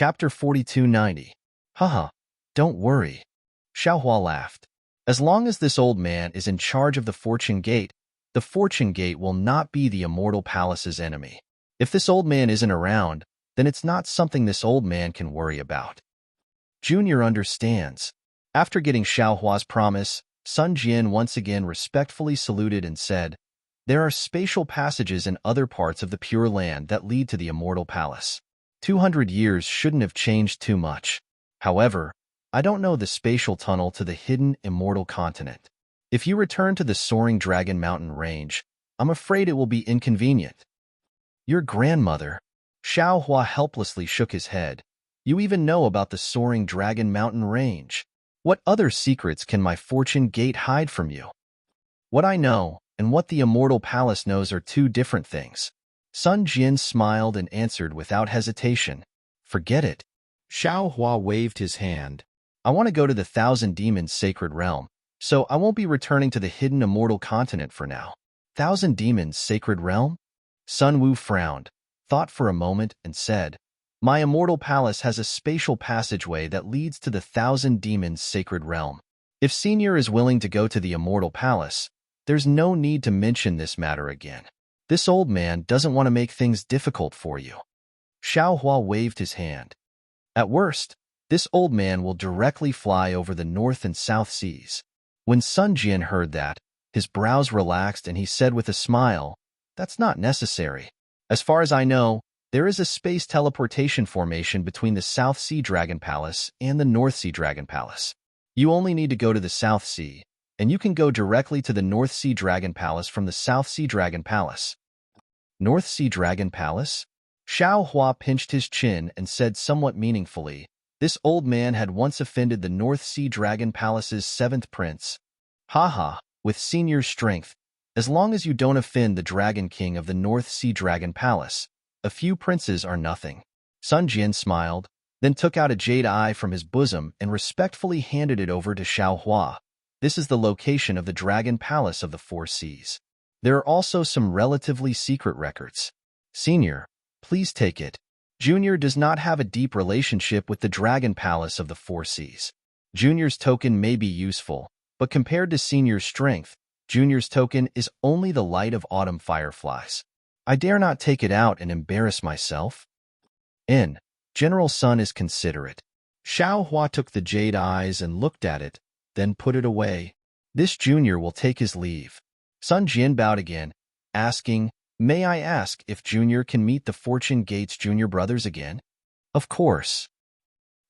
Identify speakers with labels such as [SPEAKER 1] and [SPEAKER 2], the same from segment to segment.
[SPEAKER 1] Chapter 4290. Haha, don't worry. Xiaohua laughed. As long as this old man is in charge of the Fortune Gate, the Fortune Gate will not be the Immortal Palace's enemy. If this old man isn't around, then it's not something this old man can worry about. Junior understands. After getting Xiaohua's promise, Sun Jian once again respectfully saluted and said, "There are spatial passages in other parts of the Pure Land that lead to the Immortal Palace. 200 years shouldn't have changed too much. However, I don't know the spatial tunnel to the hidden Immortal Continent. If you return to the soaring Dragon Mountain range, I'm afraid it will be inconvenient." "Your grandmother." Xiaohua helplessly shook his head. "You even know about the soaring Dragon Mountain range. What other secrets can my Fortune Gate hide from you?" "What I know and what the Immortal Palace knows are two different things." Sun Jian smiled and answered without hesitation, "Forget it." Xiaohua waved his hand. "I want to go to the Thousand Demons' Sacred Realm, so I won't be returning to the hidden Immortal Continent for now." "Thousand Demons' Sacred Realm?" Sun Wu frowned, thought for a moment, and said, "My Immortal Palace has a spatial passageway that leads to the Thousand Demons' Sacred Realm. If Senior is willing to go to the Immortal Palace, there's no need to mention this matter again. This old man doesn't want to make things difficult for you." Xiaohua waved his hand. "At worst, this old man will directly fly over the North and South Seas." When Sun Jian heard that, his brows relaxed and he said with a smile, "That's not necessary. As far as I know, there is a space teleportation formation between the South Sea Dragon Palace and the North Sea Dragon Palace. You only need to go to the South Sea, and you can go directly to the North Sea Dragon Palace from the South Sea Dragon Palace." "North Sea Dragon Palace?" Xiaohua pinched his chin and said somewhat meaningfully, "This old man had once offended the North Sea Dragon Palace's 7th prince. Haha, with Senior's strength, as long as you don't offend the Dragon King of the North Sea Dragon Palace, a few princes are nothing." Sun Jian smiled, then took out a jade eye from his bosom and respectfully handed it over to Xiaohua. "This is the location of the Dragon Palace of the Four Seas. There are also some relatively secret records. Senior, please take it. Junior does not have a deep relationship with the Dragon Palace of the Four Seas. Junior's token may be useful, but compared to Senior's strength, Junior's token is only the light of autumn fireflies. I dare not take it out and embarrass myself." General Sun is considerate. Xiaohua took the jade eyes and looked at it, then put it away. "This Junior will take his leave." Sun Jian bowed again, asking, "May I ask if Junior can meet the Fortune Gate's junior brothers again?" "Of course."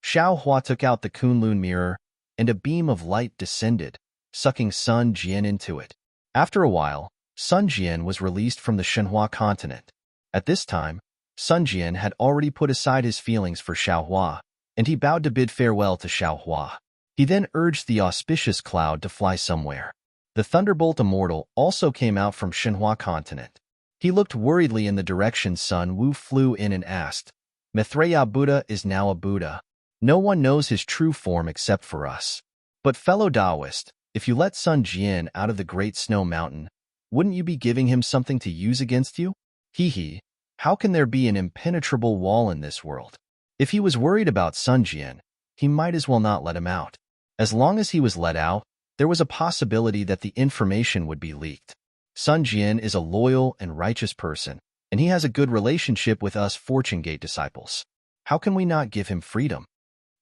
[SPEAKER 1] Xiaohua took out the Kunlun mirror, and a beam of light descended, sucking Sun Jian into it. After a while, Sun Jian was released from the Shenhua continent. At this time, Sun Jian had already put aside his feelings for Xiaohua, and he bowed to bid farewell to Xiaohua. He then urged the auspicious cloud to fly somewhere. The Thunderbolt Immortal also came out from Shenhua continent. He looked worriedly in the direction Sun Wu flew in and asked, "Maitreya Buddha is now a Buddha. No one knows his true form except for us. But fellow Taoist, if you let Sun Jian out of the Great Snow Mountain, wouldn't you be giving him something to use against you? Hee, how can there be an impenetrable wall in this world?" If he was worried about Sun Jian, he might as well not let him out. As long as he was let out, there was a possibility that the information would be leaked. Sun Jian is a loyal and righteous person, and he has a good relationship with us Fortune Gate disciples. How can we not give him freedom?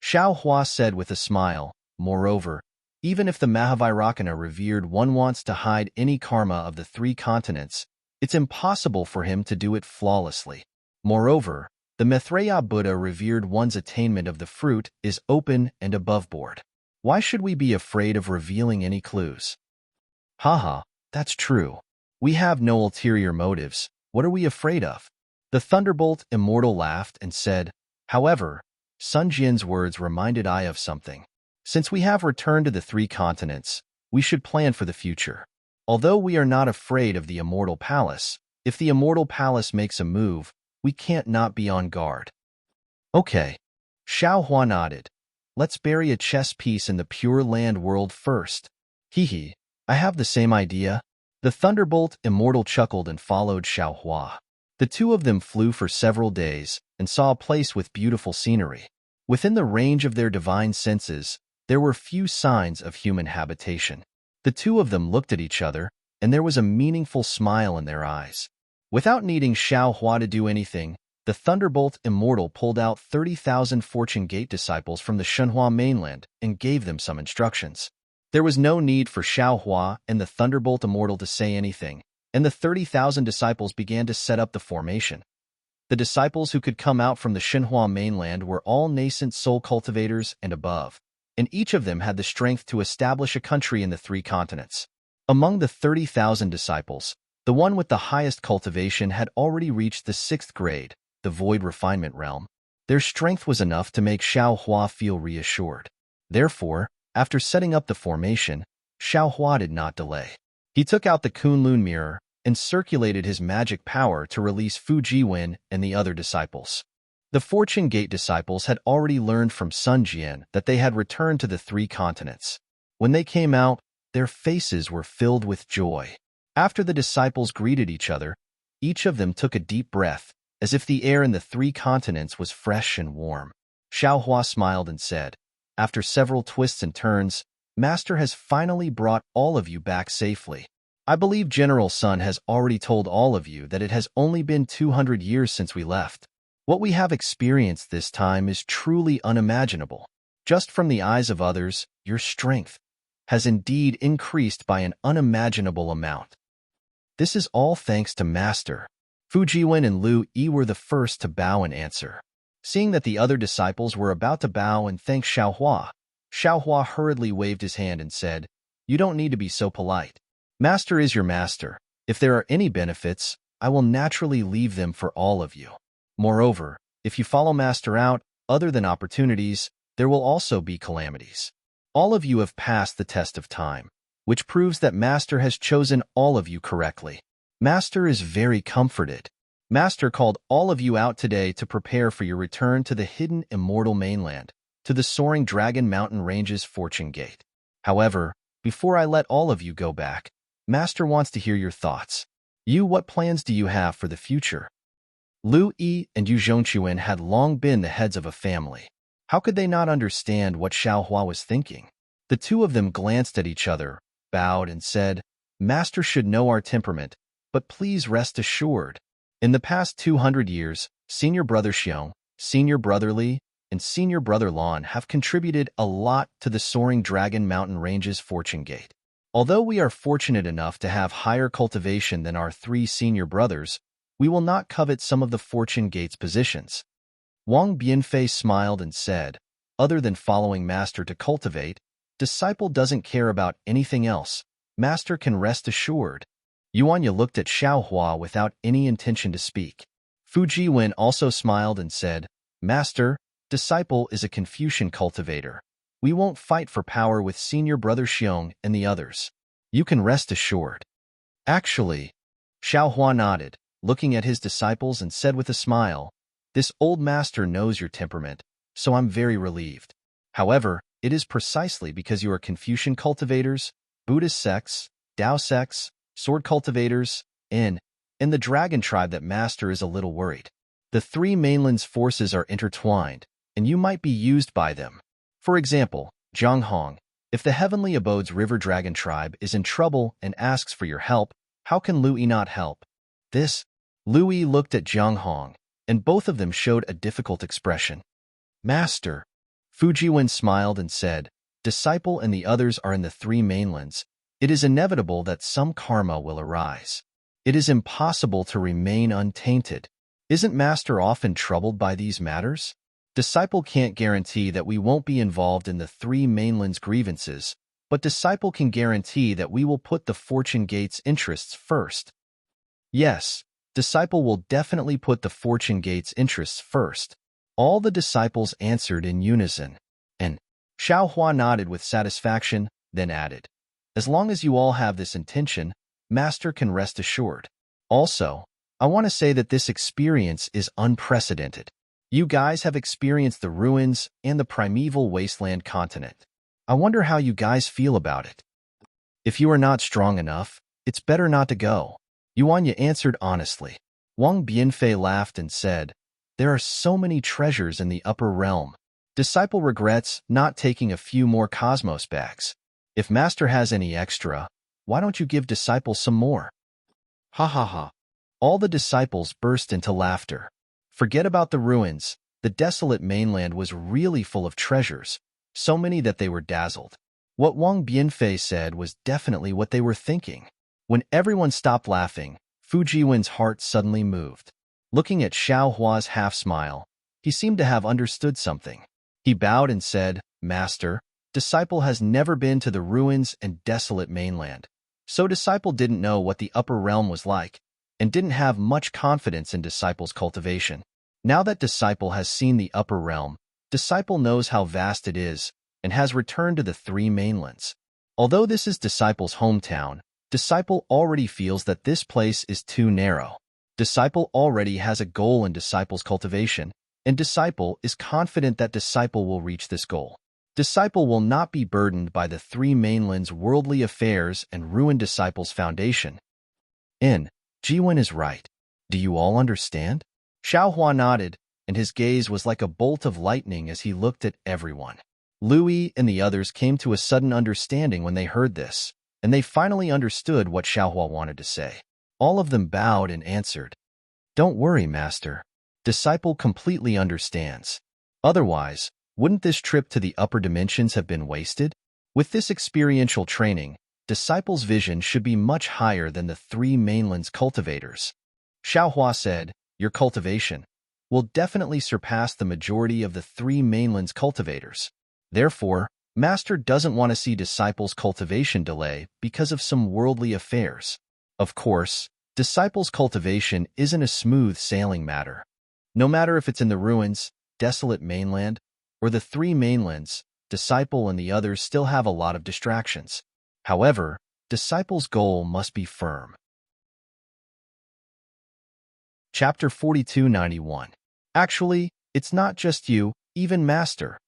[SPEAKER 1] Xiaohua said with a smile. Moreover, even if the Mahavairakana revered one wants to hide any karma of the 3 continents, it's impossible for him to do it flawlessly. Moreover, the Maitreya Buddha revered one's attainment of the fruit is open and above board. Why should we be afraid of revealing any clues? Haha, that's true. We have no ulterior motives. What are we afraid of? The Thunderbolt Immortal laughed and said, "However, Sun Jian's words reminded I of something. Since we have returned to the 3 continents, we should plan for the future. Although we are not afraid of the Immortal Palace, if the Immortal Palace makes a move, we can't not be on guard." "Okay." Xiaohua nodded. "Let's bury a chess piece in the Pure Land world first." "Hee, I have the same idea." The Thunderbolt Immortal chuckled and followed Xiaohua. The two of them flew for several days, and saw a place with beautiful scenery. Within the range of their divine senses, there were few signs of human habitation. The two of them looked at each other, and there was a meaningful smile in their eyes. Without needing Xiao Hua to do anything, the Thunderbolt Immortal pulled out 30,000 Fortune Gate disciples from the Shenhua mainland and gave them some instructions. There was no need for Xiao Hua and the Thunderbolt Immortal to say anything, and the 30,000 disciples began to set up the formation. The disciples who could come out from the Shenhua mainland were all nascent soul cultivators and above, and each of them had the strength to establish a country in the 3 continents. Among the 30,000 disciples, the one with the highest cultivation had already reached the 6th grade, the Void Refinement Realm. Their strength was enough to make Xiao Hua feel reassured. Therefore, after setting up the formation, Xiao Hua did not delay. He took out the Kunlun mirror and circulated his magic power to release Fu Jiwen and the other disciples. The Fortune Gate disciples had already learned from Sun Jian that they had returned to the 3 continents. When they came out, their faces were filled with joy. After the disciples greeted each other, each of them took a deep breath, as if the air in the 3 continents was fresh and warm. Xiao Hua smiled and said, "After several twists and turns, Master has finally brought all of you back safely. I believe General Sun has already told all of you that it has only been 200 years since we left. What we have experienced this time is truly unimaginable. Just from the eyes of others, your strength has indeed increased by an unimaginable amount. This is all thanks to Master." Fu Jiwen and Lu Yi were the first to bow and answer. Seeing that the other disciples were about to bow and thank Xiao Hua hurriedly waved his hand and said, "You don't need to be so polite. Master is your master. If there are any benefits, I will naturally leave them for all of you. Moreover, if you follow Master out, other than opportunities, there will also be calamities. All of you have passed the test of time, which proves that Master has chosen all of you correctly. Master is very comforted. Master called all of you out today to prepare for your return to the hidden immortal mainland, to the soaring Dragon Mountain Range's Fortune Gate. However, before I let all of you go back, Master wants to hear your thoughts. What plans do you have for the future?" Lu Yi and Yu Zhongquan had long been the heads of a family. How could they not understand what Xiao Hua was thinking? The two of them glanced at each other, bowed, and said, "Master should know our temperament, but please rest assured. In the past 200 years, Senior Brother Xiong, Senior Brother Li, and Senior Brother Lan have contributed a lot to the soaring Dragon Mountain Range's Fortune Gate. Although we are fortunate enough to have higher cultivation than our 3 senior brothers, we will not covet some of the Fortune Gate's positions." Wang Bianfei smiled and said, "Other than following Master to cultivate, disciple doesn't care about anything else. Master can rest assured." Yuanya looked at Xiao Hua without any intention to speak. Fu Jiwen also smiled and said, "Master, disciple is a Confucian cultivator. We won't fight for power with Senior Brother Xiong and the others. You can rest assured." "Actually," Xiao Hua nodded, looking at his disciples, and said with a smile, "This old master knows your temperament, so I'm very relieved. However, it is precisely because you are Confucian cultivators, Buddhist sects, Tao sects, sword cultivators, and the dragon tribe that Master is a little worried. The 3 mainlands' forces are intertwined, and you might be used by them. For example, Zhanghong, if the Heavenly Abode's River Dragon tribe is in trouble and asks for your help, how can Lu Yi not help?" This, Lu Yi looked at Zhanghong, and both of them showed a difficult expression. "Master," Fu Jiwen smiled and said, "Disciple and the others are in the 3 mainlands. It is inevitable that some karma will arise. It is impossible to remain untainted. Isn't Master often troubled by these matters? Disciple can't guarantee that we won't be involved in the 3 mainlands' grievances, but Disciple can guarantee that we will put the Fortune Gate's interests first." "Yes, Disciple will definitely put the Fortune Gate's interests first." All the disciples answered in unison, and Xiao Hua nodded with satisfaction, then added, "As long as you all have this intention, Master can rest assured. Also, I want to say that this experience is unprecedented. You guys have experienced the ruins and the primeval wasteland continent. I wonder how you guys feel about it. If you are not strong enough, it's better not to go." Yuanya answered honestly. Wang Bianfei laughed and said, There are so many treasures in the upper realm. Disciple regrets not taking a few more cosmos bags. If Master has any extra, why don't you give Disciple some more? Ha ha ha. All the disciples burst into laughter. Forget about the ruins. The desolate mainland was really full of treasures, so many that they were dazzled. What Wang Bianfei said was definitely what they were thinking. When everyone stopped laughing, Fujiwen's heart suddenly moved. Looking at Xiao Hua's half-smile, he seemed to have understood something. He bowed and said, Master, Disciple has never been to the ruins and desolate mainland, so Disciple didn't know what the upper realm was like, and didn't have much confidence in Disciple's cultivation. Now that Disciple has seen the upper realm, Disciple knows how vast it is, and has returned to the three mainlands. Although this is Disciple's hometown, Disciple already feels that this place is too narrow. Disciple already has a goal in Disciple's cultivation, and Disciple is confident that Disciple will reach this goal. Disciple will not be burdened by the three mainlands' worldly affairs and ruin Disciple's foundation. Jiwen is right. Do you all understand? Xiao Hua nodded, and his gaze was like a bolt of lightning as he looked at everyone. Louis and the others came to a sudden understanding when they heard this, and they finally understood what Xiao Hua wanted to say. All of them bowed and answered, Don't worry, Master. Disciple completely understands. Otherwise, wouldn't this trip to the upper dimensions have been wasted? With this experiential training, Disciple's vision should be much higher than the three mainlands' cultivators. Xiao Hua said, Your cultivation will definitely surpass the majority of the three mainlands' cultivators. Therefore, Master doesn't want to see Disciple's cultivation delay because of some worldly affairs. Of course, Disciple's cultivation isn't a smooth sailing matter. No matter if it's in the ruins, desolate mainland, or the three mainlands, Disciple and the others still have a lot of distractions. However, Disciple's goal must be firm. Chapter 4291. Actually, it's not just you, even Master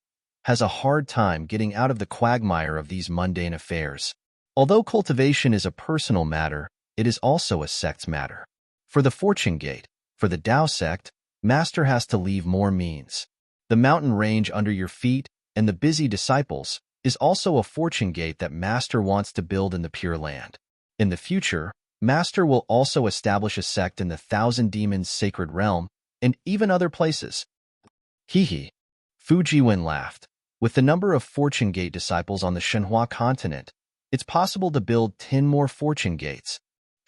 [SPEAKER 1] has a hard time getting out of the quagmire of these mundane affairs. Although cultivation is a personal matter, it is also a sect's matter. For the Fortune Gate, for the Tao sect, Master has to leave more means. The mountain range under your feet and the busy disciples is also a Fortune Gate that Master wants to build in the Pure Land. In the future, Master will also establish a sect in the Thousand Demons Sacred Realm and even other places. Hee. Fujiwen laughed. With the number of Fortune Gate disciples on the Shenhua continent, it's possible to build 10 more Fortune Gates.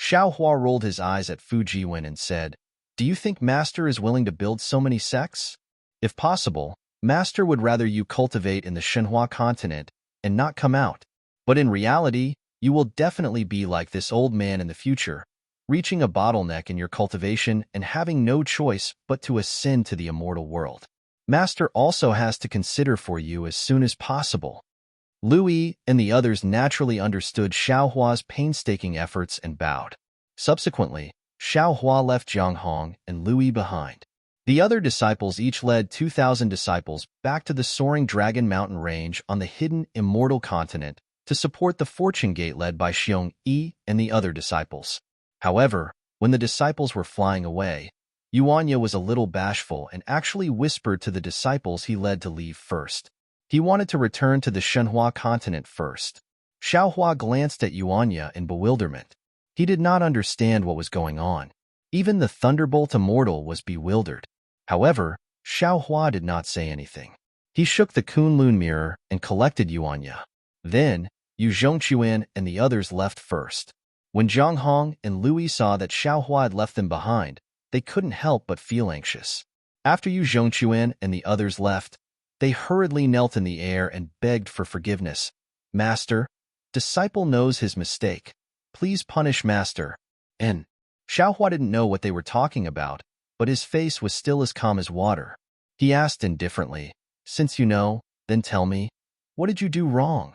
[SPEAKER 1] Xiao Hua rolled his eyes at Fujiwen and said, Do you think Master is willing to build so many sects? If possible, Master would rather you cultivate in the Shenhua continent and not come out. But in reality, you will definitely be like this old man in the future, reaching a bottleneck in your cultivation and having no choice but to ascend to the immortal world. Master also has to consider for you as soon as possible. Louis and the others naturally understood Xiao Hua's painstaking efforts and bowed. Subsequently, Xiao Hua left Zhang Hong and Louis behind. The other disciples each led 2,000 disciples back to the soaring Dragon Mountain range on the hidden immortal continent to support the Fortune Gate led by Xiong Yi and the other disciples. However, when the disciples were flying away, Yuanya was a little bashful and actually whispered to the disciples he led to leave first. He wanted to return to the Shenhua continent first. Xiao Hua glanced at Yuanya in bewilderment. He did not understand what was going on. Even the Thunderbolt Immortal was bewildered. However, Xiao Hua did not say anything. He shook the Kunlun mirror and collected Yuanya. Then, Yu Zhongquan and the others left first. When Zhang Hong and Louis saw that Xiao Hua had left them behind, they couldn't help but feel anxious. After Yu Zhongquan and the others left, they hurriedly knelt in the air and begged for forgiveness. Master, Disciple knows his mistake. Please punish Master. And Xiao Hua didn't know what they were talking about, but his face was still as calm as water. He asked indifferently, Since you know, then tell me, what did you do wrong?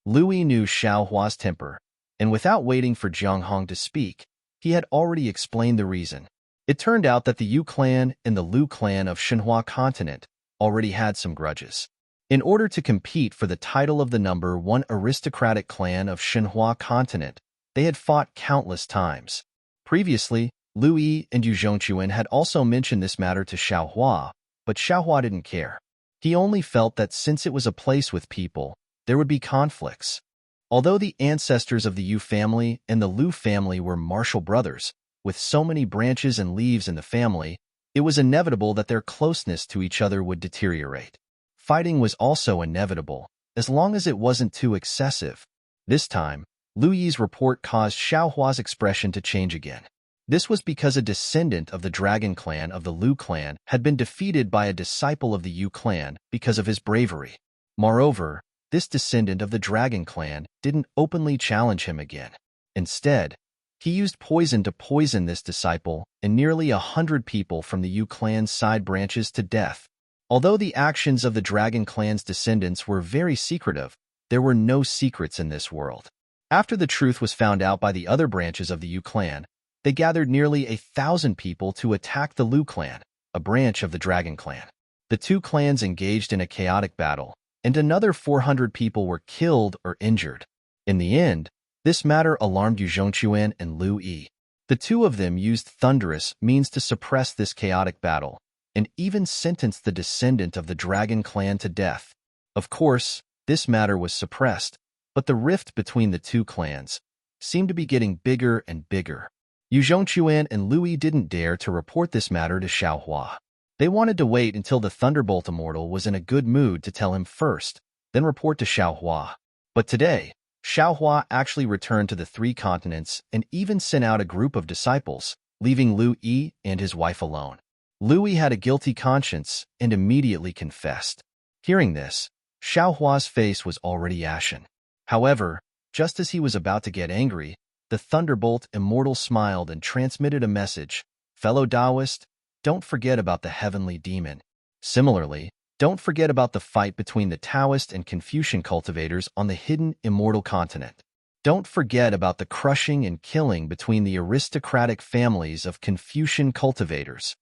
[SPEAKER 1] Louis knew Xiao Hua's temper, and without waiting for Zhang Hong to speak, he had already explained the reason. It turned out that the Yu clan and the Lu clan of Shenhua continent already had some grudges. In order to compete for the title of the number one aristocratic clan of Shenhua continent, they had fought countless times. Previously, Lu Yi and Yu Zhongquan had also mentioned this matter to Xiaohua, but Xiaohua didn't care. He only felt that since it was a place with people, there would be conflicts. Although the ancestors of the Yu family and the Lu family were martial brothers, with so many branches and leaves in the family, it was inevitable that their closeness to each other would deteriorate. Fighting was also inevitable, as long as it wasn't too excessive. This time, Lu Yi's report caused Xiaohua's expression to change again. This was because a descendant of the dragon clan of the Lu clan had been defeated by a disciple of the Yu clan because of his bravery. Moreover, this descendant of the dragon clan didn't openly challenge him again. Instead, he used poison to poison this disciple and nearly 100 people from the Yu clan's side branches to death. Although the actions of the dragon clan's descendants were very secretive, there were no secrets in this world. After the truth was found out by the other branches of the Yu clan, they gathered nearly 1,000 people to attack the Lu clan, a branch of the dragon clan. The two clans engaged in a chaotic battle, and another 400 people were killed or injured. In the end, this matter alarmed Yu Zhongquan and Lu Yi. The two of them used thunderous means to suppress this chaotic battle, and even sentenced the descendant of the dragon clan to death. Of course, this matter was suppressed, but the rift between the two clans seemed to be getting bigger and bigger. Yu Zhongquan and Lu Yi didn't dare to report this matter to Xiaohua. They wanted to wait until the Thunderbolt Immortal was in a good mood to tell him first, then report to Xiaohua. But today, Xiaohua actually returned to the three continents and even sent out a group of disciples, leaving Lu Yi and his wife alone. Lu Yi had a guilty conscience and immediately confessed. Hearing this, Xiaohua's face was already ashen. However, just as he was about to get angry, the Thunderbolt Immortal smiled and transmitted a message. Fellow Taoist, don't forget about the heavenly demon. Similarly, don't forget about the fight between the Taoist and Confucian cultivators on the hidden immortal continent. Don't forget about the crushing and killing between the aristocratic families of Confucian cultivators.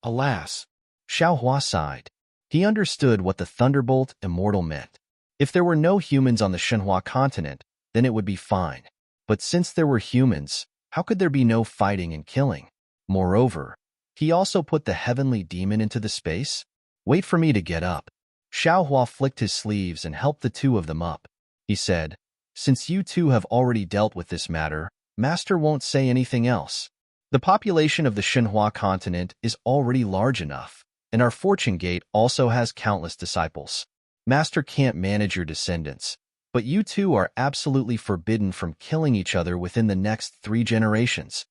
[SPEAKER 1] Alas, Xiaohua sighed. He understood what the Thunderbolt Immortal meant. If there were no humans on the Shenhua continent, then it would be fine. But since there were humans, how could there be no fighting and killing? Moreover, he also put the heavenly demon into the space? Wait for me to get up. Xiaohua flicked his sleeves and helped the two of them up. He said, since you two have already dealt with this matter, Master won't say anything else. The population of the Shenhua continent is already large enough, and our fortune gate also has countless disciples. Master can't manage your descendants, but you two are absolutely forbidden from killing each other within the next 3 generations.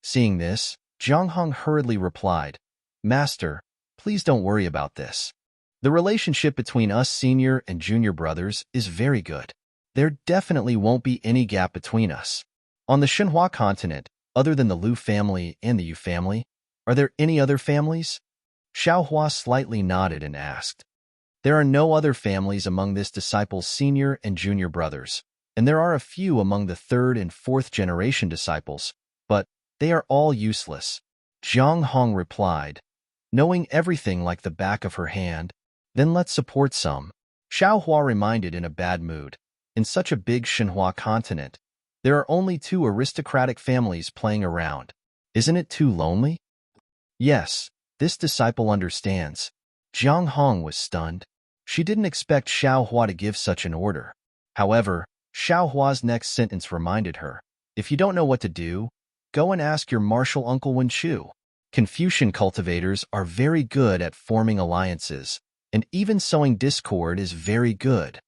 [SPEAKER 1] Seeing this, Zhang Hong hurriedly replied, Master, please don't worry about this. The relationship between us senior and junior brothers is very good. There definitely won't be any gap between us. On the Shenhua continent, other than the Lu family and the Yu family, are there any other families? Xiaohua slightly nodded and asked. There are no other families among this disciple's senior and junior brothers, and there are a few among the 3rd and 4th generation disciples, but they are all useless. Zhang Hong replied, knowing everything like the back of her hand. Then let's support some. Xiaohua reminded in a bad mood. In such a big Shenhua continent, there are only 2 aristocratic families playing around. Isn't it too lonely? Yes, this disciple understands. Zhang Hong was stunned. She didn't expect Xiaohua to give such an order. However, Xiaohua's next sentence reminded her, if you don't know what to do, go and ask your martial uncle Wen Chu. Confucian cultivators are very good at forming alliances, and even sowing discord is very good.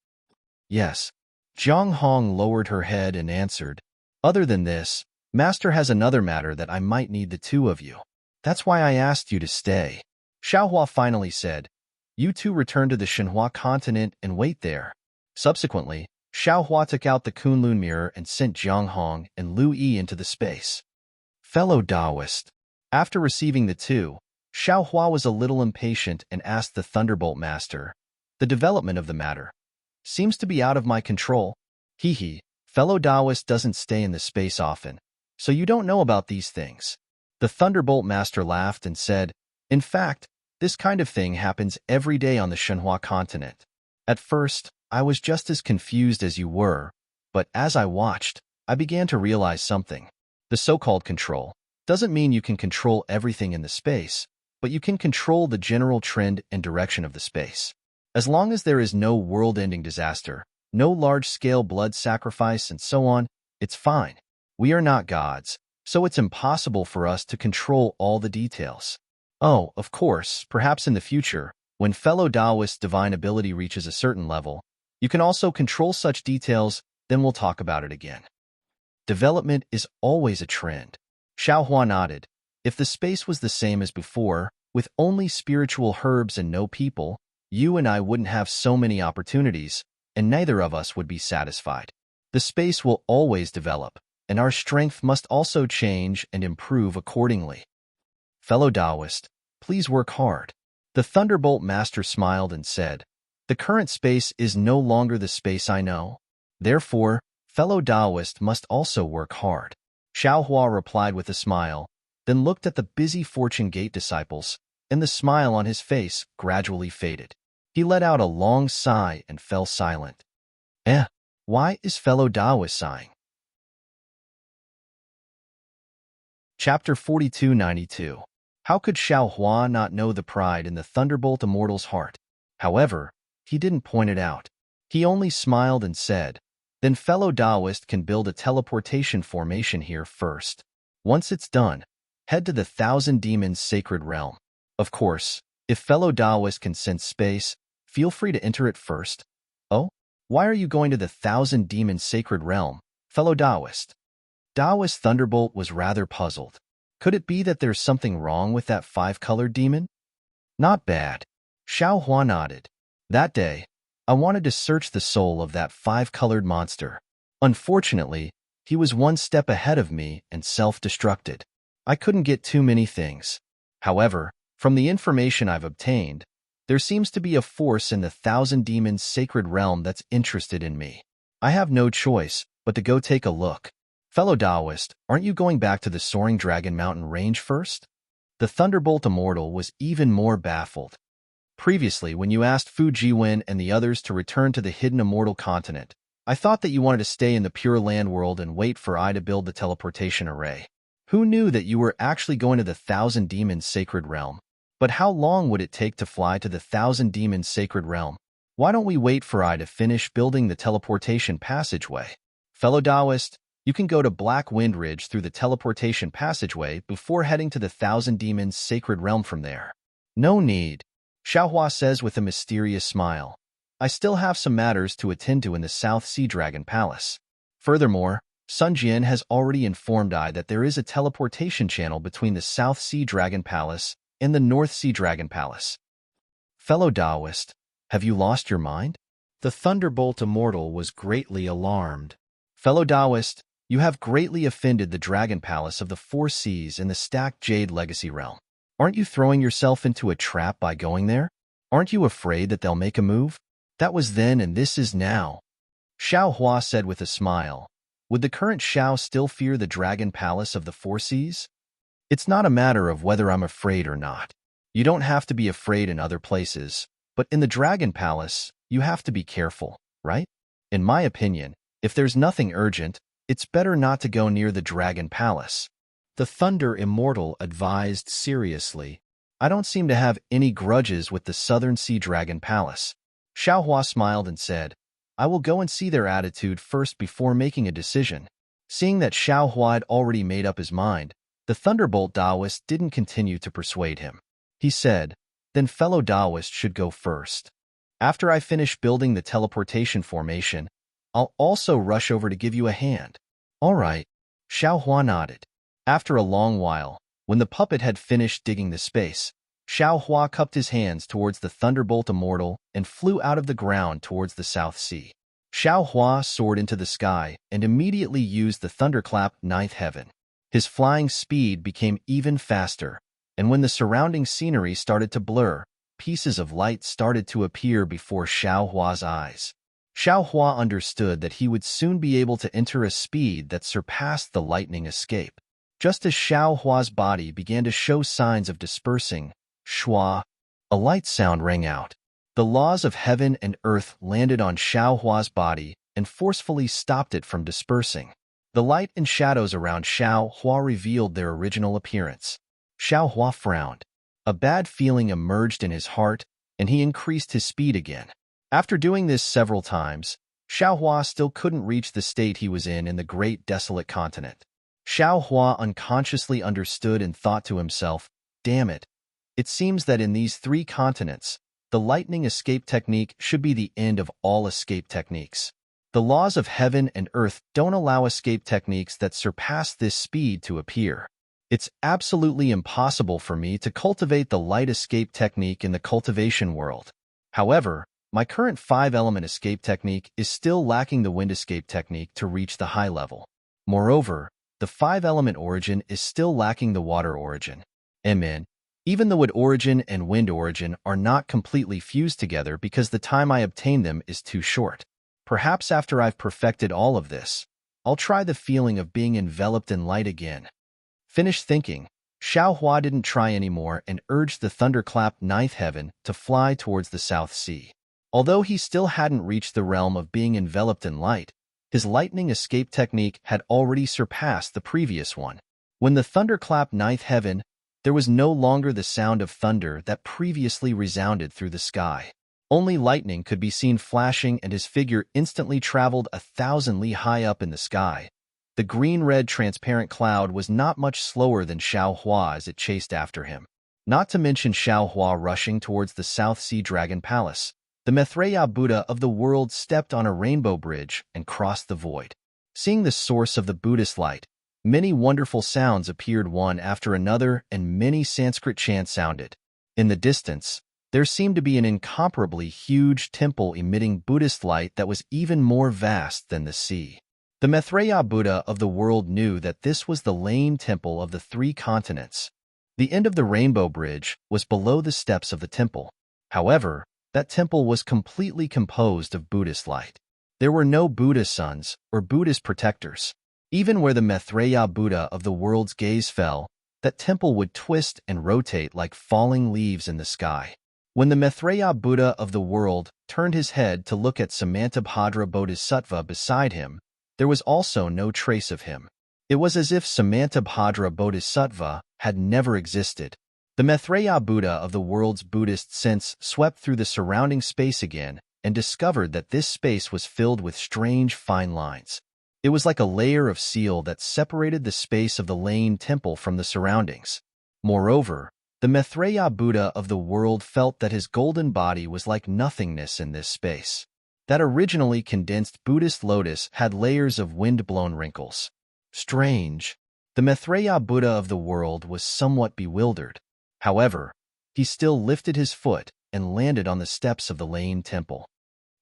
[SPEAKER 1] Yes. Zhang Hong lowered her head and answered, other than this, Master has another matter that I might need the 2 of you. That's why I asked you to stay. Xiaohua finally said, you two return to the Shenhua continent and wait there. Subsequently, Xiaohua took out the Kunlun mirror and sent Zhang Hong and Lu Yi into the space. Fellow Taoist. After receiving the 2, Xiaohua was a little impatient and asked the Thunderbolt Master, the development of the matter seems to be out of my control. Hee, fellow Taoist doesn't stay in the space often, so you don't know about these things. The Thunderbolt Master laughed and said, in fact, this kind of thing happens every day on the Shenhua continent. At first, I was just as confused as you were, but as I watched, I began to realize something. The so-called control. doesn't mean you can control everything in the space, but you can control the general trend and direction of the space. As long as there is no world-ending disaster, no large-scale blood sacrifice, and so on, it's fine. We are not gods, so it's impossible for us to control all the details. Oh, of course, perhaps in the future, when fellow Taoist divine ability reaches a certain level, you can also control such details, then we'll talk about it again. Development is always a trend. Xiaohua nodded. If the space was the same as before, with only spiritual herbs and no people, you and I wouldn't have so many opportunities, and neither of us would be satisfied. The space will always develop, and our strength must also change and improve accordingly. Fellow Taoist, please work hard. The Thunderbolt Master smiled and said, the current space is no longer the space I know. Therefore, fellow Taoist must also work hard. Xiaohua replied with a smile, then looked at the busy Fortune Gate disciples, and the smile on his face gradually faded. He let out a long sigh and fell silent. Why is fellow Taoist sighing? Chapter 4292. How could Xiaohua not know the pride in the Thunderbolt Immortal's heart? However, he didn't point it out. He only smiled and said, then fellow Taoist can build a teleportation formation here first. Once it's done, head to the Thousand Demons Sacred Realm. Of course, if fellow Taoist can sense space, feel free to enter it first. Oh? Why are you going to the Thousand Demons Sacred Realm, fellow Taoist? Taoist Thunderbolt was rather puzzled. Could it be that there's something wrong with that five-colored demon? Not bad. Xiaohua nodded. That day, I wanted to search the soul of that five-colored monster. Unfortunately, he was one step ahead of me and self-destructed. I couldn't get too many things. However, from the information I've obtained, there seems to be a force in the Thousand Demons Sacred Realm that's interested in me. I have no choice but to go take a look. Fellow Taoist, aren't you going back to the Soaring Dragon Mountain range first? The Thunderbolt Immortal was even more baffled. Previously, when you asked Fu Jiwen and the others to return to the hidden immortal continent, I thought that you wanted to stay in the Pure Land world and wait for I to build the teleportation array. Who knew that you were actually going to the Thousand Demons Sacred Realm? But how long would it take to fly to the Thousand Demons Sacred Realm? Why don't we wait for I to finish building the teleportation passageway? Fellow Taoist, you can go to Black Wind Ridge through the teleportation passageway before heading to the Thousand Demons Sacred Realm from there. No need, Xiaohua says with a mysterious smile. I still have some matters to attend to in the South Sea Dragon Palace. Furthermore, Sun Jian has already informed I that there is a teleportation channel between the South Sea Dragon Palace and the North Sea Dragon Palace. Fellow Taoist, have you lost your mind? The Thunderbolt Immortal was greatly alarmed. Fellow Taoist, you have greatly offended the Dragon Palace of the Four Seas in the Stacked Jade Legacy Realm. Aren't you throwing yourself into a trap by going there? Aren't you afraid that they'll make a move? That was then and this is now. Xiaohua said with a smile. Would the current Xiao still fear the Dragon Palace of the Four Seas? It's not a matter of whether I'm afraid or not. You don't have to be afraid in other places, but in the Dragon Palace, you have to be careful, right? In my opinion, if there's nothing urgent, it's better not to go near the Dragon Palace. The Thunder Immortal advised seriously. I don't seem to have any grudges with the Southern Sea Dragon Palace. Xiaohua smiled and said, I will go and see their attitude first before making a decision. Seeing that Xiaohua had already made up his mind, the Thunderbolt Taoist didn't continue to persuade him. He said, then fellow Taoist should go first. After I finish building the teleportation formation, I'll also rush over to give you a hand. All right, Xiaohua nodded. After a long while, when the puppet had finished digging the space, Xiaohua cupped his hands towards the Thunderbolt Immortal and flew out of the ground towards the South Sea. Xiaohua soared into the sky and immediately used the Thunderclap Ninth Heaven. His flying speed became even faster, and when the surrounding scenery started to blur, pieces of light started to appear before Xiaohua's eyes. Xiaohua understood that he would soon be able to enter a speed that surpassed the lightning escape. Just as Xiaohua's body began to show signs of dispersing, shua, a light sound rang out. The laws of heaven and earth landed on Xiaohua's body and forcefully stopped it from dispersing. The light and shadows around Xiao Hua revealed their original appearance. Xiao Hua frowned. A bad feeling emerged in his heart, and he increased his speed again. After doing this several times, Xiao Hua still couldn't reach the state he was in the great desolate continent. Xiao Hua unconsciously understood and thought to himself, "Damn it. It seems that in these 3 continents, the lightning escape technique should be the end of all escape techniques. The laws of heaven and earth don't allow escape techniques that surpass this speed to appear. It's absolutely impossible for me to cultivate the light escape technique in the cultivation world. However, my current 5-element escape technique is still lacking the wind escape technique to reach the high level. Moreover, the 5-element origin is still lacking the water origin. Even the wood origin and wind origin are not completely fused together because the time I obtain them is too short. Perhaps after I've perfected all of this, I'll try the feeling of being enveloped in light again." Finished thinking, Xiao Hua didn't try anymore and urged the thunderclap ninth heaven to fly towards the South Sea. Although he still hadn't reached the realm of being enveloped in light, his lightning escape technique had already surpassed the previous one. When the thunderclap ninth heaven, there was no longer the sound of thunder that previously resounded through the sky. Only lightning could be seen flashing, and his figure instantly traveled 1,000 li high up in the sky. The green-red transparent cloud was not much slower than Xiao Hua as it chased after him. Not to mention Xiao Hua rushing towards the South Sea Dragon Palace. The Maitreya Buddha of the world stepped on a rainbow bridge and crossed the void. Seeing the source of the Buddhist light, many wonderful sounds appeared one after another, and many Sanskrit chants sounded. In the distance, there seemed to be an incomparably huge temple emitting Buddhist light that was even more vast than the sea. The Maitreya Buddha of the world knew that this was the Lame Temple of the 3 continents. The end of the rainbow bridge was below the steps of the temple. However, that temple was completely composed of Buddhist light. There were no Buddha sons or Buddhist protectors. Even where the Maitreya Buddha of the world's gaze fell, that temple would twist and rotate like falling leaves in the sky. When the Maitreya Buddha of the world turned his head to look at Samantabhadra Bodhisattva beside him, there was also no trace of him. It was as if Samantabhadra Bodhisattva had never existed. The Maitreya Buddha of the world's Buddhist sense swept through the surrounding space again and discovered that this space was filled with strange fine lines. It was like a layer of seal that separated the space of the Lame Temple from the surroundings. Moreover, the Maitreya Buddha of the world felt that his golden body was like nothingness in this space. That originally condensed Buddhist lotus had layers of wind-blown wrinkles. Strange. The Maitreya Buddha of the world was somewhat bewildered. However, he still lifted his foot and landed on the steps of the Lame Temple.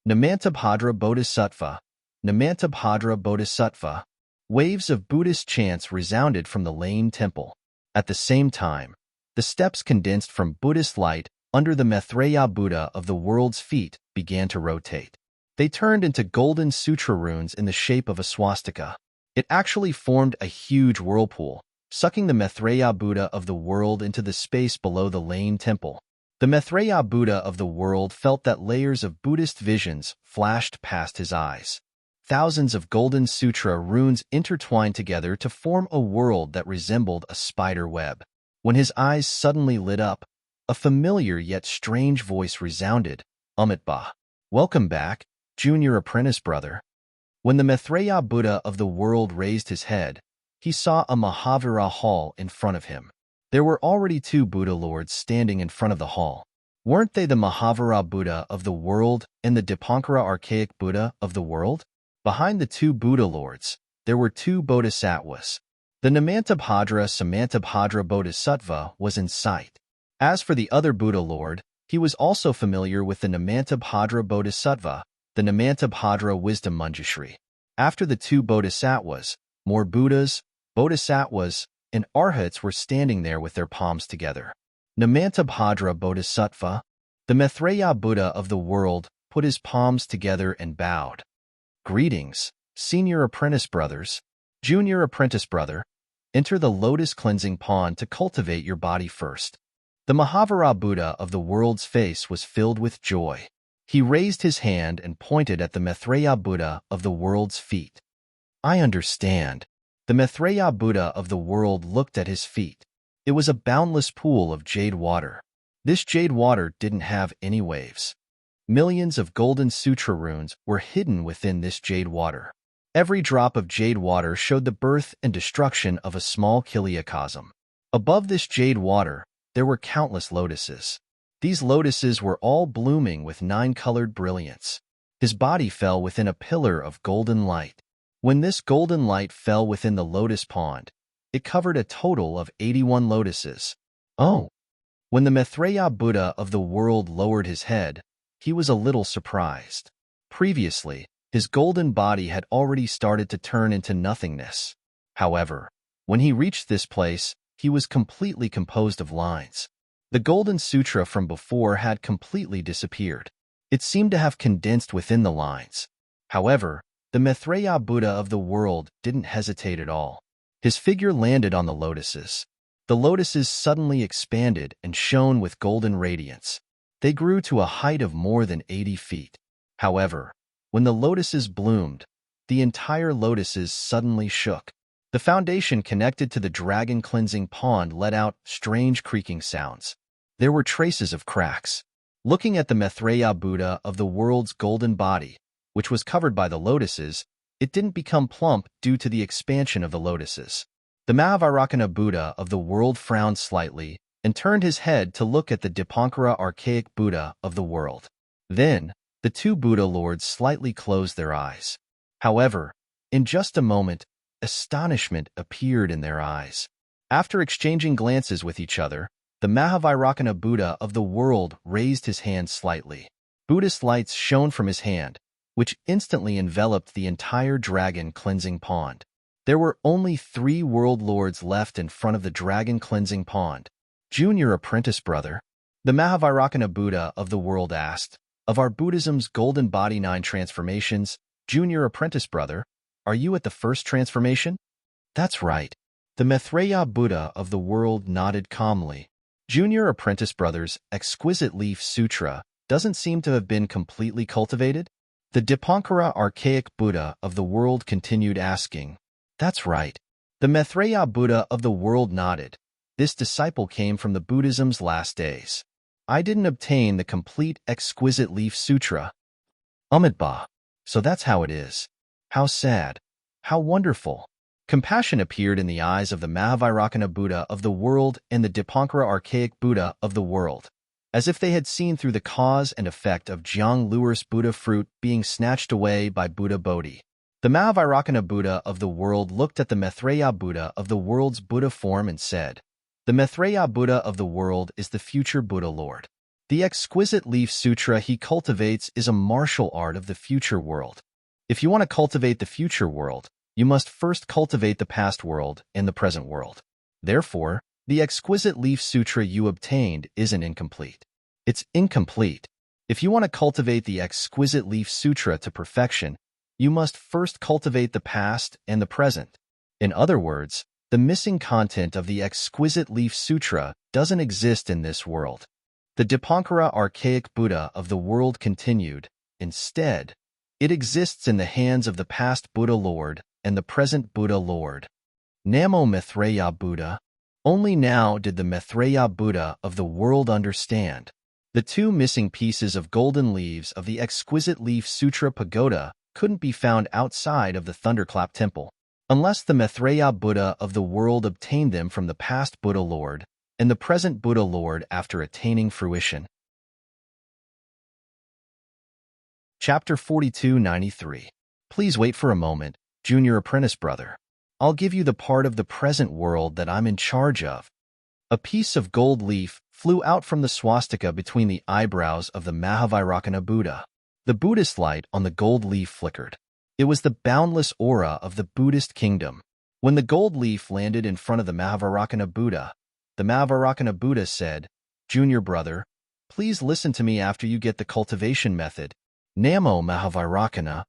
[SPEAKER 1] Namantabhadra Bodhisattva, Namantabhadra Bodhisattva. Waves of Buddhist chants resounded from the Lame Temple. At the same time, the steps condensed from Buddhist light under the Maitreya Buddha of the world's feet began to rotate. They turned into golden sutra runes in the shape of a swastika. It actually formed a huge whirlpool, sucking the Maitreya Buddha of the world into the space below the Lame Temple. The Maitreya Buddha of the world felt that layers of Buddhist visions flashed past his eyes. Thousands of golden sutra runes intertwined together to form a world that resembled a spider web. When his eyes suddenly lit up, a familiar yet strange voice resounded, "Amitba. Welcome back, junior apprentice brother." When the Maitreya Buddha of the world raised his head, he saw a Mahavira hall in front of him. There were already 2 Buddha lords standing in front of the hall. Weren't they the Mahavira Buddha of the world and the Dipankara archaic Buddha of the world? Behind the 2 Buddha lords, there were 2 bodhisattvas. The Namantabhadra Samantabhadra Bodhisattva was in sight. As for the other Buddha lord, he was also familiar with the Namantabhadra Bodhisattva, the Namantabhadra Wisdom Manjushri. After the 2 bodhisattvas, more Buddhas, bodhisattvas, and arhats were standing there with their palms together. Namantabhadra Bodhisattva, the Maitreya Buddha of the world, put his palms together and bowed. "Greetings, senior apprentice brothers, junior apprentice brother. Enter the lotus cleansing pond to cultivate your body first." The Mahavira Buddha of the world's face was filled with joy. He raised his hand and pointed at the Maitreya Buddha of the world's feet. I understand. The Maitreya Buddha of the world looked at his feet. It was a boundless pool of jade water. This jade water didn't have any waves. Millions of golden sutra runes were hidden within this jade water. Every drop of jade water showed the birth and destruction of a small kiliacosm. Above this jade water, there were countless lotuses. These lotuses were all blooming with nine-colored brilliance. His body fell within a pillar of golden light. When this golden light fell within the lotus pond, it covered a total of 81 lotuses. Oh! When the Maitreya Buddha of the world lowered his head, he was a little surprised. Previously, his golden body had already started to turn into nothingness. However, when he reached this place, he was completely composed of lines. The golden sutra from before had completely disappeared. It seemed to have condensed within the lines. However, the Maitreya Buddha of the world didn't hesitate at all. His figure landed on the lotuses. The lotuses suddenly expanded and shone with golden radiance. They grew to a height of more than 80 feet. However, when the lotuses bloomed, the entire lotuses suddenly shook. The foundation connected to the dragon cleansing pond let out strange creaking sounds. There were traces of cracks. Looking at the Maitreya Buddha of the world's golden body, which was covered by the lotuses, it didn't become plump due to the expansion of the lotuses. The Mahavairakana Buddha of the world frowned slightly and turned his head to look at the Dipankara archaic Buddha of the world. Then, the two Buddha lords slightly closed their eyes. However, in just a moment, astonishment appeared in their eyes. After exchanging glances with each other, the Mahavairakana Buddha of the world raised his hand slightly. Buddhist lights shone from his hand, which instantly enveloped the entire dragon cleansing pond. There were only 3 world lords left in front of the dragon cleansing pond. Junior apprentice brother, the Mahavairakana Buddha of the world asked, of our Buddhism's golden body 9 transformations, junior apprentice brother, are you at the first transformation? That's right. The Maitreya Buddha of the world nodded calmly. Junior apprentice brother's exquisite leaf sutra doesn't seem to have been completely cultivated. The Dipankara archaic Buddha of the world continued asking. That's right. The Maitreya Buddha of the world nodded. This disciple came from the Buddhism's last days. I didn't obtain the complete exquisite leaf sutra. Amitabha. So that's how it is. How sad. How wonderful. Compassion appeared in the eyes of the Mahavairakana Buddha of the world and the Dipankara archaic Buddha of the world, as if they had seen through the cause and effect of Jiang Luris Buddha fruit being snatched away by Buddha Bodhi. The Mahavairakana Buddha of the world looked at the Maitreya Buddha of the world's Buddha form and said, the Maitreya Buddha of the world is the future Buddha Lord. The exquisite leaf sutra he cultivates is a martial art of the future world. If you want to cultivate the future world, you must first cultivate the past world and the present world. Therefore, the exquisite leaf sutra you obtained isn't incomplete. It's incomplete. If you want to cultivate the exquisite leaf sutra to perfection, you must first cultivate the past and the present. In other words, the missing content of the exquisite leaf sutra doesn't exist in this world. The Dipankara archaic Buddha of the world continued. Instead, it exists in the hands of the past Buddha Lord and the present Buddha Lord. Namo Maitreya Buddha. Only now did the Maitreya Buddha of the world understand. The 2 missing pieces of golden leaves of the exquisite leaf sutra pagoda couldn't be found outside of the Thunderclap Temple, unless the Maitreya Buddha of the world obtained them from the past Buddha Lord and the present Buddha Lord after attaining fruition. Chapter 4293. Please wait for a moment, junior apprentice brother. I'll give you the part of the present world that I'm in charge of. A piece of gold leaf flew out from the swastika between the eyebrows of the Mahavairakana Buddha. The Buddhist light on the gold leaf flickered. It was the boundless aura of the Buddhist kingdom. When the gold leaf landed in front of the Mahavairakana Buddha, the Mahavairakana Buddha said, Junior brother, please listen to me after you get the cultivation method. Namo Mahavairakana.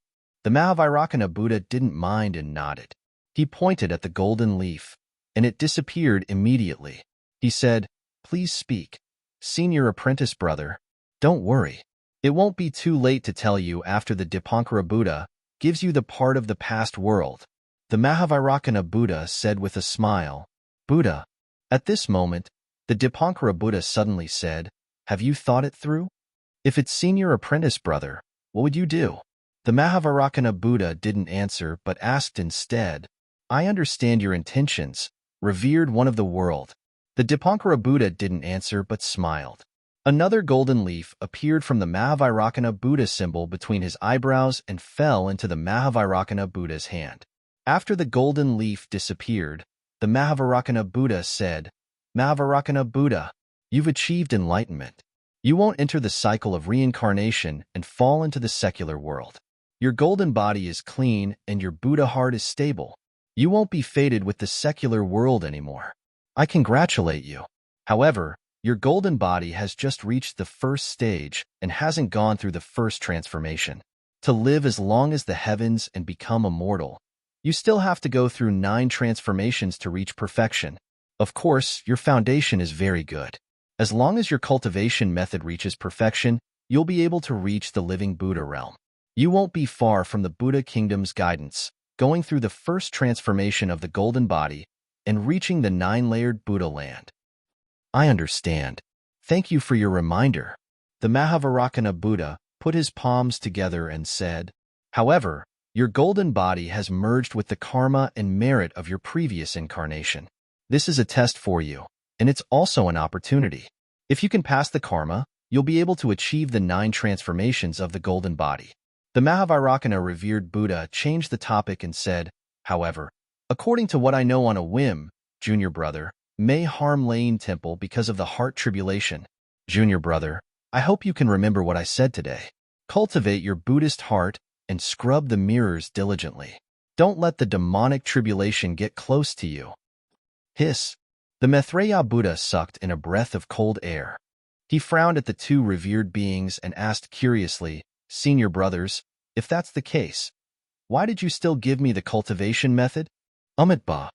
[SPEAKER 1] The Mahavairakana Buddha didn't mind and nodded. He pointed at the golden leaf, and it disappeared immediately. He said, please speak. Senior apprentice brother, don't worry. It won't be too late to tell you after the Dipankara Buddha gives you the part of the past world. The Mahavairākana Buddha said with a smile. Buddha. At this moment, the Dipankara Buddha suddenly said, have you thought it through? If it's senior apprentice brother, what would you do? The Mahavairākana Buddha didn't answer but asked instead, I understand your intentions, revered one of the world. The Dipankara Buddha didn't answer but smiled. Another golden leaf appeared from the Mahavairākana Buddha symbol between his eyebrows and fell into the Mahavairākana Buddha's hand. After the golden leaf disappeared, the Mahavairākana Buddha said, Mahavairākana Buddha, you've achieved enlightenment. You won't enter the cycle of reincarnation and fall into the secular world. Your golden body is clean and your Buddha heart is stable. You won't be fated with the secular world anymore. I congratulate you. However, your golden body has just reached the first stage and hasn't gone through the first transformation. To live as long as the heavens and become immortal, you still have to go through 9 transformations to reach perfection. Of course, your foundation is very good. As long as your cultivation method reaches perfection, you'll be able to reach the living Buddha realm. You won't be far from the Buddha kingdom's guidance, going through the first transformation of the golden body and reaching the 9-layered Buddha land. I understand. Thank you for your reminder. The Mahavairākana Buddha put his palms together and said, however, your golden body has merged with the karma and merit of your previous incarnation. This is a test for you, and it's also an opportunity. If you can pass the karma, you'll be able to achieve the 9 transformations of the golden body. The Mahavairākana revered Buddha changed the topic and said, however, according to what I know on a whim, junior brother, may harm Lane Temple because of the heart tribulation. Junior brother, I hope you can remember what I said today. Cultivate your Buddhist heart and scrub the mirrors diligently. Don't let the demonic tribulation get close to you. Hiss. The Maitreya Buddha sucked in a breath of cold air. He frowned at the 2 revered beings and asked curiously, Senior brothers, if that's the case, why did you still give me the cultivation method? Amitabha.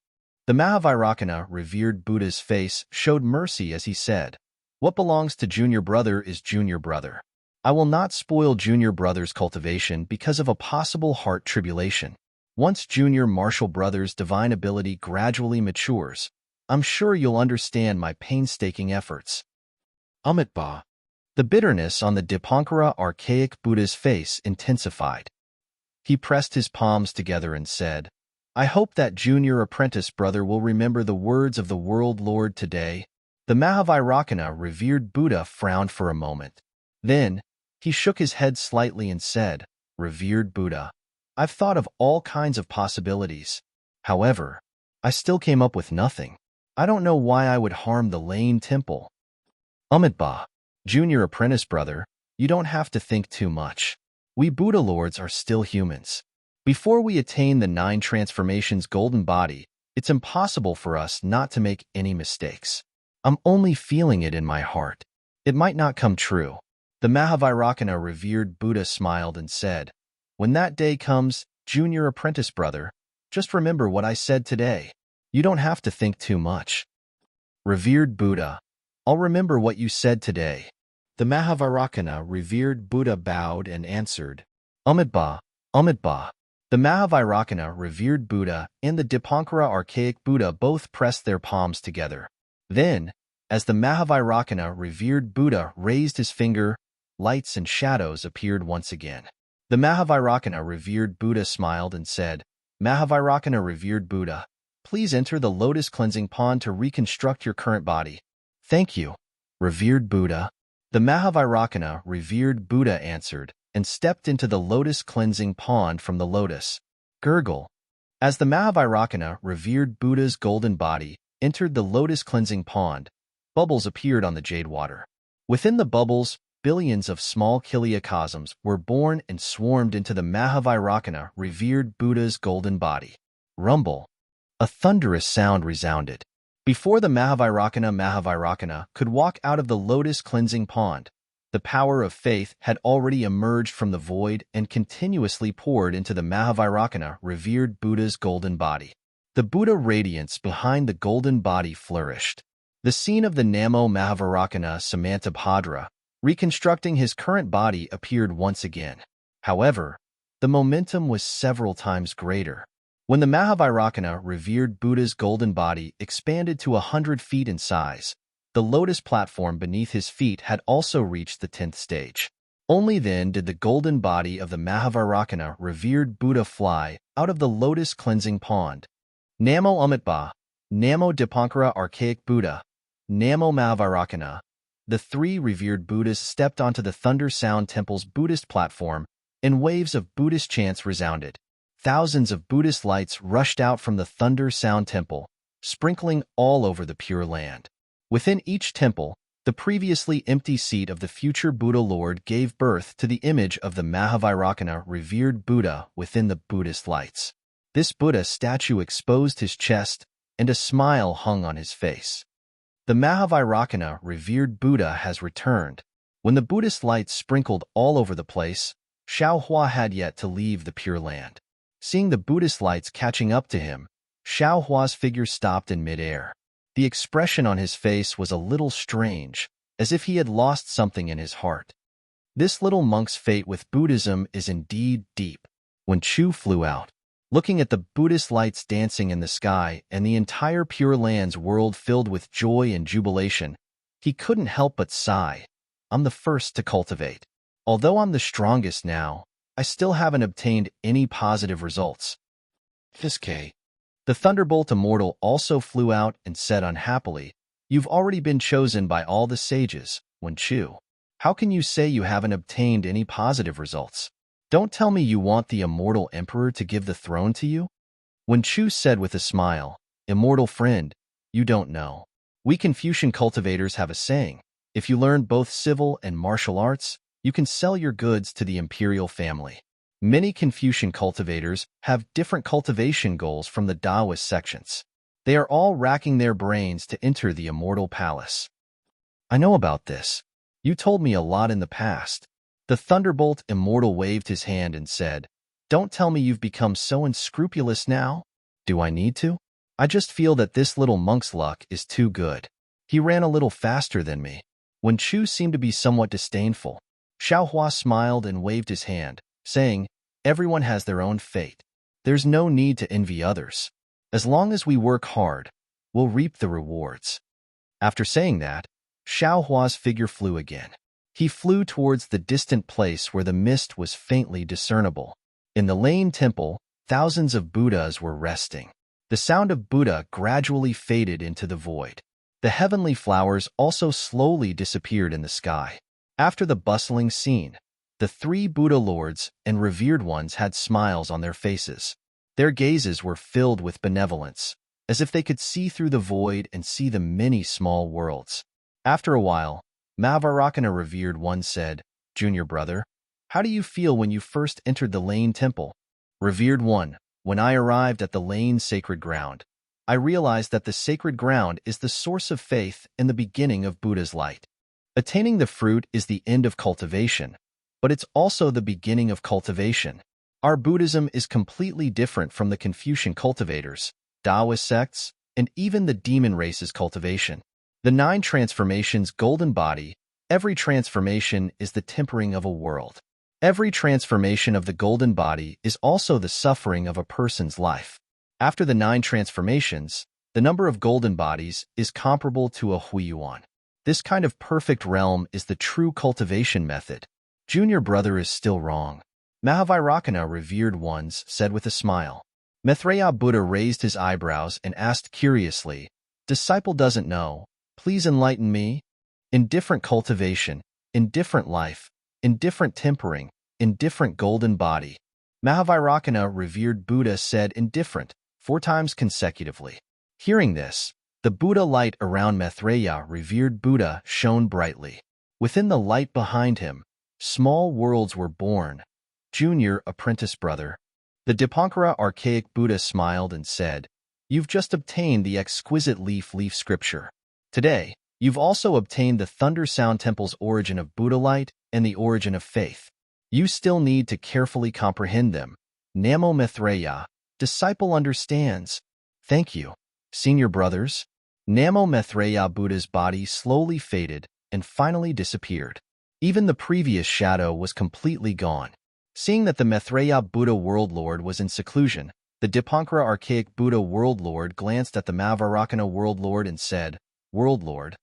[SPEAKER 1] The Mahavairākana revered Buddha's face showed mercy as he said, what belongs to junior brother is junior brother. I will not spoil junior brother's cultivation because of a possible heart tribulation. Once junior martial brother's divine ability gradually matures, I'm sure you'll understand my painstaking efforts. Amitabha. The bitterness on the Dipankara archaic Buddha's face intensified. He pressed his palms together and said, I hope that junior apprentice brother will remember the words of the world Lord today. The Mahavairākana revered Buddha frowned for a moment. Then, he shook his head slightly and said, Revered Buddha, I've thought of all kinds of possibilities. However, I still came up with nothing. I don't know why I would harm the Lane Temple. Amitabha. Junior apprentice brother, you don't have to think too much. We Buddha lords are still humans. Before we attain the 9 transformations golden body, it's impossible for us not to make any mistakes. I'm only feeling it in my heart. It might not come true. The Mahavairākana revered Buddha smiled and said, when that day comes, junior apprentice brother, just remember what I said today. You don't have to think too much. Revered Buddha, I'll remember what you said today. The Mahavairākana revered Buddha bowed and answered, Amitabha, Amitabha. The Mahavairākana revered Buddha and the Dipankara archaic Buddha both pressed their palms together. Then, as the Mahavairākana revered Buddha raised his finger, lights and shadows appeared once again. The Mahavairākana revered Buddha smiled and said, Mahavairākana revered Buddha, please enter the lotus cleansing pond to reconstruct your current body. Thank you, revered Buddha. The Mahavairākana revered Buddha answered and stepped into the lotus cleansing pond from the lotus. Gurgle. As the Mahavairākana revered Buddha's golden body entered the lotus cleansing pond, bubbles appeared on the jade water. Within the bubbles, billions of small kiliacosms were born and swarmed into the Mahavairākana revered Buddha's golden body. Rumble. A thunderous sound resounded. Before the Mahavairākana could walk out of the lotus cleansing pond, the power of faith had already emerged from the void and continuously poured into the Mahavairākana revered Buddha's golden body. The Buddha radiance behind the golden body flourished. The scene of the Namo Mahavairākana Samantabhadra, reconstructing his current body, appeared once again. However, the momentum was several times greater. When the Mahavairakana, revered Buddha's golden body, expanded to 100 feet in size, the lotus platform beneath his feet had also reached the 10th stage. Only then did the golden body of the Mahavairakana, revered Buddha, fly out of the lotus cleansing pond. Namo Amitabha, Namo Dipankara Archaic Buddha, Namo Mahavairakana. The three revered Buddhas stepped onto the Thunder Sound Temple's Buddhist platform, and waves of Buddhist chants resounded. Thousands of Buddhist lights rushed out from the Thunder Sound Temple, sprinkling all over the Pure Land. Within each temple, the previously empty seat of the future Buddha Lord gave birth to the image of the Mahavairakana, revered Buddha, within the Buddhist lights. This Buddha statue exposed his chest, and a smile hung on his face. The Mahavairakana, revered Buddha, has returned. When the Buddhist lights sprinkled all over the place, Xiao Hua had yet to leave the Pure Land. Seeing the Buddhist lights catching up to him, Xiao Hua's figure stopped in midair. The expression on his face was a little strange, as if he had lost something in his heart. This little monk's fate with Buddhism is indeed deep. When Chu flew out, looking at the Buddhist lights dancing in the sky and the entire Pure Land's world filled with joy and jubilation, he couldn't help but sigh. I'm the first to cultivate. Although I'm the strongest now, I still haven't obtained any positive results. Fiske. The Thunderbolt Immortal also flew out and said unhappily, "You've already been chosen by all the sages, Wen Chu. How can you say you haven't obtained any positive results? Don't tell me you want the Immortal Emperor to give the throne to you?" Wen Chu said with a smile, "Immortal friend, you don't know. We Confucian cultivators have a saying, if you learn both civil and martial arts, you can sell your goods to the imperial family. Many Confucian cultivators have different cultivation goals from the Taoist sections. They are all racking their brains to enter the immortal palace. I know about this. You told me a lot in the past." The Thunderbolt Immortal waved his hand and said, "Don't tell me you've become so unscrupulous now. Do I need to? I just feel that this little monk's luck is too good. He ran a little faster than me." Wen Chu seemed to be somewhat disdainful. Xiao Hua smiled and waved his hand, saying, "Everyone has their own fate. There's no need to envy others. As long as we work hard, we'll reap the rewards." After saying that, Xiao Hua's figure flew again. He flew towards the distant place where the mist was faintly discernible. In the Lane Temple, thousands of Buddhas were resting. The sound of Buddha gradually faded into the void. The heavenly flowers also slowly disappeared in the sky. After the bustling scene, the three Buddha lords and revered ones had smiles on their faces. Their gazes were filled with benevolence, as if they could see through the void and see the many small worlds. After a while, Mahavairakana, revered one, said, "Junior brother, how do you feel when you first entered the Lane Temple?" Revered one, "When I arrived at the Lane sacred ground, I realized that the sacred ground is the source of faith and the beginning of Buddha's light. Attaining the fruit is the end of cultivation, but it's also the beginning of cultivation. Our Buddhism is completely different from the Confucian cultivators, Taoist sects, and even the demon race's cultivation. The 9 transformations golden body, every transformation is the tempering of a world. Every transformation of the golden body is also the suffering of a person's life. After the 9 transformations, the number of golden bodies is comparable to a huiyuan. This kind of perfect realm is the true cultivation method. Junior brother is still wrong." Mahavairakana, revered ones, said with a smile. Maitreya Buddha raised his eyebrows and asked curiously, "Disciple doesn't know. Please enlighten me." Indifferent cultivation, indifferent life, indifferent tempering, indifferent golden body. Mahavairakana, revered Buddha, said indifferent 4 times consecutively. Hearing this, the Buddha light around Maitreya, revered Buddha, shone brightly. Within the light behind him, small worlds were born. Junior apprentice brother. The Dipankara archaic Buddha smiled and said, "You've just obtained the exquisite leaf scripture. Today, you've also obtained the Thunder Sound Temple's origin of Buddha light and the origin of faith. You still need to carefully comprehend them. Namo Maitreya, disciple understands." "Thank you, senior brothers." Namo Maitreya Buddha's body slowly faded and finally disappeared. Even the previous shadow was completely gone. Seeing that the Maitreya Buddha World Lord was in seclusion, The Dipankara archaic Buddha world lord glanced at the Mahavairakana world lord and said, "World lord,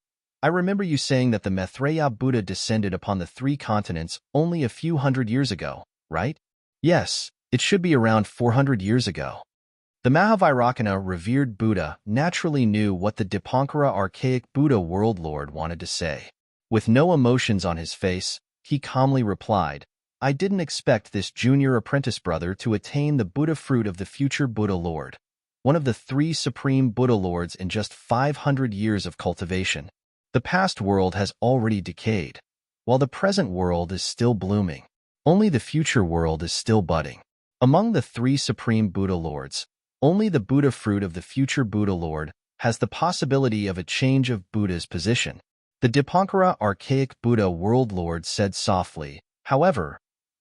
[SPEAKER 1] I remember you saying that the Maitreya Buddha descended upon the three continents only a few hundred years ago, right?" "Yes, it should be around 400 years ago." The Mahavairakana revered Buddha naturally knew what the Dipankara archaic Buddha world lord wanted to say. With no emotions on his face, he calmly replied, "I didn't expect this junior apprentice brother to attain the Buddha fruit of the future Buddha Lord, one of the three supreme Buddha Lords in just 500 years of cultivation. The past world has already decayed, while the present world is still blooming. Only the future world is still budding. Among the three supreme Buddha Lords, only the Buddha fruit of the future Buddha Lord has the possibility of a change of Buddha's position." The Dipankara archaic Buddha world lord said softly, "However,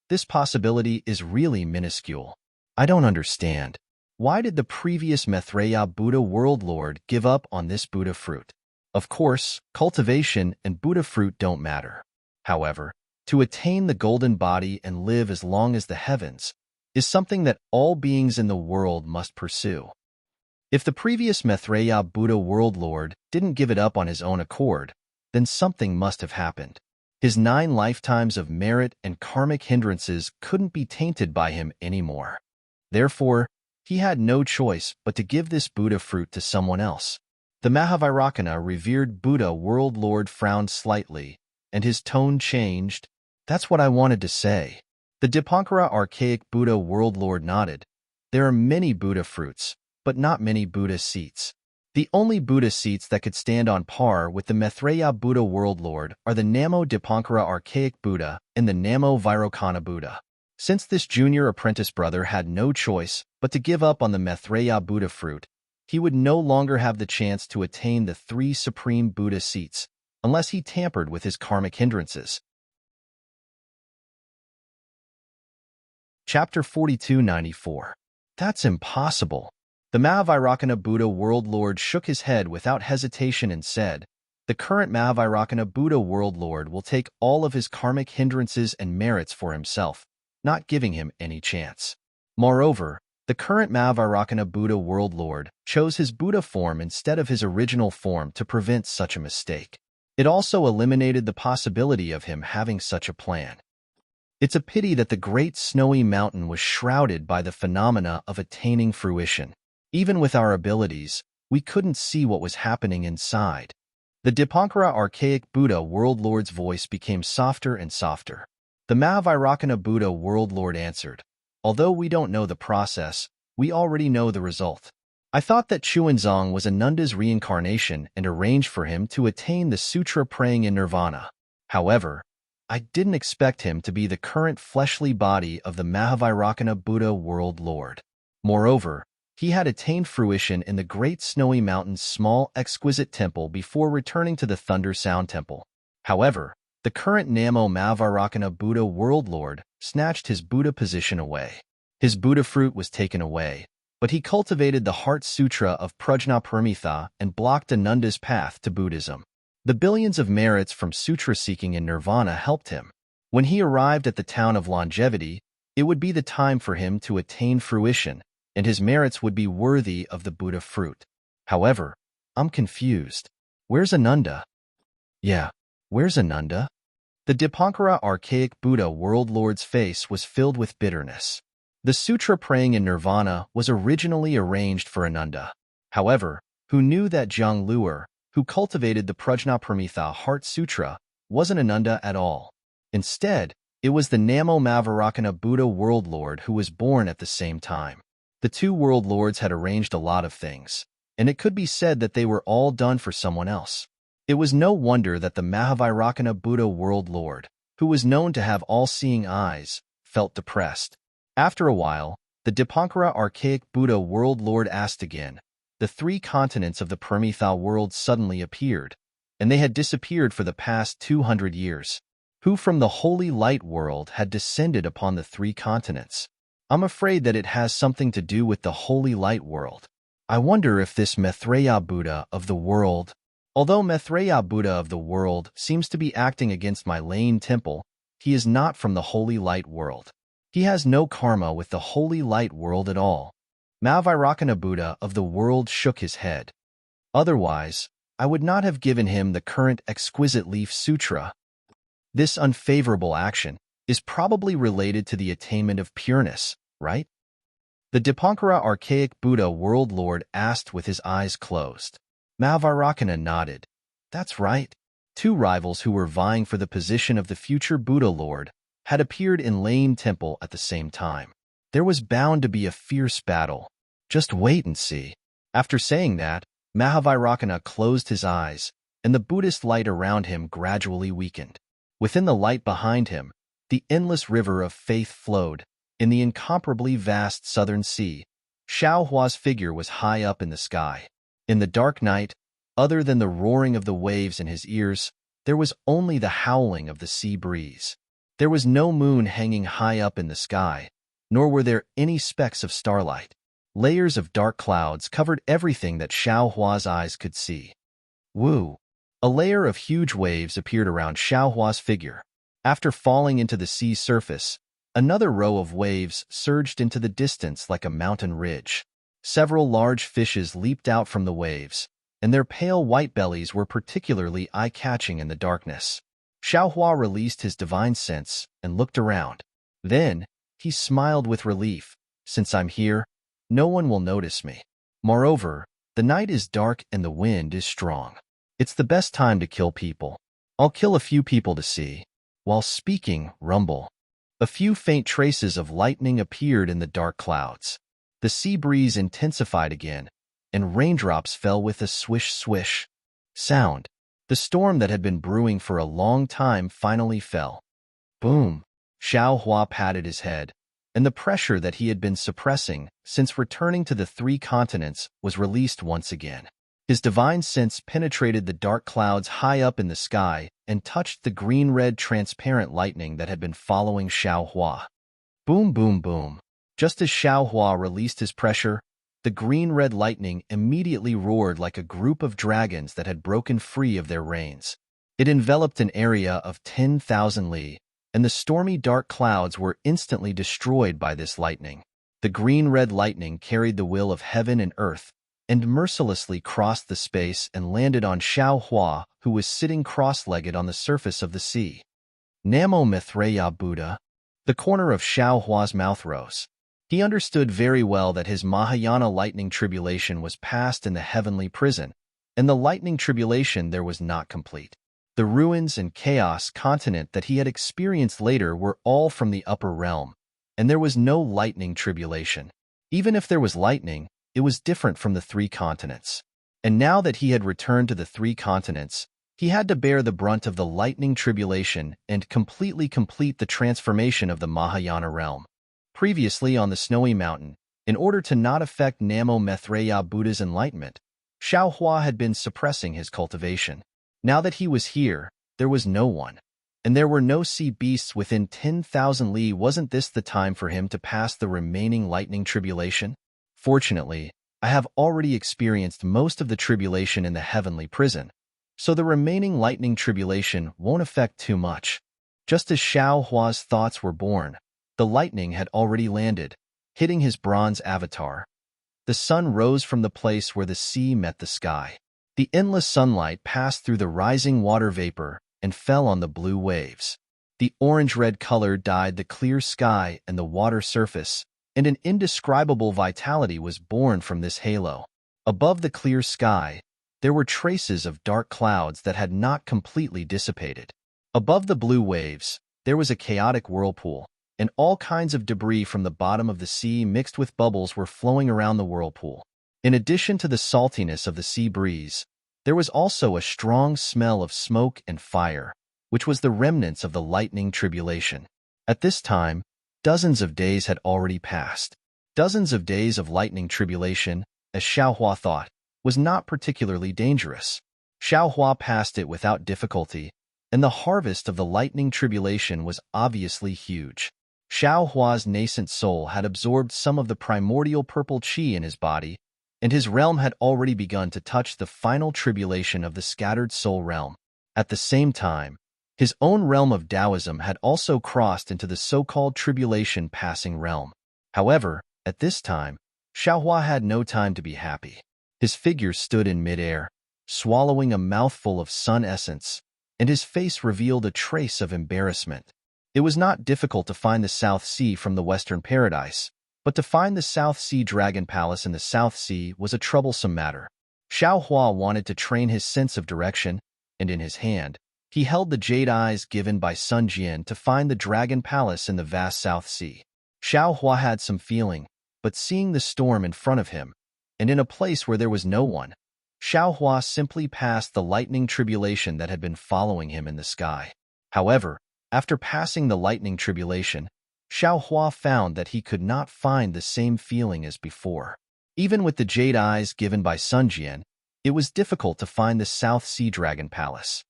[SPEAKER 1] this possibility is really minuscule. I don't understand. Why did the previous Maitreya Buddha world lord give up on this Buddha fruit? Of course, cultivation and Buddha fruit don't matter. However, to attain the golden body and live as long as the heavens is something that all beings in the world must pursue. If the previous Maitreya Buddha world lord didn't give it up on his own accord, then something must have happened. His 9 lifetimes of merit and karmic hindrances couldn't be tainted by him anymore. Therefore, he had no choice but to give this Buddha fruit to someone else." The Mahavairakana revered Buddha world lord frowned slightly, and his tone changed. "That's what I wanted to say." The Dipankara archaic Buddha world lord nodded. "There are many Buddha fruits, but not many Buddha seats. The only Buddha seats that could stand on par with the Maitreya Buddha world lord are the Namo Dipankara archaic Buddha and the Namo Vairocana Buddha." Since this junior apprentice brother had no choice but to give up on the Maitreya Buddha fruit, he would no longer have the chance to attain the 3 supreme Buddha seats unless he tampered with his karmic hindrances. Chapter 4294. That's impossible. The Mahavairakana Buddha world lord shook his head without hesitation and said, "The current Mahavairakana Buddha world lord will take all of his karmic hindrances and merits for himself, not giving him any chance. Moreover, the current Mahavairakana Buddha world lord chose his Buddha form instead of his original form to prevent such a mistake. It also eliminated the possibility of him having such a plan. It's a pity that the great snowy mountain was shrouded by the phenomena of attaining fruition. Even with our abilities, we couldn't see what was happening inside." The Dipankara archaic Buddha world lord's voice became softer and softer. The Mahavairakana Buddha world lord answered, "Although we don't know the process, we already know the result. I thought that Chuanzong was Ananda's reincarnation and arranged for him to attain the sutra praying in nirvana. However, I didn't expect him to be the current fleshly body of the Mahavairakana Buddha world lord. Moreover, he had attained fruition in the great snowy mountain's small, exquisite temple before returning to the Thunder Sound Temple. However, the current Namo Mahavairakana Buddha world lord snatched his Buddha position away. His Buddha fruit was taken away, but he cultivated the Heart Sutra of Prajnaparamita and blocked Ananda's path to Buddhism. The billions of merits from sutra seeking in nirvana helped him. When he arrived at the town of longevity, it would be the time for him to attain fruition, and his merits would be worthy of the Buddha fruit. However, I'm confused. Where's Ananda?" "Yeah, where's Ananda?" The Dipankara archaic Buddha world lord's face was filled with bitterness. The sutra praying in nirvana was originally arranged for Ananda. However, who knew that Zhang Luer, who cultivated the Prajnaparamita Heart Sutra, wasn't Ananda at all. Instead, it was the Namo Mahavairakana Buddha world lord who was born at the same time. The 2 world lords had arranged a lot of things, and it could be said that they were all done for someone else. It was no wonder that the Mahavairakana Buddha world lord, who was known to have all-seeing eyes, felt depressed. After a while, the Dipankara archaic Buddha world lord asked again. The 3 continents of the Paramitha world suddenly appeared, and they had disappeared for the past 200 years. Who from the holy light world had descended upon the 3 continents? I'm afraid that it has something to do with the holy light world. I wonder if this Maitreya Buddha of the world, although Maitreya Buddha of the world seems to be acting against my Lane temple, he is not from the holy light world. He has no karma with the holy light world at all. Malvairakana Buddha of the world shook his head. Otherwise, I would not have given him the current exquisite leaf sutra. This unfavorable action is probably related to the attainment of pureness, right? The Dipankara archaic Buddha world lord asked with his eyes closed. Malvairakana nodded. That's right. Two rivals who were vying for the position of the future Buddha lord had appeared in Lane Temple at the same time. There was bound to be a fierce battle. Just wait and see. After saying that, Mahavairakana closed his eyes, and the Buddhist light around him gradually weakened. Within the light behind him, the endless river of faith flowed. In the incomparably vast southern sea, Xiao Hua's figure was high up in the sky. In the dark night, other than the roaring of the waves in his ears, there was only the howling of the sea breeze. There was no moon hanging high up in the sky, nor were there any specks of starlight. Layers of dark clouds covered everything that Xiao Hua's eyes could see. Woo! A layer of huge waves appeared around Xiao Hua's figure. After falling into the sea's surface, another row of waves surged into the distance like a mountain ridge. Several large fishes leaped out from the waves, and their pale white bellies were particularly eye-catching in the darkness. Xiao Hua released his divine sense and looked around. Then, he smiled with relief. Since I'm here, no one will notice me. Moreover, the night is dark and the wind is strong. It's the best time to kill people. I'll kill a few people to see. While speaking, rumble. A few faint traces of lightning appeared in the dark clouds. The sea breeze intensified again, and raindrops fell with a swish-swish sound. The storm that had been brewing for a long time finally fell. Boom! Xiao Hua patted his head, and the pressure that he had been suppressing since returning to the three continents was released once again. His divine sense penetrated the dark clouds high up in the sky and touched the green-red transparent lightning that had been following Xiao Hua. Boom, boom, boom. Just as Xiao Hua released his pressure, the green-red lightning immediately roared like a group of dragons that had broken free of their reins. It enveloped an area of 10,000 li, and the stormy dark clouds were instantly destroyed by this lightning. The green-red lightning carried the will of heaven and earth, and mercilessly crossed the space and landed on Xiao Hua, who was sitting cross-legged on the surface of the sea. Namo Maitreya Buddha. The corner of Xiao Hua's mouth rose. He understood very well that his Mahayana lightning tribulation was past in the heavenly prison, and the lightning tribulation there was not complete. The ruins and chaos continent that he had experienced later were all from the upper realm, and there was no lightning tribulation. Even if there was lightning, it was different from the three continents. And now that he had returned to the three continents, he had to bear the brunt of the lightning tribulation and completely complete the transformation of the Mahayana realm. Previously on the snowy mountain, in order to not affect Namo Maitreya Buddha's enlightenment, Xiao Hua had been suppressing his cultivation. Now that he was here, there was no one, and there were no sea beasts within 10,000 li. Wasn't this the time for him to pass the remaining lightning tribulation? Fortunately, I have already experienced most of the tribulation in the heavenly prison, so the remaining lightning tribulation won't affect too much. Just as Xiao Hua's thoughts were born, the lightning had already landed, hitting his bronze avatar. The sun rose from the place where the sea met the sky. The endless sunlight passed through the rising water vapor and fell on the blue waves. The orange-red color dyed the clear sky and the water surface, and an indescribable vitality was born from this halo. Above the clear sky, there were traces of dark clouds that had not completely dissipated. Above the blue waves, there was a chaotic whirlpool, and all kinds of debris from the bottom of the sea mixed with bubbles were flowing around the whirlpool. In addition to the saltiness of the sea breeze, there was also a strong smell of smoke and fire, which was the remnants of the lightning tribulation. At this time, dozens of days had already passed. Dozens of days of lightning tribulation, as Xiao Hua thought, was not particularly dangerous. Xiao Hua passed it without difficulty, and the harvest of the lightning tribulation was obviously huge. Xiao Hua's nascent soul had absorbed some of the primordial purple qi in his body, and his realm had already begun to touch the final tribulation of the scattered soul realm. At the same time, his own realm of Taoism had also crossed into the so-called tribulation passing realm. However, at this time, Xiaohua had no time to be happy. His figure stood in midair, swallowing a mouthful of sun essence, and his face revealed a trace of embarrassment. It was not difficult to find the South Sea from the Western Paradise, but to find the South Sea Dragon Palace in the South Sea was a troublesome matter. Xiaohua wanted to train his sense of direction, and in his hand, he held the jade eyes given by Sun Jian to find the Dragon Palace in the vast South Sea. Xiaohua had some feeling, but seeing the storm in front of him, and in a place where there was no one, Xiaohua simply passed the lightning tribulation that had been following him in the sky. However, after passing the lightning tribulation, Xiaohua found that he could not find the same feeling as before. Even with the jade eyes given by Sun Jian, it was difficult to find the South Sea Dragon Palace.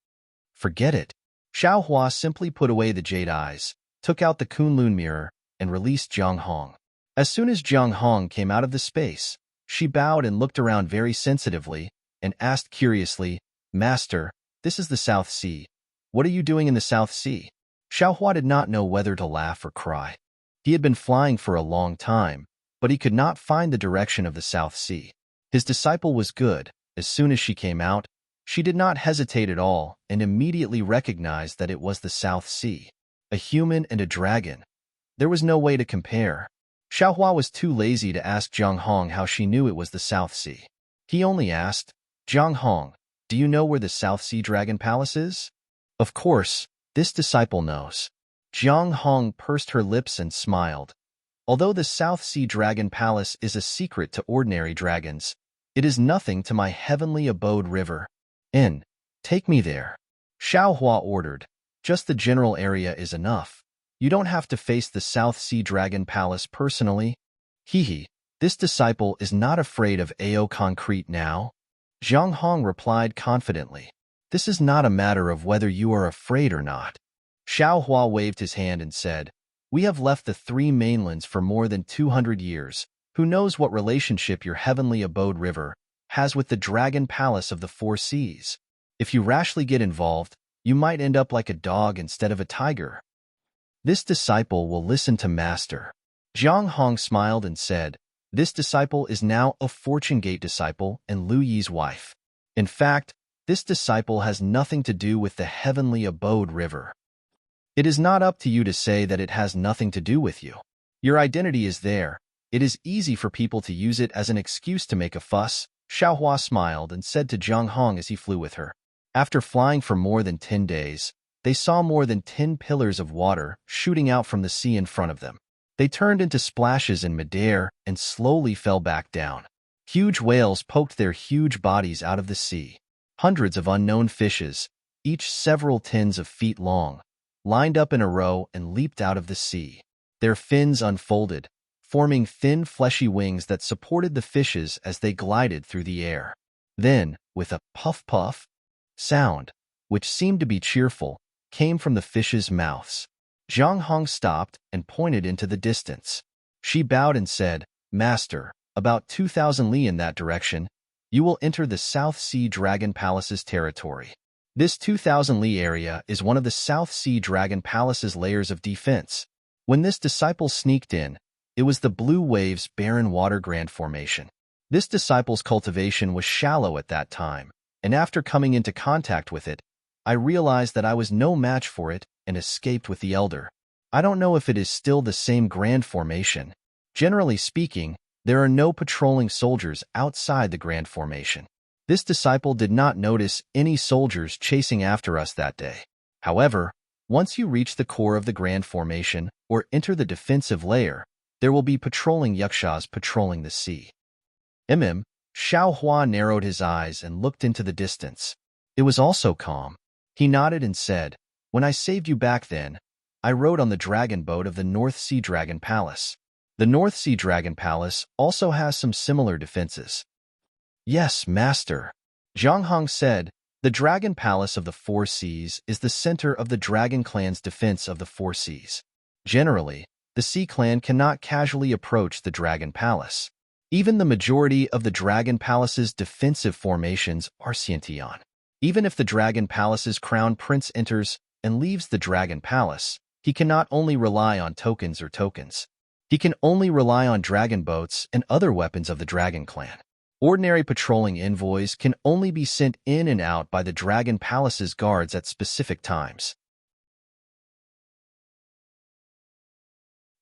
[SPEAKER 1] Forget it. Xiaohua simply put away the jade eyes, took out the Kunlun mirror, and released Jiang Hong. As soon as Jiang Hong came out of the space, she bowed and looked around very sensitively and asked curiously, "Master, this is the South Sea. What are you doing in the South Sea?" Xiaohua did not know whether to laugh or cry. He had been flying for a long time, but he could not find the direction of the South Sea. His disciple was good. As soon as she came out, she did not hesitate at all and immediately recognized that it was the South Sea. A human and a dragon. There was no way to compare. Xiaohua was too lazy to ask Jiang Hong how she knew it was the South Sea. He only asked, "Jiang Hong, do you know where the South Sea Dragon Palace is?" Of course, this disciple knows. Jiang Hong pursed her lips and smiled. Although the South Sea Dragon Palace is a secret to ordinary dragons, it is nothing to my heavenly abode river. Take me there. Xiaohua ordered. Just the general area is enough. You don't have to face the South Sea Dragon Palace personally. This disciple is not afraid of AO concrete now. Jiang Hong replied confidently. This is not a matter of whether you are afraid or not. Xiaohua waved his hand and said, "We have left the three mainlands for more than 200 years. Who knows what relationship your heavenly abode river has with the Dragon Palace of the Four Seas? If you rashly get involved, you might end up like a dog instead of a tiger." This disciple will listen to Master. Jiang Hong smiled and said, "This disciple is now a Fortune Gate disciple and Lu Yi's wife. In fact, this disciple has nothing to do with the heavenly abode river. It is not up to you to say that it has nothing to do with you. Your identity is there. It is easy for people to use it as an excuse to make a fuss." Xiaohua smiled and said to Jiang Hong as he flew with her. After flying for more than 10 days, they saw more than 10 pillars of water shooting out from the sea in front of them. They turned into splashes in midair and slowly fell back down. Huge whales poked their huge bodies out of the sea. Hundreds of unknown fishes, each several tens of feet long, lined up in a row and leaped out of the sea. Their fins unfolded, forming thin fleshy wings that supported the fishes as they glided through the air. Then, with a puff-puff sound, which seemed to be cheerful, came from the fishes' mouths. Jiang Hong stopped and pointed into the distance. She bowed and said, "Master, about 2,000 li in that direction, you will enter the South Sea Dragon Palace's territory. This 2,000 li area is one of the South Sea Dragon Palace's layers of defense." When this disciple sneaked in, it was the Blue Waves Barren Water Grand Formation. This disciple's cultivation was shallow at that time, and after coming into contact with it, I realized that I was no match for it and escaped with the elder. I don't know if it is still the same Grand Formation. Generally speaking, there are no patrolling soldiers outside the Grand Formation. This disciple did not notice any soldiers chasing after us that day. However, once you reach the core of the Grand Formation or enter the defensive layer, there will be patrolling yakshas patrolling the sea. Xiaohua narrowed his eyes and looked into the distance. It was also calm. He nodded and said, "When I saved you back then, I rode on the dragon boat of the North Sea Dragon Palace. The North Sea Dragon Palace also has some similar defenses." "Yes, Master," Jiang Hong said. "The Dragon Palace of the Four Seas is the center of the Dragon Clan's defense of the Four Seas. Generally, the Sea Clan cannot casually approach the Dragon Palace. Even the majority of the Dragon Palace's defensive formations are Xiantian. Even if the Dragon Palace's crown prince enters and leaves the Dragon Palace, he cannot only rely on tokens or tokens. He can only rely on dragon boats and other weapons of the Dragon Clan. Ordinary patrolling envoys can only be sent in and out by the Dragon Palace's guards at specific times.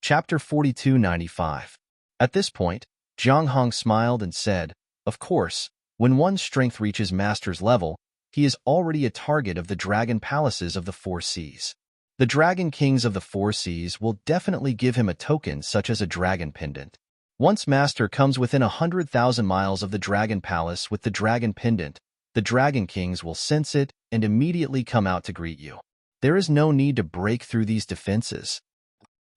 [SPEAKER 1] Chapter 4295. At this point, Jiang Hong smiled and said, "Of course, when one's strength reaches master's level, he is already a target of the Dragon Palaces of the Four Seas. The Dragon Kings of the Four Seas will definitely give him a token such as a dragon pendant. Once master comes within 100,000 miles of the Dragon Palace with the dragon pendant, the Dragon Kings will sense it and immediately come out to greet you. There is no need to break through these defenses.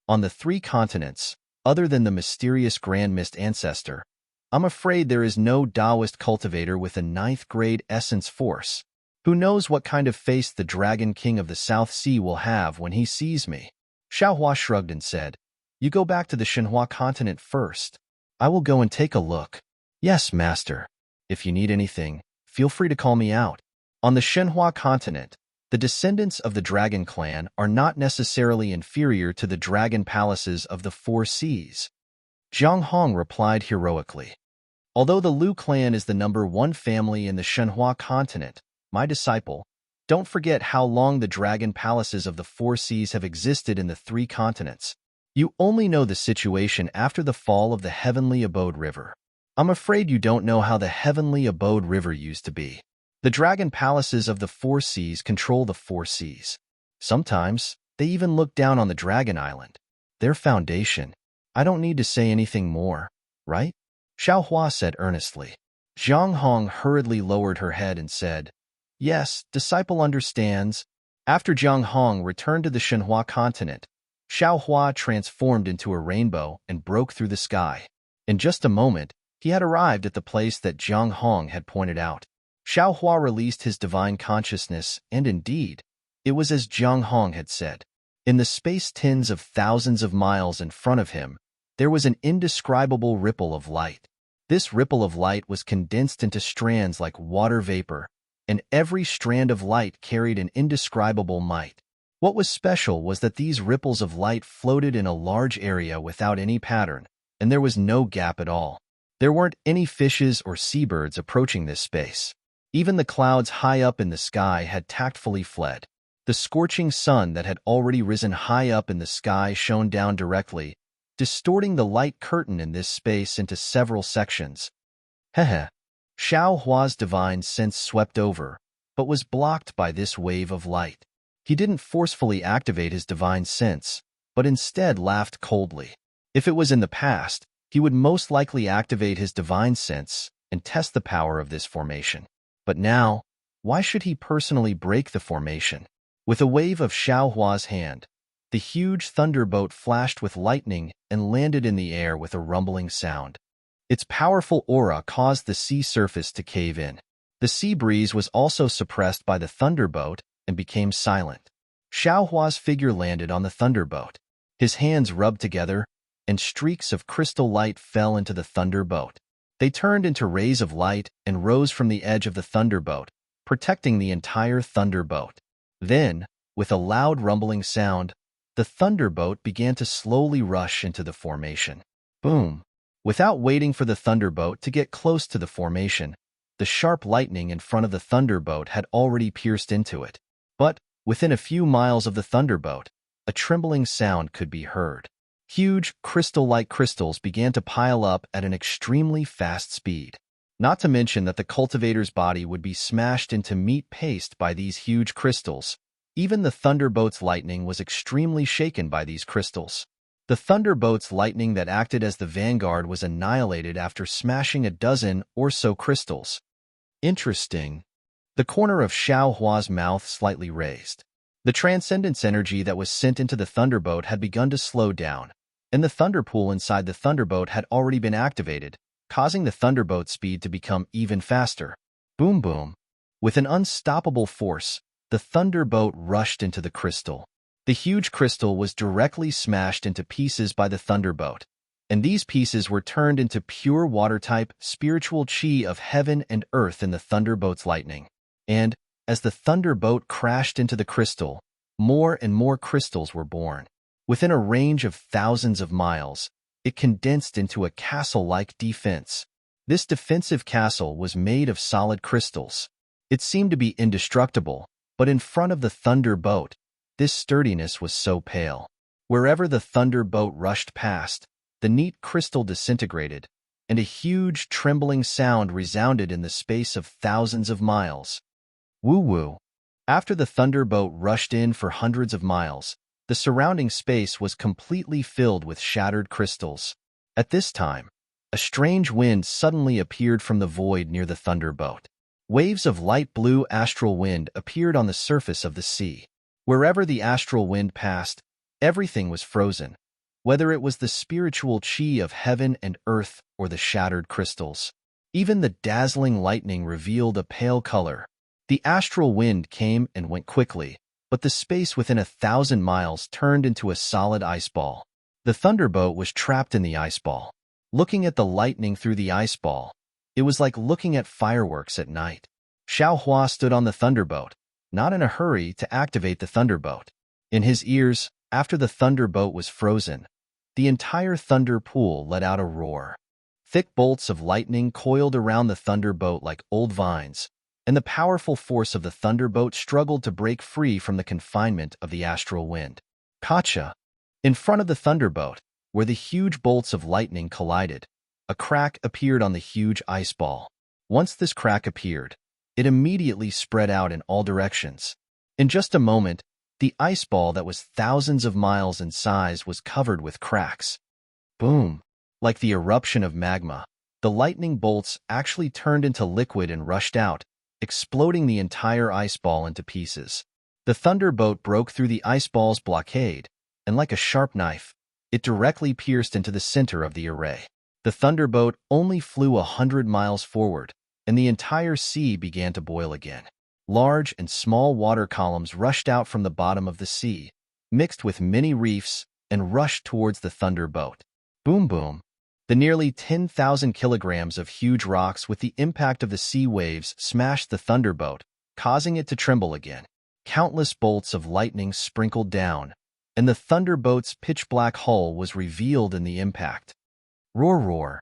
[SPEAKER 1] On the three continents, other than the mysterious Grand Mist Ancestor, I'm afraid there is no Taoist cultivator with a 9th grade essence force. Who knows what kind of face the Dragon King of the South Sea will have when he sees me?" Xiaohua shrugged and said, "You go back to the Shenhua continent first. I will go and take a look." "Yes, master. If you need anything, feel free to call me out." On the Shenhua continent, the descendants of the Dragon Clan are not necessarily inferior to the Dragon Palaces of the Four Seas. Jiang Hong replied heroically. "Although the Liu clan is the #1 family in the Shenhua continent, my disciple, don't forget how long the Dragon Palaces of the Four Seas have existed in the three continents. You only know the situation after the fall of the Heavenly Abode River. I'm afraid you don't know how the Heavenly Abode River used to be. The Dragon Palaces of the Four Seas control the Four Seas. Sometimes, they even look down on the Dragon Island. Their foundation. I don't need to say anything more, right?" Xiaohua said earnestly. Jiang Hong hurriedly lowered her head and said, "Yes, disciple understands." After Jiang Hong returned to the Shenhua continent, Xiaohua transformed into a rainbow and broke through the sky. In just a moment, he had arrived at the place that Jiang Hong had pointed out. Xiaohua released his divine consciousness, and indeed, it was as Jiang Hong had said. In the space tens of thousands of miles in front of him, there was an indescribable ripple of light. This ripple of light was condensed into strands like water vapor, and every strand of light carried an indescribable might. What was special was that these ripples of light floated in a large area without any pattern, and there was no gap at all. There weren't any fishes or seabirds approaching this space. Even the clouds high up in the sky had tactfully fled. The scorching sun that had already risen high up in the sky shone down directly, distorting the light curtain in this space into several sections. Hehe. Xiaohua's divine sense swept over, but was blocked by this wave of light. He didn't forcefully activate his divine sense, but instead laughed coldly. If it was in the past, he would most likely activate his divine sense and test the power of this formation. But now, why should he personally break the formation? With a wave of Xiaohua's hand, the huge thunderboat flashed with lightning and landed in the air with a rumbling sound. Its powerful aura caused the sea surface to cave in. The sea breeze was also suppressed by the thunderboat and became silent. Xiaohua's figure landed on the thunderboat. His hands rubbed together, and streaks of crystal light fell into the thunderboat. They turned into rays of light and rose from the edge of the thunderboat, protecting the entire thunderboat. Then, with a loud rumbling sound, the thunderboat began to slowly rush into the formation. Boom! Without waiting for the thunderboat to get close to the formation, the sharp lightning in front of the thunderboat had already pierced into it. But, within a few miles of the thunderboat, a trembling sound could be heard. Huge, crystal-like crystals began to pile up at an extremely fast speed. Not to mention that the cultivator's body would be smashed into meat paste by these huge crystals. Even the thunderboat's lightning was extremely shaken by these crystals. The thunderboat's lightning that acted as the vanguard was annihilated after smashing a dozen or so crystals. Interesting. The corner of Xiaohua's mouth slightly raised. The transcendence energy that was sent into the thunderboat had begun to slow down, and the thunder pool inside the thunderboat had already been activated, causing the thunderboat's speed to become even faster. Boom boom. With an unstoppable force, the thunderboat rushed into the crystal. The huge crystal was directly smashed into pieces by the thunderboat, and these pieces were turned into pure water-type spiritual chi of heaven and earth in the thunderboat's lightning. And, as the thunderboat crashed into the crystal, more and more crystals were born. Within a range of thousands of miles, it condensed into a castle-like defense. This defensive castle was made of solid crystals. It seemed to be indestructible, but in front of the thunderbolt, this sturdiness was so pale. Wherever the thunderbolt rushed past, the neat crystal disintegrated, and a huge trembling sound resounded in the space of thousands of miles. Woo-woo. After the thunderbolt rushed in for hundreds of miles, the surrounding space was completely filled with shattered crystals. At this time, a strange wind suddenly appeared from the void near the thunderbolt. Waves of light blue astral wind appeared on the surface of the sea. Wherever the astral wind passed, everything was frozen, whether it was the spiritual chi of heaven and earth or the shattered crystals. Even the dazzling lightning revealed a pale color. The astral wind came and went quickly, but the space within 1,000 miles turned into a solid ice ball. The thunderbolt was trapped in the ice ball. Looking at the lightning through the ice ball, it was like looking at fireworks at night. Xiao Hua stood on the thunderbolt, not in a hurry to activate the thunderbolt. In his ears, after the thunderbolt was frozen, the entire thunder pool let out a roar. Thick bolts of lightning coiled around the thunderbolt like old vines, and the powerful force of the thunderbolt struggled to break free from the confinement of the astral wind. Gotcha! In front of the thunderbolt, where the huge bolts of lightning collided, a crack appeared on the huge ice ball. Once this crack appeared, it immediately spread out in all directions. In just a moment, the ice ball that was thousands of miles in size was covered with cracks. Boom! Like the eruption of magma, the lightning bolts actually turned into liquid and rushed out, exploding the entire ice ball into pieces. The thunderbolt broke through the ice ball's blockade, and like a sharp knife, it directly pierced into the center of the array. The thunderbolt only flew 100 miles forward, and the entire sea began to boil again. Large and small water columns rushed out from the bottom of the sea, mixed with many reefs, and rushed towards the thunderbolt. Boom boom! The nearly 10,000 kilograms of huge rocks with the impact of the sea waves smashed the thunderbolt, causing it to tremble again. Countless bolts of lightning sprinkled down, and the thunderbolt's pitch-black hull was revealed in the impact. Roar roar!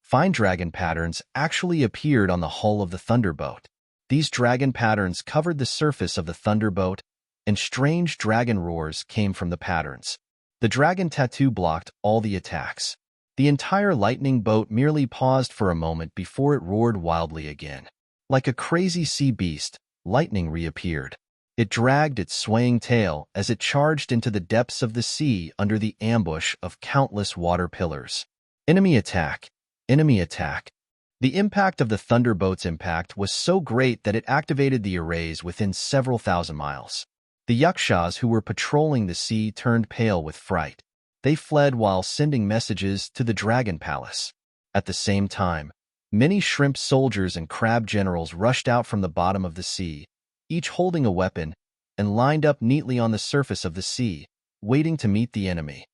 [SPEAKER 1] Fine dragon patterns actually appeared on the hull of the thunderbolt. These dragon patterns covered the surface of the thunderbolt, and strange dragon roars came from the patterns. The dragon tattoo blocked all the attacks. The entire lightning boat merely paused for a moment before it roared wildly again. Like a crazy sea beast, lightning reappeared. It dragged its swaying tail as it charged into the depths of the sea under the ambush of countless water pillars. Enemy attack! Enemy attack! The impact of the thunderbolt's impact was so great that it activated the arrays within several thousand miles. The yakshas who were patrolling the sea turned pale with fright. They fled while sending messages to the Dragon Palace. At the same time, many shrimp soldiers and crab generals rushed out from the bottom of the sea, each holding a weapon, and lined up neatly on the surface of the sea, waiting to meet the enemy.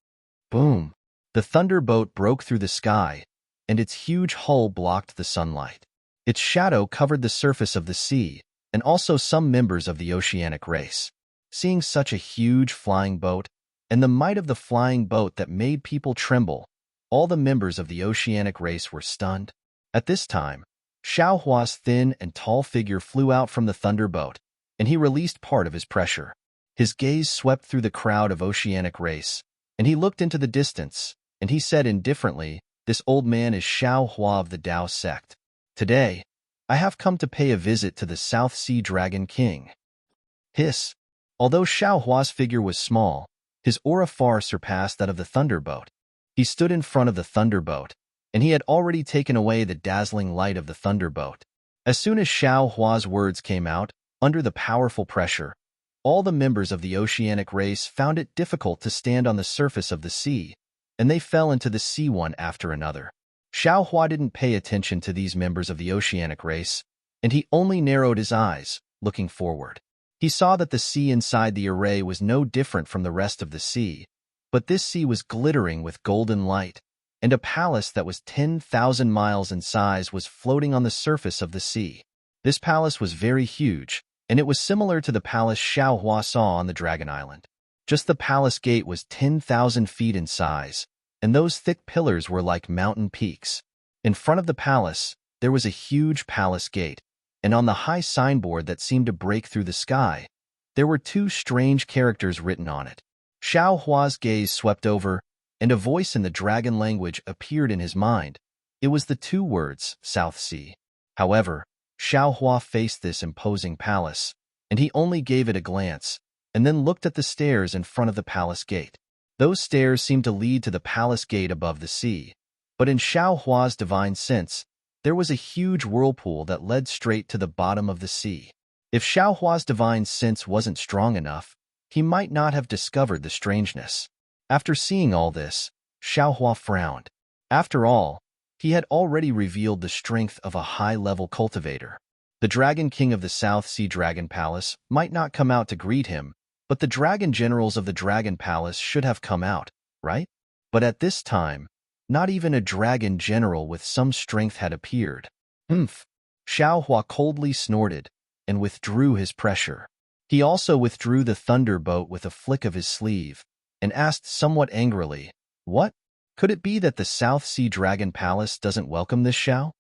[SPEAKER 1] Boom! The thunderbolt broke through the sky, and its huge hull blocked the sunlight. Its shadow covered the surface of the sea, and also some members of the oceanic race. Seeing such a huge flying boat, and the might of the flying boat that made people tremble, all the members of the oceanic race were stunned. At this time, Xiao Hua's thin and tall figure flew out from the thunderbolt, and he released part of his pressure. His gaze swept through the crowd of oceanic race, and he looked into the distance, and he said indifferently, "This old man is Xiao Hua of the Tao sect. Today, I have come to pay a visit to the South Sea Dragon King." Hiss! Although Xiao Hua's figure was small, his aura far surpassed that of the thunderbolt. He stood in front of the thunderbolt, and he had already taken away the dazzling light of the thunderbolt. As soon as Xiao Hua's words came out, under the powerful pressure, all the members of the oceanic race found it difficult to stand on the surface of the sea, and they fell into the sea one after another. Xiao Hua didn't pay attention to these members of the oceanic race, and he only narrowed his eyes, looking forward. He saw that the sea inside the array was no different from the rest of the sea, but this sea was glittering with golden light, and a palace that was 10,000 miles in size was floating on the surface of the sea. This palace was very huge, and it was similar to the palace Xiao Hua saw on the Dragon Island. Just the palace gate was 10,000 feet in size, and those thick pillars were like mountain peaks. In front of the palace, there was a huge palace gate, and on the high signboard that seemed to break through the sky, there were two strange characters written on it. Xiao Hua's gaze swept over, and a voice in the dragon language appeared in his mind. It was the two words, South Sea. However, Xiao Hua faced this imposing palace, and he only gave it a glance, and then looked at the stairs in front of the palace gate. Those stairs seemed to lead to the palace gate above the sea, but in Xiao Hua's divine sense, there was a huge whirlpool that led straight to the bottom of the sea. If Xiao Hua's divine sense wasn't strong enough, he might not have discovered the strangeness. After seeing all this, Xiao Hua frowned. After all, he had already revealed the strength of a high-level cultivator. The Dragon King of the South Sea Dragon Palace might not come out to greet him, but the Dragon Generals of the Dragon Palace should have come out, right? But at this time, not even a Dragon General with some strength had appeared. Humph! Xiao Hua coldly snorted and withdrew his pressure. He also withdrew the thunderbolt with a flick of his sleeve and asked somewhat angrily, "What? Could it be that the South Sea Dragon Palace doesn't welcome this Xiao?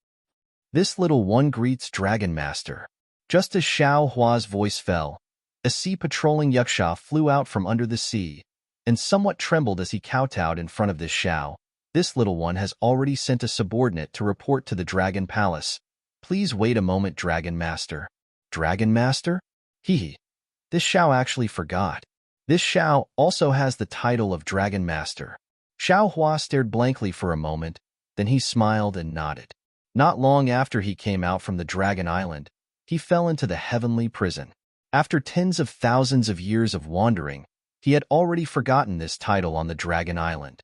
[SPEAKER 1] This little one greets Dragon Master." Just as Xiao Hua's voice fell, a sea-patrolling yaksha flew out from under the sea and somewhat trembled as he kowtowed in front of this Xiao. "This little one has already sent a subordinate to report to the Dragon Palace. Please wait a moment, Dragon Master." Dragon Master? This Xiao actually forgot. This Xiao also has the title of Dragon Master. Xiao Hua stared blankly for a moment, then he smiled and nodded. Not long after he came out from the Dragon Island, he fell into the heavenly prison. After tens of thousands of years of wandering, he had already forgotten this title on the Dragon Island.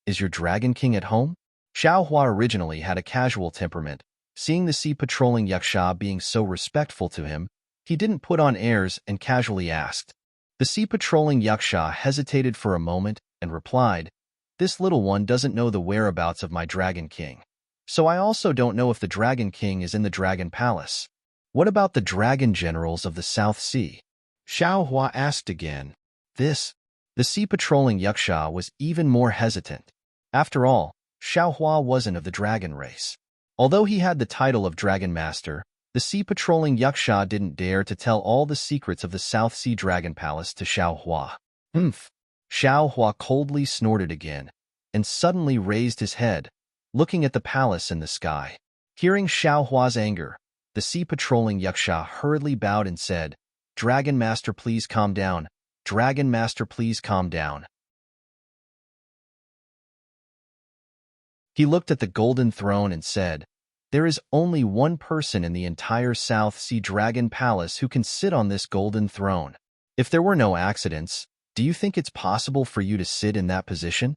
[SPEAKER 1] Is your Dragon King at home? Xiao Hua originally had a casual temperament. Seeing the sea-patrolling yaksha being so respectful to him, he didn't put on airs and casually asked. The sea-patrolling yaksha hesitated for a moment and replied, "This little one doesn't know the whereabouts of my Dragon King. So I also don't know if the Dragon King is in the Dragon Palace. What about the Dragon Generals of the South Sea?" Xiao Hua asked again. The sea-patrolling yaksha was even more hesitant. After all, Xiao Hua wasn't of the dragon race. Although he had the title of Dragon Master, the sea-patrolling yaksha didn't dare to tell all the secrets of the South Sea Dragon Palace to Xiao Hua. Xiao Hua coldly snorted again, and suddenly raised his head, looking at the palace in the sky. Hearing Xiao Hua's anger, the sea-patrolling yaksha hurriedly bowed and said, "Dragon Master, please calm down. Dragon Master, please calm down." He looked at the golden throne and said, "There is only one person in the entire South Sea Dragon Palace who can sit on this golden throne. If there were no accidents, do you think it's possible for you to sit in that position?"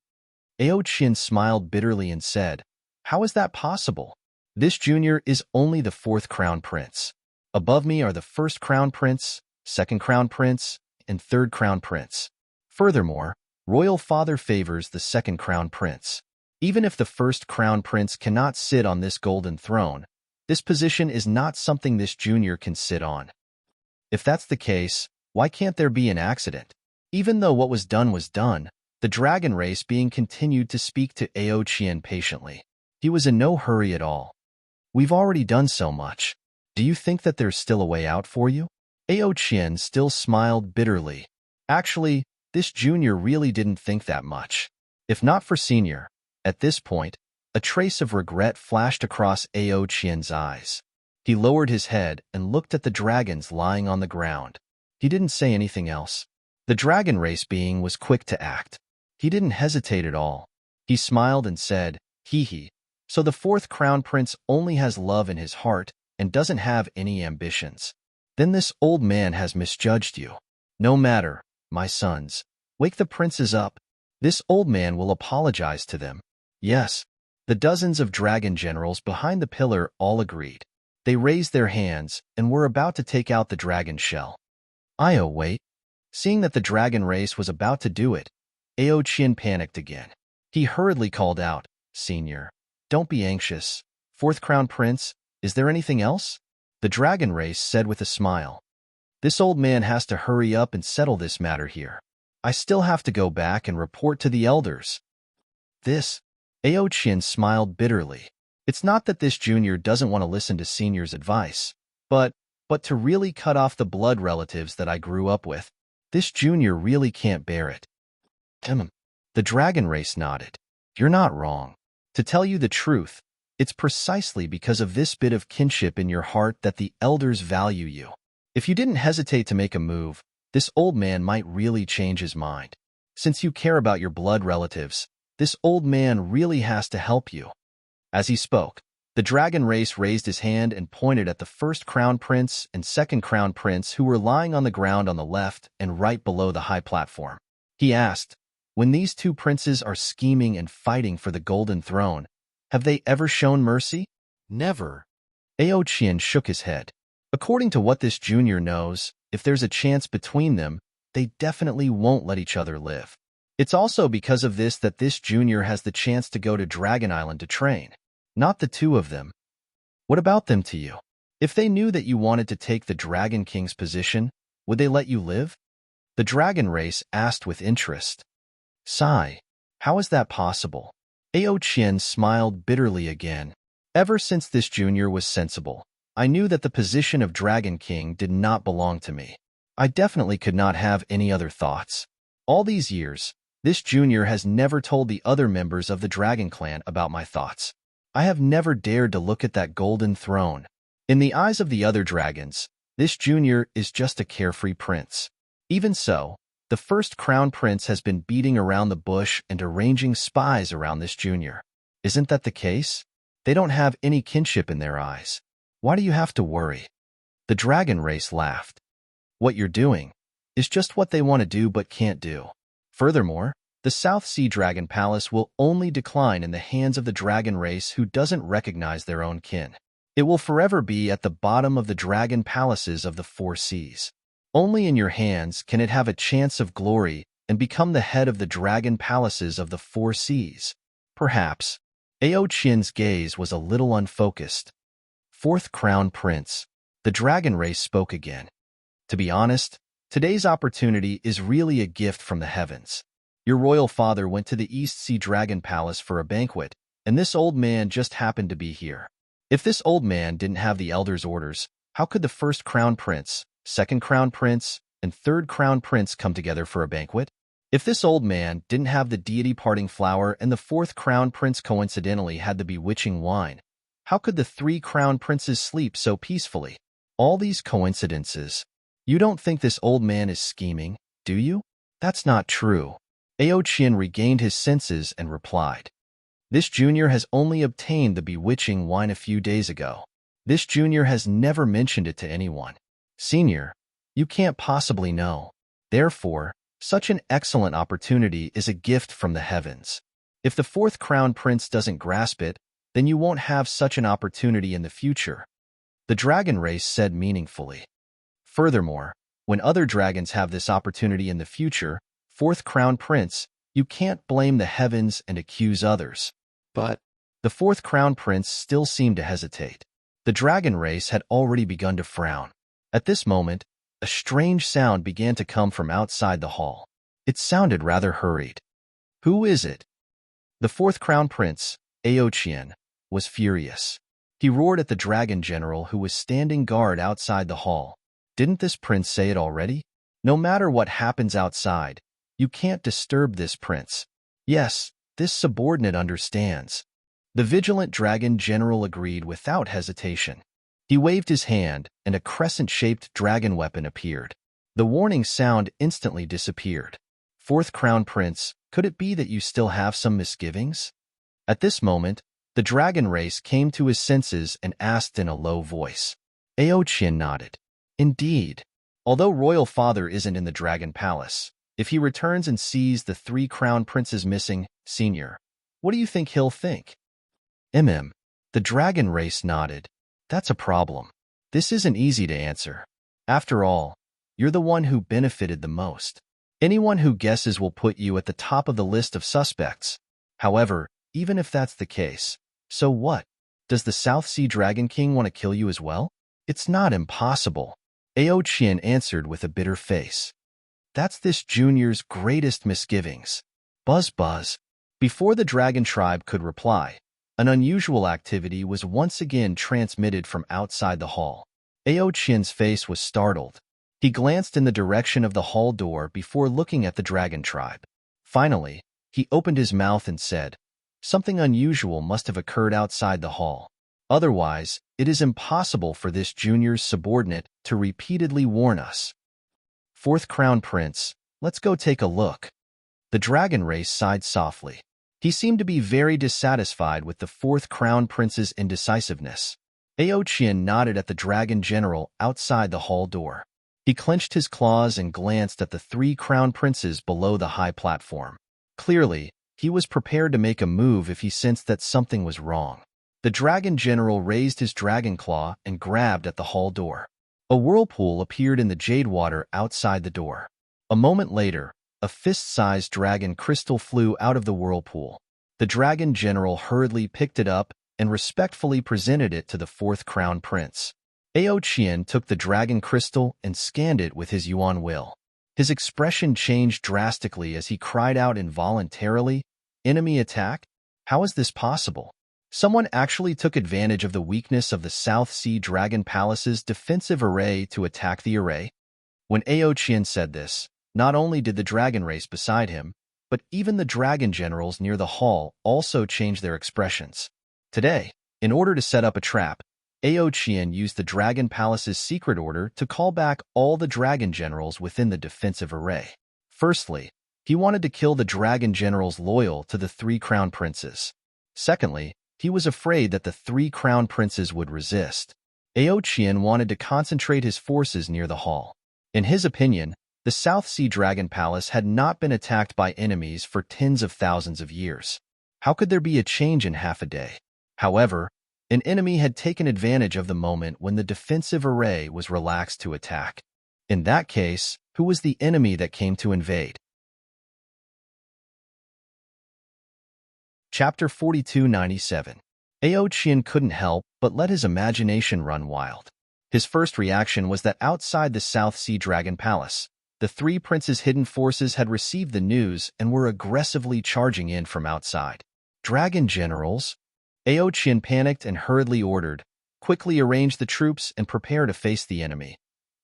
[SPEAKER 1] Ao Qian smiled bitterly and said, "How is that possible? This junior is only the fourth crown prince. Above me are the first crown prince, second crown prince, and third crown prince. Furthermore, royal father favors the second crown prince. Even if the first crown prince cannot sit on this golden throne, this position is not something this junior can sit on. If that's the case, why can't there be an accident?" Even though what was done, the dragon race being continued to speak to Ao Qian patiently. He was in no hurry at all. "We've already done so much. Do you think that there's still a way out for you?" Ao Qian still smiled bitterly. Actually, this junior really didn't think that much. If not for senior. At this point, a trace of regret flashed across Ao Qian's eyes. He lowered his head and looked at the dragons lying on the ground. He didn't say anything else. The dragon race being was quick to act. He didn't hesitate at all. He smiled and said, "So the fourth crown prince only has love in his heart and doesn't have any ambitions. Then this old man has misjudged you. No matter, my sons. Wake the princes up. This old man will apologize to them." Yes, the dozens of dragon generals behind the pillar all agreed. They raised their hands and were about to take out the dragon shell. Wait. Seeing that the dragon race was about to do it, Ao Qian panicked again. He hurriedly called out, "Senior, don't be anxious. Fourth crown prince, is there anything else?" The dragon race said with a smile, "This old man has to hurry up and settle this matter here. I still have to go back and report to the elders." This, Aoqian smiled bitterly. It's not that this junior doesn't want to listen to senior's advice, but to really cut off the blood relatives that I grew up with. This junior really can't bear it. The dragon race nodded. You're not wrong. To tell you the truth, it's precisely because of this bit of kinship in your heart that the elders value you. If you didn't hesitate to make a move, this old man might really change his mind. Since you care about your blood relatives, this old man really has to help you. As he spoke, the dragon race raised his hand and pointed at the first crown prince and second crown prince who were lying on the ground on the left and right below the high platform. He asked, when these two princes are scheming and fighting for the golden throne, have they ever shown mercy? Never. Aoqian shook his head. According to what this junior knows, if there's a chance between them, they definitely won't let each other live. It's also because of this that this junior has the chance to go to Dragon Island to train. Not the two of them. What about them to you? If they knew that you wanted to take the Dragon King's position, would they let you live? The dragon race asked with interest. Sigh. How is that possible? Aoqian smiled bitterly again. Ever since this junior was sensible, I knew that the position of Dragon King did not belong to me. I definitely could not have any other thoughts. All these years, this junior has never told the other members of the Dragon Clan about my thoughts. I have never dared to look at that golden throne. In the eyes of the other dragons, this junior is just a carefree prince. Even so, the first crown prince has been beating around the bush and arranging spies around this junior. Isn't that the case? They don't have any kinship in their eyes. Why do you have to worry? The dragon race laughed. What you're doing is just what they want to do but can't do. Furthermore, the South Sea Dragon Palace will only decline in the hands of the dragon race who doesn't recognize their own kin. It will forever be at the bottom of the dragon palaces of the four seas. Only in your hands can it have a chance of glory and become the head of the dragon palaces of the four seas. Perhaps. Aoqian's gaze was a little unfocused. Fourth Crown Prince. The dragon race spoke again. To be honest, today's opportunity is really a gift from the heavens. Your royal father went to the East Sea Dragon Palace for a banquet, and this old man just happened to be here. If this old man didn't have the elders' orders, how could the first crown prince, second crown prince, and third crown prince come together for a banquet? If this old man didn't have the deity parting flower and the fourth crown prince coincidentally had the bewitching wine, how could the three crown princes sleep so peacefully? All these coincidences. You don't think this old man is scheming, do you? That's not true. Aoqian regained his senses and replied. This junior has only obtained the bewitching wine a few days ago. This junior has never mentioned it to anyone. Senior, you can't possibly know. Therefore, such an excellent opportunity is a gift from the heavens. If the fourth crown prince doesn't grasp it, then you won't have such an opportunity in the future. The dragon race said meaningfully. Furthermore, when other dragons have this opportunity in the future, fourth crown prince, you can't blame the heavens and accuse others. But the fourth crown prince still seemed to hesitate. The dragon race had already begun to frown. At this moment, a strange sound began to come from outside the hall. It sounded rather hurried. Who is it? The fourth crown prince, Aoqian, was furious. He roared at the dragon general who was standing guard outside the hall. Didn't this prince say it already? No matter what happens outside, you can't disturb this prince. Yes, this subordinate understands. The vigilant dragon general agreed without hesitation. He waved his hand, and a crescent-shaped dragon weapon appeared. The warning sound instantly disappeared. Fourth crown prince, could it be that you still have some misgivings? At this moment, the dragon race came to his senses and asked in a low voice. Aoqian nodded. Indeed. Although royal father isn't in the dragon palace, if he returns and sees the three crown princes missing, senior, what do you think he'll think? The dragon race nodded. That's a problem. This isn't easy to answer. After all, you're the one who benefited the most. Anyone who guesses will put you at the top of the list of suspects. However, even if that's the case, so what? Does the South Sea Dragon King want to kill you as well? It's not impossible. Aoqian answered with a bitter face. That's this junior's greatest misgivings. Buzz buzz. Before the dragon tribe could reply, an unusual activity was once again transmitted from outside the hall. Ao Qian's face was startled. He glanced in the direction of the hall door before looking at the dragon tribe. Finally, he opened his mouth and said, "Something unusual must have occurred outside the hall. Otherwise, it is impossible for this junior's subordinate to repeatedly warn us." "Fourth Crown Prince, let's go take a look." The dragon race sighed softly. He seemed to be very dissatisfied with the Fourth Crown Prince's indecisiveness. Ao Qian nodded at the dragon general outside the hall door. He clenched his claws and glanced at the 3 crown princes below the high platform. Clearly, he was prepared to make a move if he sensed that something was wrong. The dragon general raised his dragon claw and grabbed at the hall door. A whirlpool appeared in the jade water outside the door. A moment later, a fist-sized dragon crystal flew out of the whirlpool. The dragon general hurriedly picked it up and respectfully presented it to the 4th crown prince. Ao Qian took the dragon crystal and scanned it with his yuan will. His expression changed drastically as he cried out involuntarily, "Enemy attack? How is this possible? Someone actually took advantage of the weakness of the South Sea Dragon Palace's defensive array to attack the array?" When Ao Qian said this, not only did the dragon race beside him, but even the dragon generals near the hall also changed their expressions. Today, in order to set up a trap, Ao Qian used the Dragon Palace's secret order to call back all the dragon generals within the defensive array. Firstly, he wanted to kill the dragon generals loyal to the 3 crown princes. Secondly, he was afraid that the 3 crown princes would resist. Ao Qian wanted to concentrate his forces near the hall. In his opinion, the South Sea Dragon Palace had not been attacked by enemies for tens of thousands of years. How could there be a change in half a day? However, an enemy had taken advantage of the moment when the defensive array was relaxed to attack. In that case, who was the enemy that came to invade? Chapter 4297. Ao Qian couldn't help but let his imagination run wild. His first reaction was that outside the South Sea Dragon Palace, the 3 princes' hidden forces had received the news and were aggressively charging in from outside. "Dragon generals?" Ao Qian panicked and hurriedly ordered, "Quickly arrange the troops and prepare to face the enemy."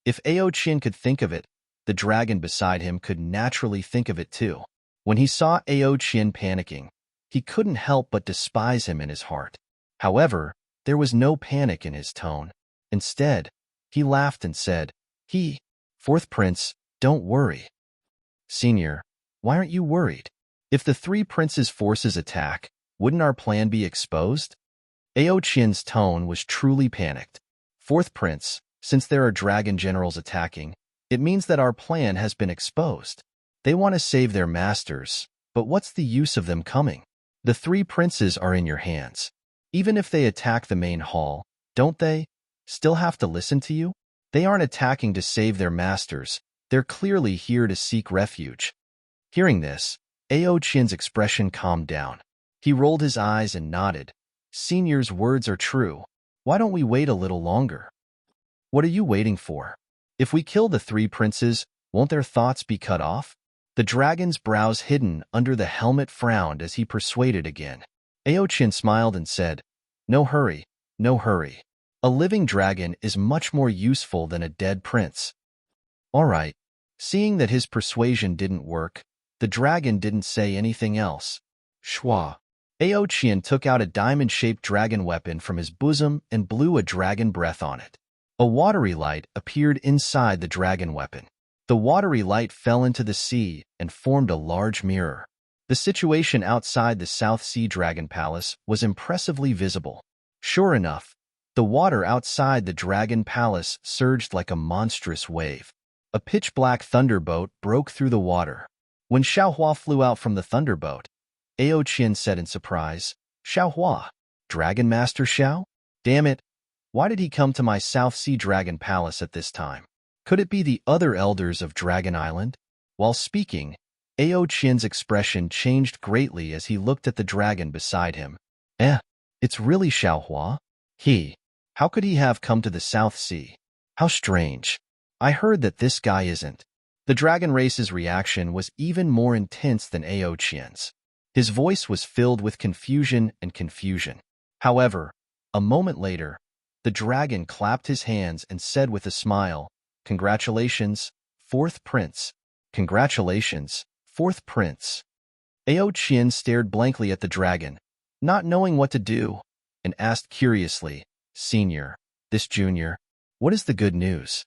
[SPEAKER 1] If Ao Qian could think of it, the dragon beside him could naturally think of it too. When he saw Ao Qian panicking, he couldn't help but despise him in his heart. However, there was no panic in his tone. Instead, he laughed and said, "Fourth Prince, don't worry." "Senior, why aren't you worried? If the 3 princes' forces attack, wouldn't our plan be exposed?" Ao Qian's tone was truly panicked. "Fourth Prince, since there are dragon generals attacking, it means that our plan has been exposed. They want to save their masters, but what's the use of them coming? The 3 princes are in your hands. Even if they attack the main hall, don't they still have to listen to you? They aren't attacking to save their masters. They're clearly here to seek refuge." Hearing this, Ao Qian's expression calmed down. He rolled his eyes and nodded. "Senior's words are true. Why don't we wait a little longer?" "What are you waiting for? If we kill the 3 princes, won't their thoughts be cut off?" The dragon's brows hidden under the helmet frowned as he persuaded again. Ao Qian smiled and said, "No hurry, no hurry. A living dragon is much more useful than a dead prince." All right. Seeing that his persuasion didn't work, the dragon didn't say anything else. Shwa. Ao Qian took out a diamond-shaped dragon weapon from his bosom and blew a dragon breath on it. A watery light appeared inside the dragon weapon. The watery light fell into the sea and formed a large mirror. The situation outside the South Sea Dragon Palace was impressively visible. Sure enough, the water outside the Dragon Palace surged like a monstrous wave. A pitch-black thunderbolt broke through the water. When Xiaohua flew out from the thunderbolt, Ao Qian said in surprise, "Xiaohua, Dragon Master Xiao? Damn it, why did he come to my South Sea Dragon Palace at this time? Could it be the other elders of Dragon Island?" While speaking, Ao Qian's expression changed greatly as he looked at the dragon beside him. It's really Xiaohua? How could he have come to the South Sea? How strange. I heard that this guy isn't. The dragon race's reaction was even more intense than Ao Qian's. His voice was filled with confusion and confusion. However, a moment later, the dragon clapped his hands and said with a smile, "Congratulations, fourth prince. Congratulations, fourth prince." Ao Qian stared blankly at the dragon, not knowing what to do, and asked curiously, "Senior, this junior, what is the good news?"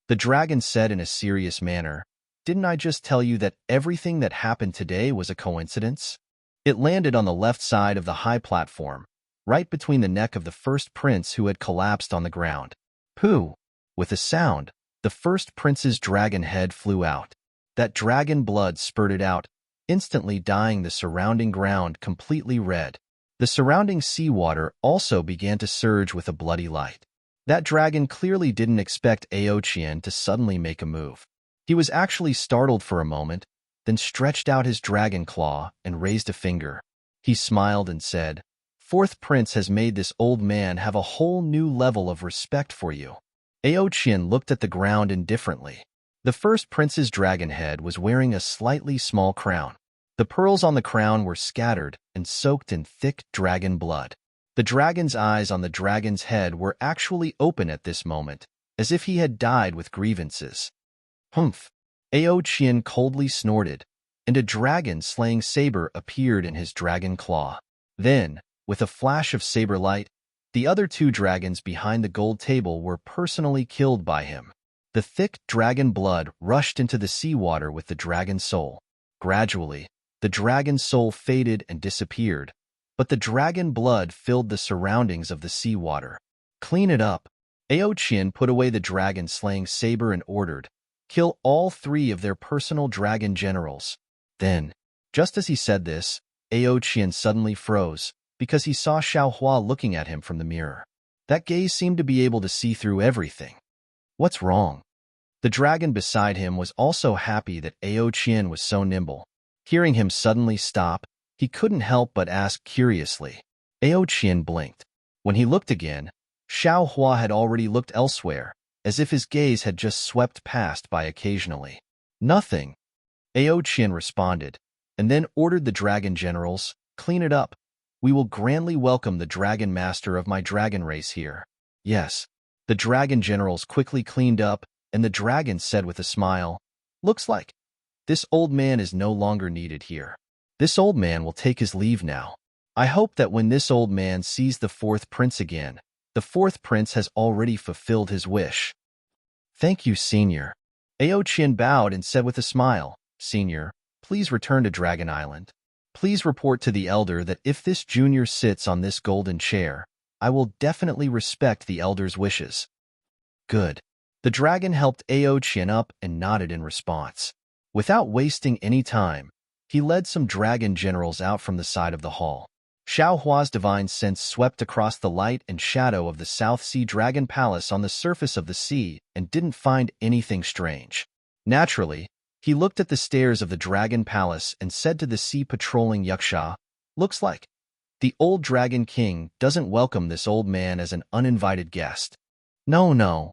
[SPEAKER 1] The dragon said in a serious manner, "Didn't I just tell you that everything that happened today was a coincidence?" It landed on the left side of the high platform, right between the neck of the first prince who had collapsed on the ground. Pooh! With a sound, the first prince's dragon head flew out. That dragon blood spurted out, instantly dyeing the surrounding ground completely red. The surrounding seawater also began to surge with a bloody light. That dragon clearly didn't expect Ao Qian to suddenly make a move. He was actually startled for a moment, then stretched out his dragon claw and raised a finger. He smiled and said, "Fourth prince has made this old man have a whole new level of respect for you." Ao Qian looked at the ground indifferently. The first prince's dragon head was wearing a slightly small crown. The pearls on the crown were scattered and soaked in thick dragon blood. The dragon's eyes on the dragon's head were actually open at this moment, as if he had died with grievances. Humph! Ao Qian coldly snorted, and a dragon-slaying saber appeared in his dragon claw. Then, with a flash of saber light, the other two dragons behind the gold table were personally killed by him. The thick dragon blood rushed into the seawater with the dragon's soul. Gradually, the dragon's soul faded and disappeared, but the dragon blood filled the surroundings of the seawater. "Clean it up." Ao Qian put away the dragon-slaying saber and ordered, "Kill all three of their personal dragon generals." Then, just as he said this, Ao Qian suddenly froze, because he saw Xiaohua looking at him from the mirror. That gaze seemed to be able to see through everything. What's wrong? The dragon beside him was also happy that Ao Qian was so nimble. Hearing him suddenly stop, he couldn't help but ask curiously. Ao Qian blinked. When he looked again, Xiaohua had already looked elsewhere, as if his gaze had just swept past by occasionally. "Nothing," Ao Qian responded, and then ordered the dragon generals, "Clean it up. We will grandly welcome the dragon master of my dragon race here." Yes, the dragon generals quickly cleaned up, and the dragon said with a smile, "Looks like this old man is no longer needed here. This old man will take his leave now. I hope that when this old man sees the fourth prince again, the fourth prince has already fulfilled his wish." "Thank you, Senior." Ao Qian bowed and said with a smile, "Senior, please return to Dragon Island. Please report to the elder that if this junior sits on this golden chair, I will definitely respect the elder's wishes." "Good." The dragon helped Ao Qian up and nodded in response. Without wasting any time, he led some dragon generals out from the side of the hall. Xiaohua's divine sense swept across the light and shadow of the South Sea Dragon Palace on the surface of the sea and didn't find anything strange. Naturally, he looked at the stairs of the Dragon Palace and said to the sea-patrolling Yaksha, "Looks like the old Dragon King doesn't welcome this old man as an uninvited guest." "No, no,"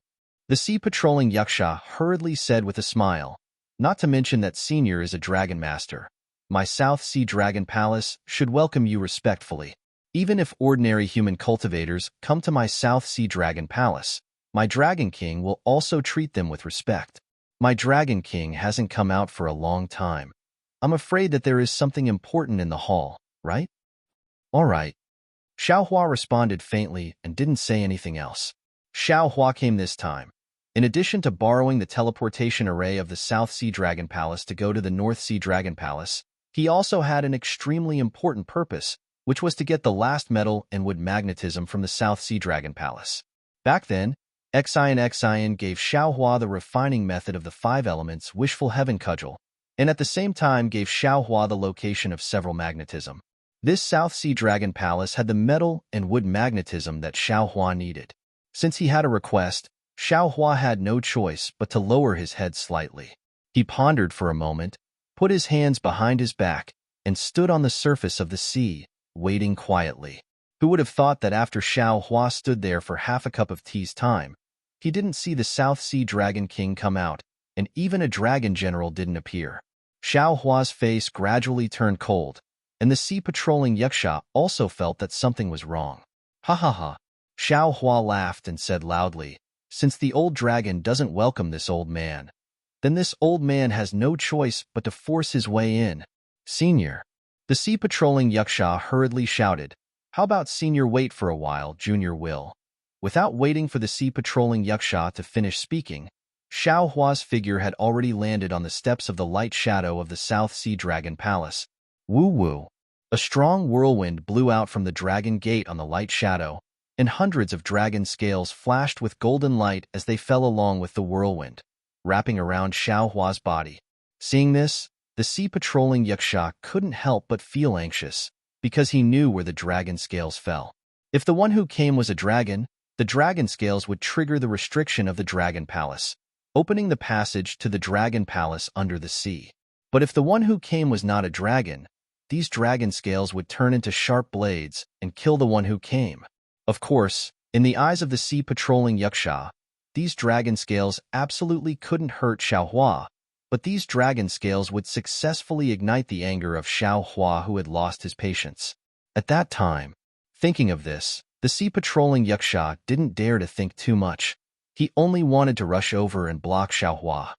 [SPEAKER 1] the sea-patrolling Yaksha hurriedly said with a smile, "not to mention that Senior is a dragon master. My South Sea Dragon Palace should welcome you respectfully. Even if ordinary human cultivators come to my South Sea Dragon Palace, my Dragon King will also treat them with respect. My Dragon King hasn't come out for a long time. I'm afraid that there is something important in the hall, right?" "All right." Xiaohua responded faintly and didn't say anything else. Xiaohua came this time. In addition to borrowing the teleportation array of the South Sea Dragon Palace to go to the North Sea Dragon Palace, he also had an extremely important purpose, which was to get the last metal and wood magnetism from the South Sea Dragon Palace. Back then, Xian gave Xiaohua the refining method of the 5 elements Wishful Heaven Cudgel, and at the same time gave Xiaohua the location of several magnetism. This South Sea Dragon Palace had the metal and wood magnetism that Xiaohua needed. Since he had a request, Xiaohua had no choice but to lower his head slightly. He pondered for a moment, put his hands behind his back, and stood on the surface of the sea, waiting quietly. Who would have thought that after Xiaohua stood there for half a cup of tea's time, he didn't see the South Sea Dragon King come out, and even a dragon general didn't appear. Xiaohua's face gradually turned cold, and the sea-patrolling Yaksha also felt that something was wrong. Ha ha ha. Xiao Hua laughed and said loudly, "Since the old dragon doesn't welcome this old man, then this old man has no choice but to force his way in." "Senior." The sea-patrolling Yaksha hurriedly shouted, "How about Senior wait for a while, Junior will?" Without waiting for the sea-patrolling Yaksha to finish speaking, Xiao Hua's figure had already landed on the steps of the light shadow of the South Sea Dragon Palace. Woo-woo. A strong whirlwind blew out from the dragon gate on the light shadow, and hundreds of dragon scales flashed with golden light as they fell along with the whirlwind, wrapping around Xiao Hua's body. Seeing this, the sea-patrolling Yaksha couldn't help but feel anxious, because he knew where the dragon scales fell. If the one who came was a dragon, the dragon scales would trigger the restriction of the Dragon Palace, opening the passage to the Dragon Palace under the sea. But if the one who came was not a dragon, these dragon scales would turn into sharp blades and kill the one who came. Of course, in the eyes of the sea-patrolling Yaksha, these dragon scales absolutely couldn't hurt Xiao Hua, but these dragon scales would successfully ignite the anger of Xiao Hua, who had lost his patience. At that time, thinking of this, the sea-patrolling Yaksha didn't dare to think too much. He only wanted to rush over and block Xiao Hua.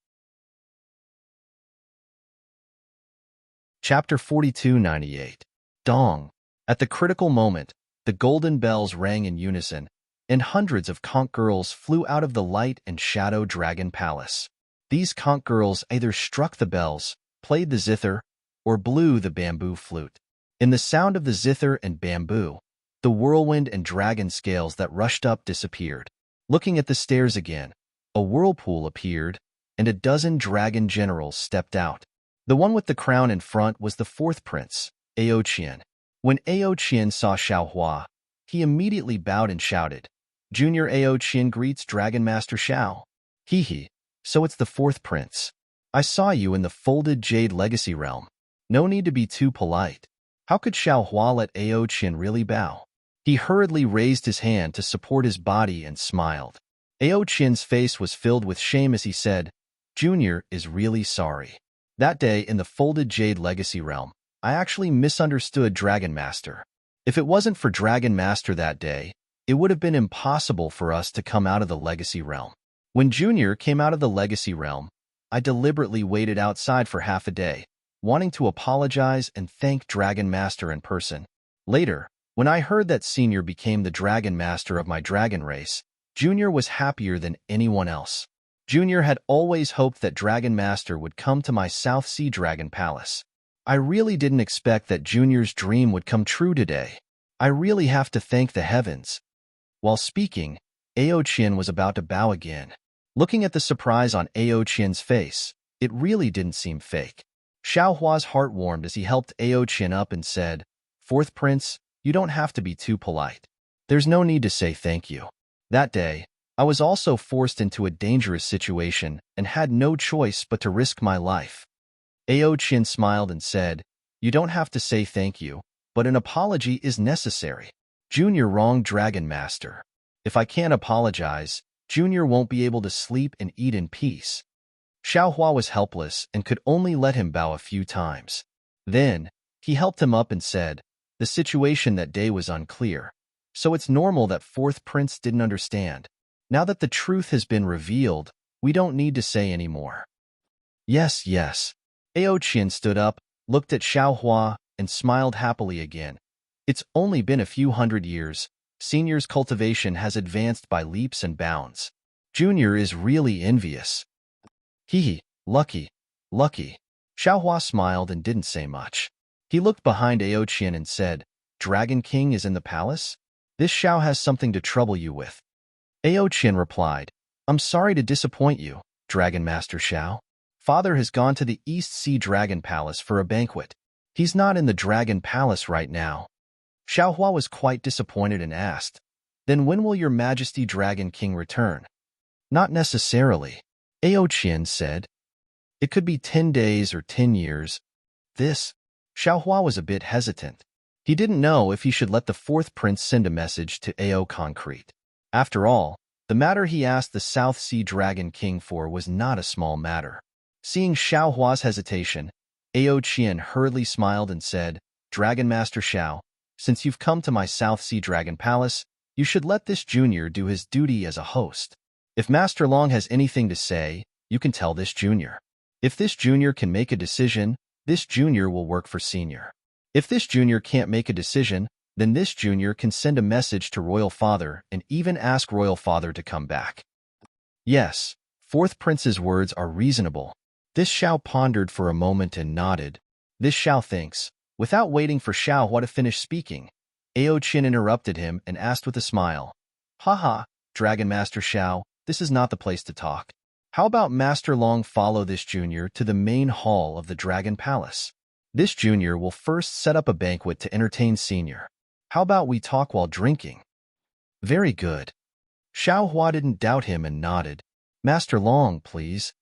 [SPEAKER 1] Chapter 4298. Dong. At the critical moment, the golden bells rang in unison, and hundreds of conch girls flew out of the light and shadow dragon palace. These conch girls either struck the bells, played the zither, or blew the bamboo flute. In the sound of the zither and bamboo, the whirlwind and dragon scales that rushed up disappeared. Looking at the stairs again, a whirlpool appeared, and a dozen dragon generals stepped out. The one with the crown in front was the fourth prince, Aoqian. When Aoqian saw Xiao Hua, he immediately bowed and shouted, "Junior Aoqian greets Dragon Master Xiao." "Hee, so it's the fourth prince. I saw you in the folded jade legacy realm. No need to be too polite." How could Xiao Hua let Aoqian really bow? He hurriedly raised his hand to support his body and smiled. Aoqian's face was filled with shame as he said, "Junior is really sorry. That day in the folded jade legacy realm, I actually misunderstood Dragon Master. If it wasn't for Dragon Master that day, it would have been impossible for us to come out of the legacy realm. When Junior came out of the legacy realm, I deliberately waited outside for half a day, wanting to apologize and thank Dragon Master in person. Later, when I heard that Senior became the Dragon Master of my dragon race, Junior was happier than anyone else. Junior had always hoped that Dragon Master would come to my South Sea Dragon Palace. I really didn't expect that Junior's dream would come true today. I really have to thank the heavens." While speaking, Aoqian was about to bow again. Looking at the surprise on Aoqian's face, it really didn't seem fake. Xiao Hua's heart warmed as he helped Aoqian up and said, "Fourth Prince, you don't have to be too polite. There's no need to say thank you. That day, I was also forced into a dangerous situation and had no choice but to risk my life." Aoqian smiled and said, "You don't have to say thank you, but an apology is necessary. Junior wronged Dragon Master. If I can't apologize, Junior won't be able to sleep and eat in peace." Xiao Hua was helpless and could only let him bow a few times. Then, he helped him up and said, "The situation that day was unclear, so it's normal that Fourth Prince didn't understand. Now that the truth has been revealed, we don't need to say any more." "Yes, yes." Aoqian stood up, looked at Xiao Hua, and smiled happily again. "It's only been a few hundred years. Senior's cultivation has advanced by leaps and bounds. Junior is really envious." "Hee, lucky, lucky." Xiao Hua smiled and didn't say much. He looked behind Aoqian and said, "Dragon King is in the palace? This Xiao has something to trouble you with." Aoqian replied, "I'm sorry to disappoint you, Dragon Master Xiao. Father has gone to the East Sea Dragon Palace for a banquet. He's not in the Dragon Palace right now." Xiao Hua was quite disappointed and asked, "Then when will your Majesty Dragon King return?" "Not necessarily," Aoqian said. "It could be 10 days or 10 years. Xiao Hua was a bit hesitant. He didn't know if he should let the fourth prince send a message to Ao Concrete. After all, the matter he asked the South Sea Dragon King for was not a small matter. Seeing Xiao Hua's hesitation, Aoqian hurriedly smiled and said, Dragon Master Xiao, since you've come to my South Sea Dragon Palace, you should let this junior do his duty as a host. If Master Long has anything to say, you can tell this junior. If this junior can make a decision, this junior will work for senior. If this junior can't make a decision, then this junior can send a message to Royal Father and even ask Royal Father to come back. Yes, Fourth Prince's words are reasonable. This Xiao pondered for a moment and nodded. This Xiao thinks. Without waiting for Xiao Hua to finish speaking, Ao Qin interrupted him and asked with a smile, Haha, Dragon Master Xiao, this is not the place to talk. How about Master Long follow this junior to the main hall of the Dragon Palace? This junior will first set up a banquet to entertain senior. How about we talk while drinking? Very good. Xiao Hua didn't doubt him and nodded. Master Long, please.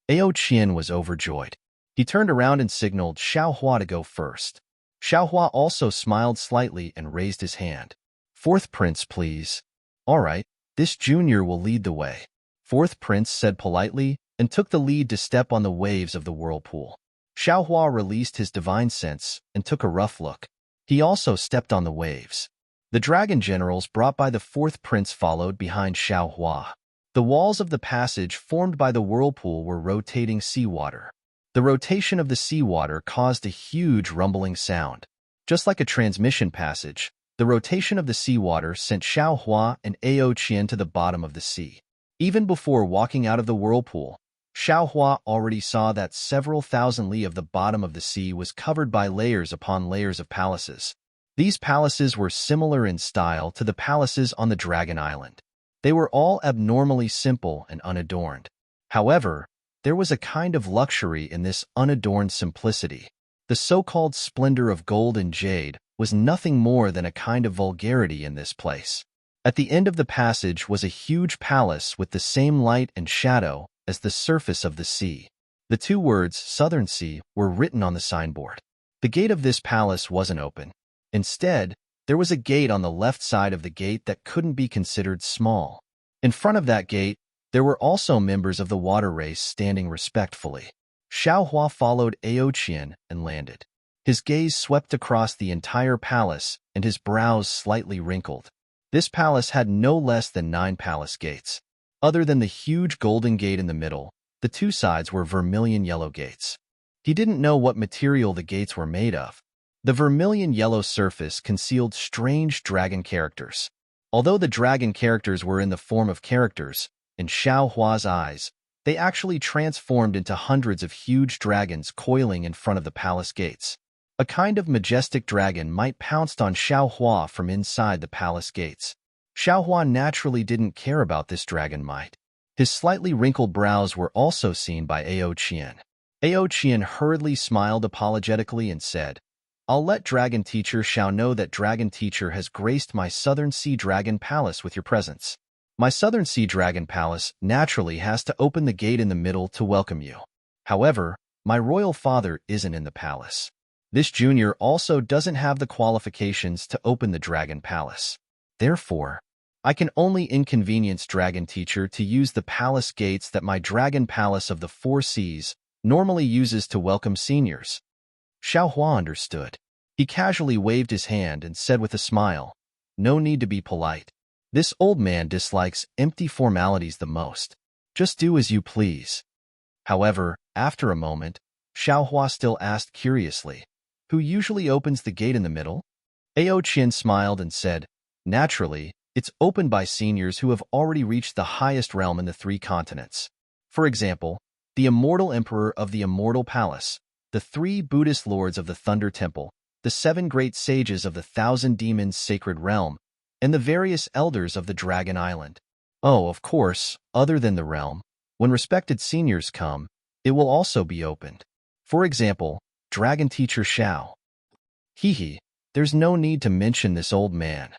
[SPEAKER 1] Ao Qin was overjoyed. He turned around and signaled Xiao Hua to go first. Xiao Hua also smiled slightly and raised his hand. Fourth Prince, please. All right, this junior will lead the way. Fourth Prince said politely and took the lead to step on the waves of the whirlpool. Xiao Hua released his divine sense and took a rough look. He also stepped on the waves. The dragon generals brought by the Fourth Prince followed behind Xiao Hua. The walls of the passage formed by the whirlpool were rotating seawater. The rotation of the seawater caused a huge rumbling sound. Just like a transmission passage, the rotation of the seawater sent Xiao Hua and Ao Qin to the bottom of the sea. Even before walking out of the whirlpool, Xiao Hua already saw that several thousand li of the bottom of the sea was covered by layers upon layers of palaces. These palaces were similar in style to the palaces on the Dragon Island. They were all abnormally simple and unadorned. However, there was a kind of luxury in this unadorned simplicity. The so-called splendor of gold and jade was nothing more than a kind of vulgarity in this place. At the end of the passage was a huge palace with the same light and shadow as the surface of the sea. The two words, Southern Sea, were written on the signboard. The gate of this palace wasn't open. Instead, there was a gate on the left side of the gate that couldn't be considered small. In front of that gate, there were also members of the water race standing respectfully. Xiao Hua followed Ao Qin and landed. His gaze swept across the entire palace and his brows slightly wrinkled. This palace had no less than 9 palace gates. Other than the huge golden gate in the middle, the two sides were vermilion yellow gates. He didn't know what material the gates were made of. The vermilion yellow surface concealed strange dragon characters. Although the dragon characters were in the form of characters, in Xiao Hua's eyes, they actually transformed into hundreds of huge dragons coiling in front of the palace gates. A kind of majestic dragon might pounced on Xiao Hua from inside the palace gates. Xiao Hua naturally didn't care about this dragon might. His slightly wrinkled brows were also seen by Ao Qin. Ao Qin hurriedly smiled apologetically and said, I'll let Dragon Teacher Xiao know that Dragon Teacher has graced my Southern Sea Dragon Palace with your presence. My Southern Sea Dragon Palace naturally has to open the gate in the middle to welcome you. However, my royal father isn't in the palace. This junior also doesn't have the qualifications to open the Dragon Palace. Therefore, I can only inconvenience Dragon Teacher to use the palace gates that my Dragon Palace of the Four Seas normally uses to welcome seniors. Xiao Hua understood. He casually waved his hand and said with a smile, No need to be polite. This old man dislikes empty formalities the most. Just do as you please. However, after a moment, Xiao Hua still asked curiously, Who usually opens the gate in the middle? Ao Qin smiled and said, Naturally, it's opened by seniors who have already reached the highest realm in the 3 continents. For example, the immortal emperor of the Immortal Palace, the 3 Buddhist lords of the Thunder Temple, the 7 great sages of the Thousand Demons Sacred Realm, and the various elders of the Dragon Island. Oh, of course, other than the realm, when respected seniors come, it will also be opened. For example, Dragon Teacher Xiao. Hee, there's no need to mention this old man.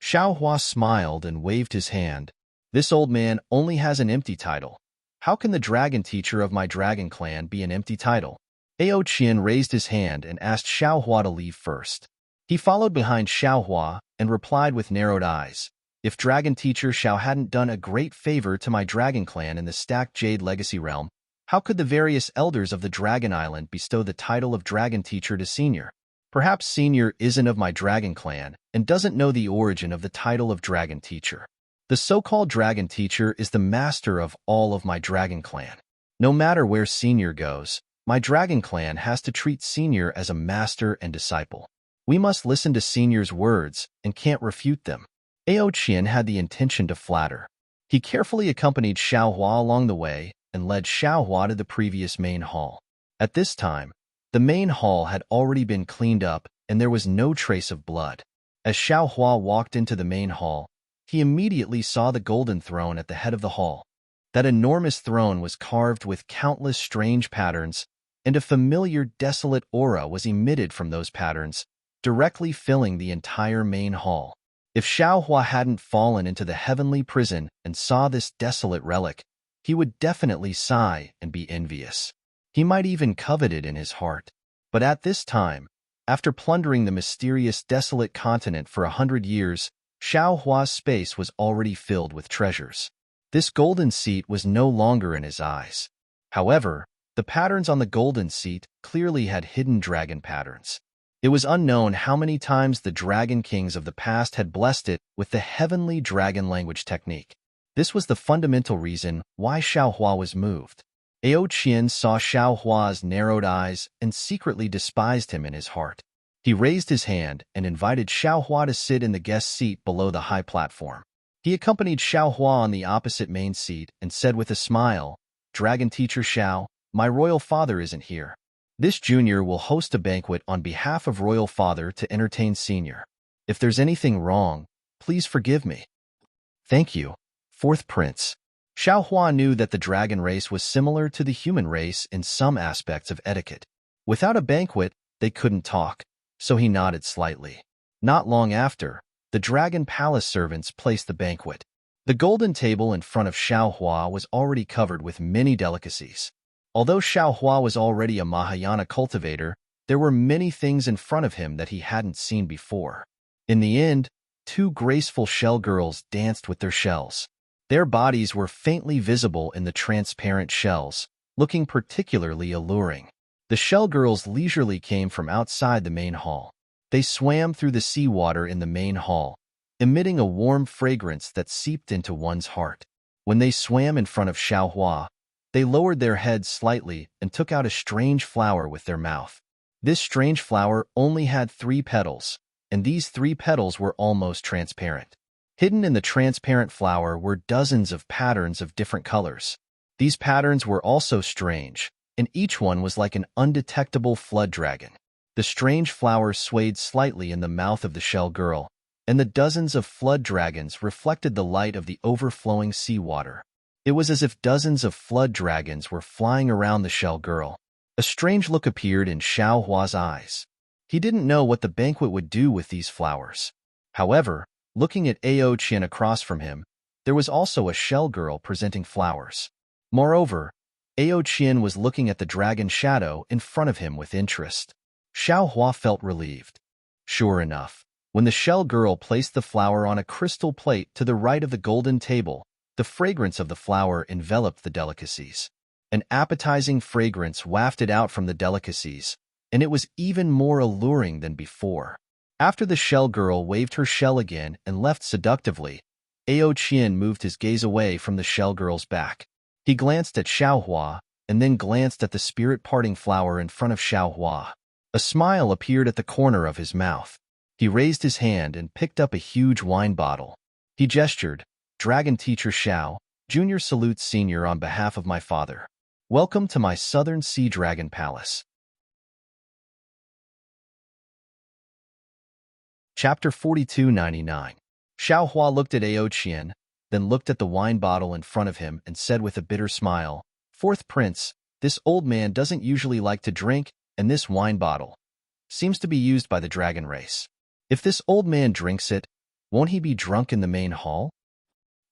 [SPEAKER 1] Xiao Hua smiled and waved his hand. This old man only has an empty title. How can the Dragon Teacher of my Dragon Clan be an empty title? Ao Qin raised his hand and asked Xiao Hua to leave first. He followed behind Xiao Hua and replied with narrowed eyes, If Dragon Teacher Xiao hadn't done a great favor to my Dragon Clan in the Stacked Jade Legacy Realm, how could the various elders of the Dragon Island bestow the title of Dragon Teacher to Senior? Perhaps Senior isn't of my dragon clan and doesn't know the origin of the title of dragon teacher. The so-called dragon teacher is the master of all of my dragon clan. No matter where Senior goes, my dragon clan has to treat Senior as a master and disciple. We must listen to Senior's words and can't refute them. Ao Qian had the intention to flatter. He carefully accompanied Xiaohua along the way and led Xiaohua to the previous main hall. At this time, the main hall had already been cleaned up and there was no trace of blood. As Xiaohua walked into the main hall, he immediately saw the golden throne at the head of the hall. That enormous throne was carved with countless strange patterns, and a familiar desolate aura was emitted from those patterns, directly filling the entire main hall. If Xiaohua hadn't fallen into the heavenly prison and saw this desolate relic, he would definitely sigh and be envious. He might even covet it in his heart. But at this time, after plundering the mysterious desolate continent for 100 years, Xiaohua's space was already filled with treasures. This golden seat was no longer in his eyes. However, the patterns on the golden seat clearly had hidden dragon patterns. It was unknown how many times the dragon kings of the past had blessed it with the heavenly dragon language technique. This was the fundamental reason why Xiaohua was moved. Ao Qian saw Xiaohua's narrowed eyes and secretly despised him in his heart. He raised his hand and invited Xiaohua to sit in the guest seat below the high platform. He accompanied Xiaohua on the opposite main seat and said with a smile, "Dragon teacher Xiao, my royal father isn't here. This junior will host a banquet on behalf of royal father to entertain senior. If there's anything wrong, please forgive me." "Thank you, fourth prince." Xiaohua knew that the dragon race was similar to the human race in some aspects of etiquette. Without a banquet, they couldn't talk, so he nodded slightly. Not long after, the dragon palace servants placed the banquet. The golden table in front of Xiaohua was already covered with many delicacies. Although Xiaohua was already a Mahayana cultivator, there were many things in front of him that he hadn't seen before. In the end, 2 graceful shell girls danced with their shells. Their bodies were faintly visible in the transparent shells, looking particularly alluring. The shell girls leisurely came from outside the main hall. They swam through the seawater in the main hall, emitting a warm fragrance that seeped into one's heart. When they swam in front of Xiaohua, they lowered their heads slightly and took out a strange flower with their mouth. This strange flower only had 3 petals, and these 3 petals were almost transparent. Hidden in the transparent flower were dozens of patterns of different colors. These patterns were also strange, and each one was like an undetectable flood dragon. The strange flower swayed slightly in the mouth of the shell girl, and the dozens of flood dragons reflected the light of the overflowing seawater. It was as if dozens of flood dragons were flying around the shell girl. A strange look appeared in Xiaohua's eyes. He didn't know what the banquet would do with these flowers. However, looking at Ao Qian across from him, there was also a shell girl presenting flowers. Moreover, Ao Qian was looking at the dragon shadow in front of him with interest. Xiaohua felt relieved. Sure enough, when the shell girl placed the flower on a crystal plate to the right of the golden table, the fragrance of the flower enveloped the delicacies. An appetizing fragrance wafted out from the delicacies, and it was even more alluring than before. After the shell girl waved her shell again and left seductively, Ao Qian moved his gaze away from the shell girl's back. He glanced at Xiaohua and then glanced at the spirit-parting flower in front of Xiaohua. A smile appeared at the corner of his mouth. He raised his hand and picked up a huge wine bottle. He gestured, "Dragon teacher Xiao, junior salutes senior on behalf of my father. Welcome to my southern sea dragon palace." Chapter 4299. Xiaohua looked at Ao Qian, then looked at the wine bottle in front of him and said with a bitter smile, "Fourth prince, this old man doesn't usually like to drink, and this wine bottle seems to be used by the dragon race. If this old man drinks it, won't he be drunk in the main hall?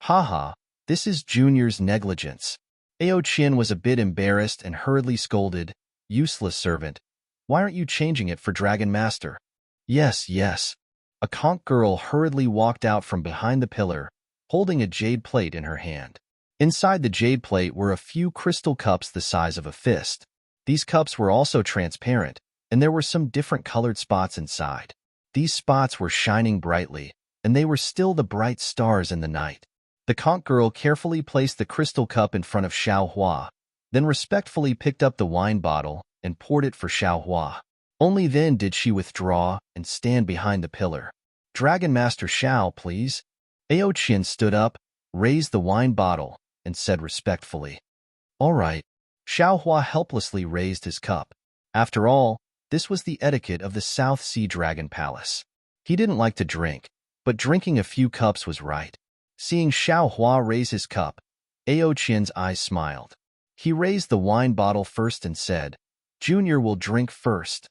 [SPEAKER 1] Haha, this is Junior's negligence." Ao Qian was a bit embarrassed and hurriedly scolded, "Useless servant, why aren't you changing it for Dragon Master?" "Yes, yes." A conch girl hurriedly walked out from behind the pillar, holding a jade plate in her hand. Inside the jade plate were a few crystal cups the size of a fist. These cups were also transparent, and there were some different colored spots inside. These spots were shining brightly, and they were still the bright stars in the night. The conch girl carefully placed the crystal cup in front of Xiao Hua, then respectfully picked up the wine bottle and poured it for Xiao Hua. Only then did she withdraw and stand behind the pillar. "Dragon Master Xiao, please." Ao Qian stood up, raised the wine bottle, and said respectfully, "All right." Xiao Hua helplessly raised his cup. After all, this was the etiquette of the South Sea Dragon Palace. He didn't like to drink, but drinking a few cups was right. Seeing Xiao Hua raise his cup, Ao Qian's eyes smiled. He raised the wine bottle first and said, "Junior will drink first."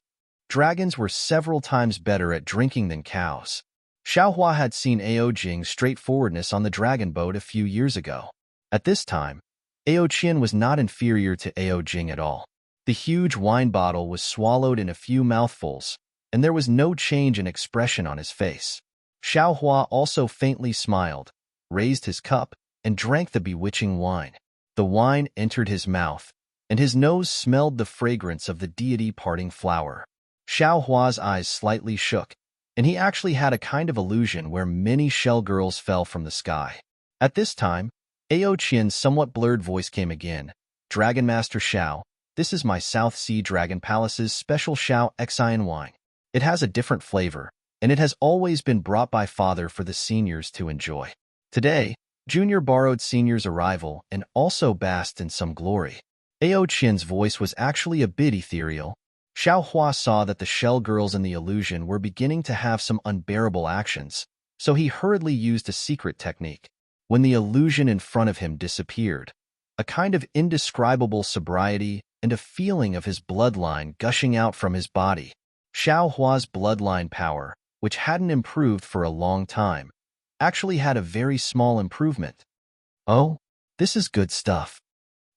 [SPEAKER 1] Dragons were several times better at drinking than cows. Xiao Hua had seen Ao Jing's straightforwardness on the dragon boat a few years ago. At this time, Ao Qian was not inferior to Ao Jing at all. The huge wine bottle was swallowed in a few mouthfuls, and there was no change in expression on his face. Xiao Hua also faintly smiled, raised his cup, and drank the bewitching wine. The wine entered his mouth, and his nose smelled the fragrance of the deity parting flower. Xiao Hua's eyes slightly shook, and he actually had a kind of illusion where many shell girls fell from the sky. At this time, Ao Qian's somewhat blurred voice came again. "Dragon Master Xiao, this is my South Sea Dragon Palace's special Xiao Xian wine. It has a different flavor, and it has always been brought by Father for the seniors to enjoy. Today, Junior borrowed Senior's arrival and also basked in some glory." Ao Qian's voice was actually a bit ethereal. Xiao Hua saw that the shell girls in the illusion were beginning to have some unbearable actions, so he hurriedly used a secret technique. When the illusion in front of him disappeared, a kind of indescribable sobriety and a feeling of his bloodline gushing out from his body. Xiao Hua's bloodline power, which hadn't improved for a long time, actually had a very small improvement. "Oh, this is good stuff."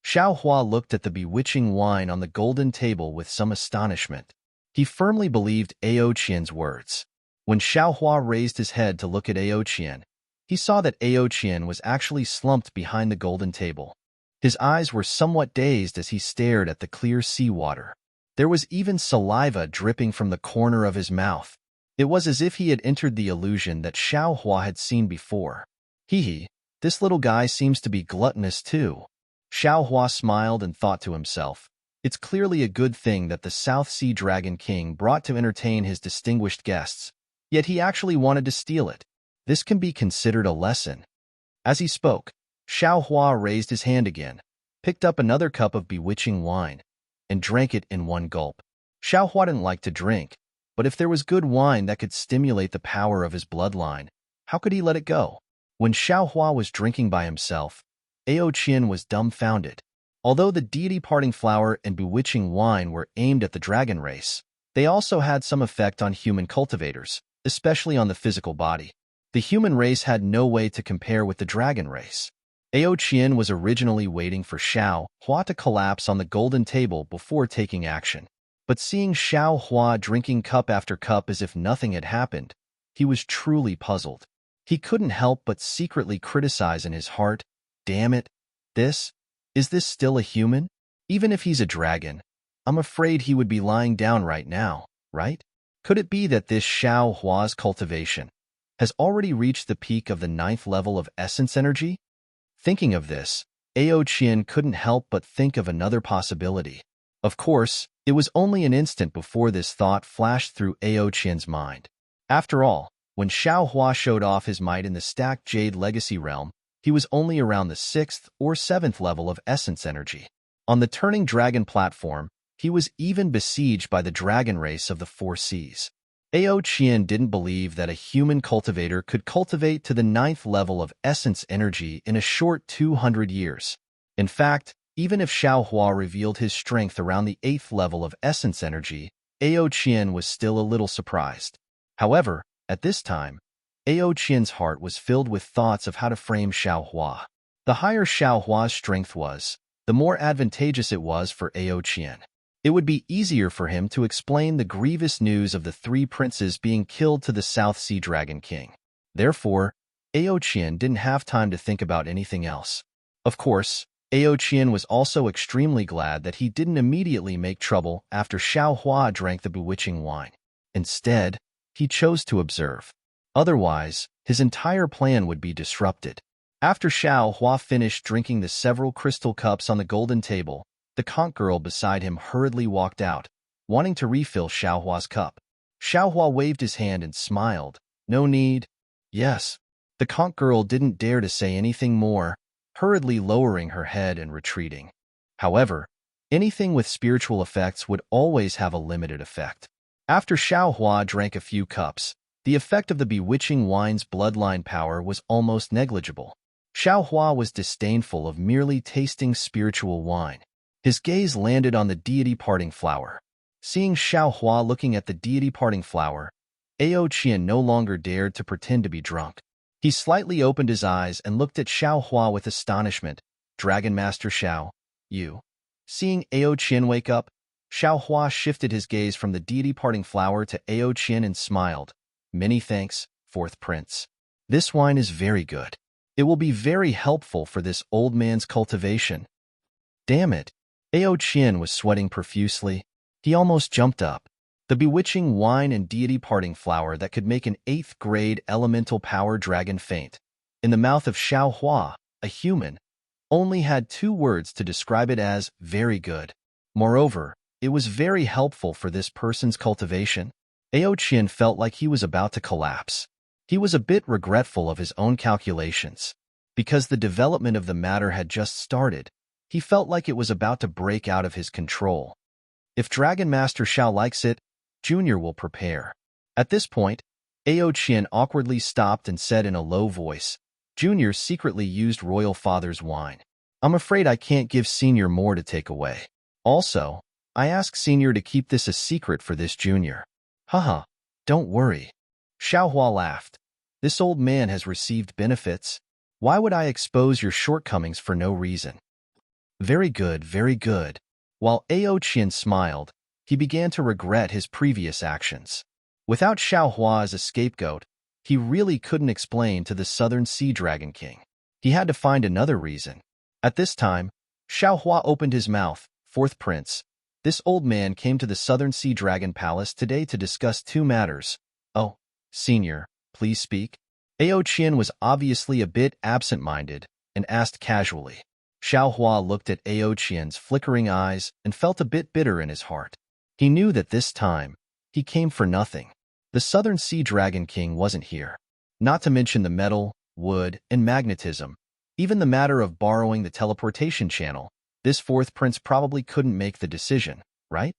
[SPEAKER 1] Xiao Hua looked at the bewitching wine on the golden table with some astonishment. He firmly believed Ao Qian's words. When Xiao Hua raised his head to look at Ao Qian, he saw that Ao Qian was actually slumped behind the golden table. His eyes were somewhat dazed as he stared at the clear seawater. There was even saliva dripping from the corner of his mouth. It was as if he had entered the illusion that Xiao Hua had seen before. "Hee, this little guy seems to be gluttonous too." Xiao Hua smiled and thought to himself, "It's clearly a good thing that the South Sea Dragon King brought to entertain his distinguished guests, yet he actually wanted to steal it. This can be considered a lesson." As he spoke, Xiao Hua raised his hand again, picked up another cup of bewitching wine, and drank it in one gulp. Xiao Hua didn't like to drink, but if there was good wine that could stimulate the power of his bloodline, how could he let it go? When Xiao Hua was drinking by himself, Ao Qian was dumbfounded. Although the deity parting flower and bewitching wine were aimed at the dragon race, they also had some effect on human cultivators, especially on the physical body. The human race had no way to compare with the dragon race. Ao Qian was originally waiting for Xiao Hua to collapse on the golden table before taking action. But seeing Xiao Hua drinking cup after cup as if nothing had happened, he was truly puzzled. He couldn't help but secretly criticize in his heart, "Damn it, is this still a human? Even if he's a dragon, I'm afraid he would be lying down right now, right? Could it be that this Xiao Hua's cultivation has already reached the peak of the 9th level of essence energy?" Thinking of this, Ao Qian couldn't help but think of another possibility. Of course, it was only an instant before this thought flashed through Ao Qian's mind. After all, when Xiao Hua showed off his might in the stacked Jade Legacy realm, he was only around the 6th or 7th level of essence energy. On the Turning Dragon platform, he was even besieged by the dragon race of the Four Seas. Ao Qian didn't believe that a human cultivator could cultivate to the 9th level of essence energy in a short 200 years. In fact, even if Xiao Hua revealed his strength around the 8th level of essence energy, Ao Qian was still a little surprised. However, at this time, Ao Qian's heart was filled with thoughts of how to frame Xiao Hua. The higher Xiao Hua's strength was, the more advantageous it was for Ao Qian. It would be easier for him to explain the grievous news of the 3 princes being killed to the South Sea Dragon King. Therefore, Ao Qian didn't have time to think about anything else. Of course, Ao Qian was also extremely glad that he didn't immediately make trouble after Xiao Hua drank the bewitching wine. Instead, he chose to observe. Otherwise, his entire plan would be disrupted. After Xiao Hua finished drinking the several crystal cups on the golden table, the conch girl beside him hurriedly walked out, wanting to refill Xiao Hua's cup. Xiao Hua waved his hand and smiled. No need. Yes. The conch girl didn't dare to say anything more, hurriedly lowering her head and retreating. However, anything with spiritual effects would always have a limited effect. After Xiao Hua drank a few cups, the effect of the bewitching wine's bloodline power was almost negligible. Xiao Hua was disdainful of merely tasting spiritual wine. His gaze landed on the deity parting flower. Seeing Xiao Hua looking at the deity parting flower, Ao Qian no longer dared to pretend to be drunk. He slightly opened his eyes and looked at Xiao Hua with astonishment. Dragon Master Xiao, you. Seeing Ao Qian wake up, Xiao Hua shifted his gaze from the deity parting flower to Ao Qian and smiled. Many thanks, fourth prince. This wine is very good. It will be very helpful for this old man's cultivation. Damn it. Ao Qian was sweating profusely. He almost jumped up. The bewitching wine and deity parting flower that could make an 8th grade elemental power dragon faint. In the mouth of Xiao Hua, a human, only had 2 words to describe it as very good. Moreover, it was very helpful for this person's cultivation. Ao Qian felt like he was about to collapse. He was a bit regretful of his own calculations. Because the development of the matter had just started, he felt like it was about to break out of his control. If Dragon Master Xiao likes it, Junior will prepare. At this point, Ao Qian awkwardly stopped and said in a low voice, Junior secretly used Royal Father's wine. I'm afraid I can't give Senior more to take away. Also, I ask Senior to keep this a secret for this Junior. Haha, don't worry. Xiao Hua laughed. This old man has received benefits. Why would I expose your shortcomings for no reason? Very good, very good. While Ao Qian smiled, he began to regret his previous actions. Without Xiao Hua as a scapegoat, he really couldn't explain to the Southern Sea Dragon King. He had to find another reason. At this time, Xiao Hua opened his mouth. Fourth prince, this old man came to the Southern Sea Dragon Palace today to discuss 2 matters. Oh, Senior, please speak. Ao Qian was obviously a bit absent-minded and asked casually. Xiao Hua looked at Ao Qian's flickering eyes and felt a bit bitter in his heart. He knew that this time, he came for nothing. The Southern Sea Dragon King wasn't here. Not to mention the metal, wood, and magnetism. Even the matter of borrowing the teleportation channel, this fourth prince probably couldn't make the decision, right?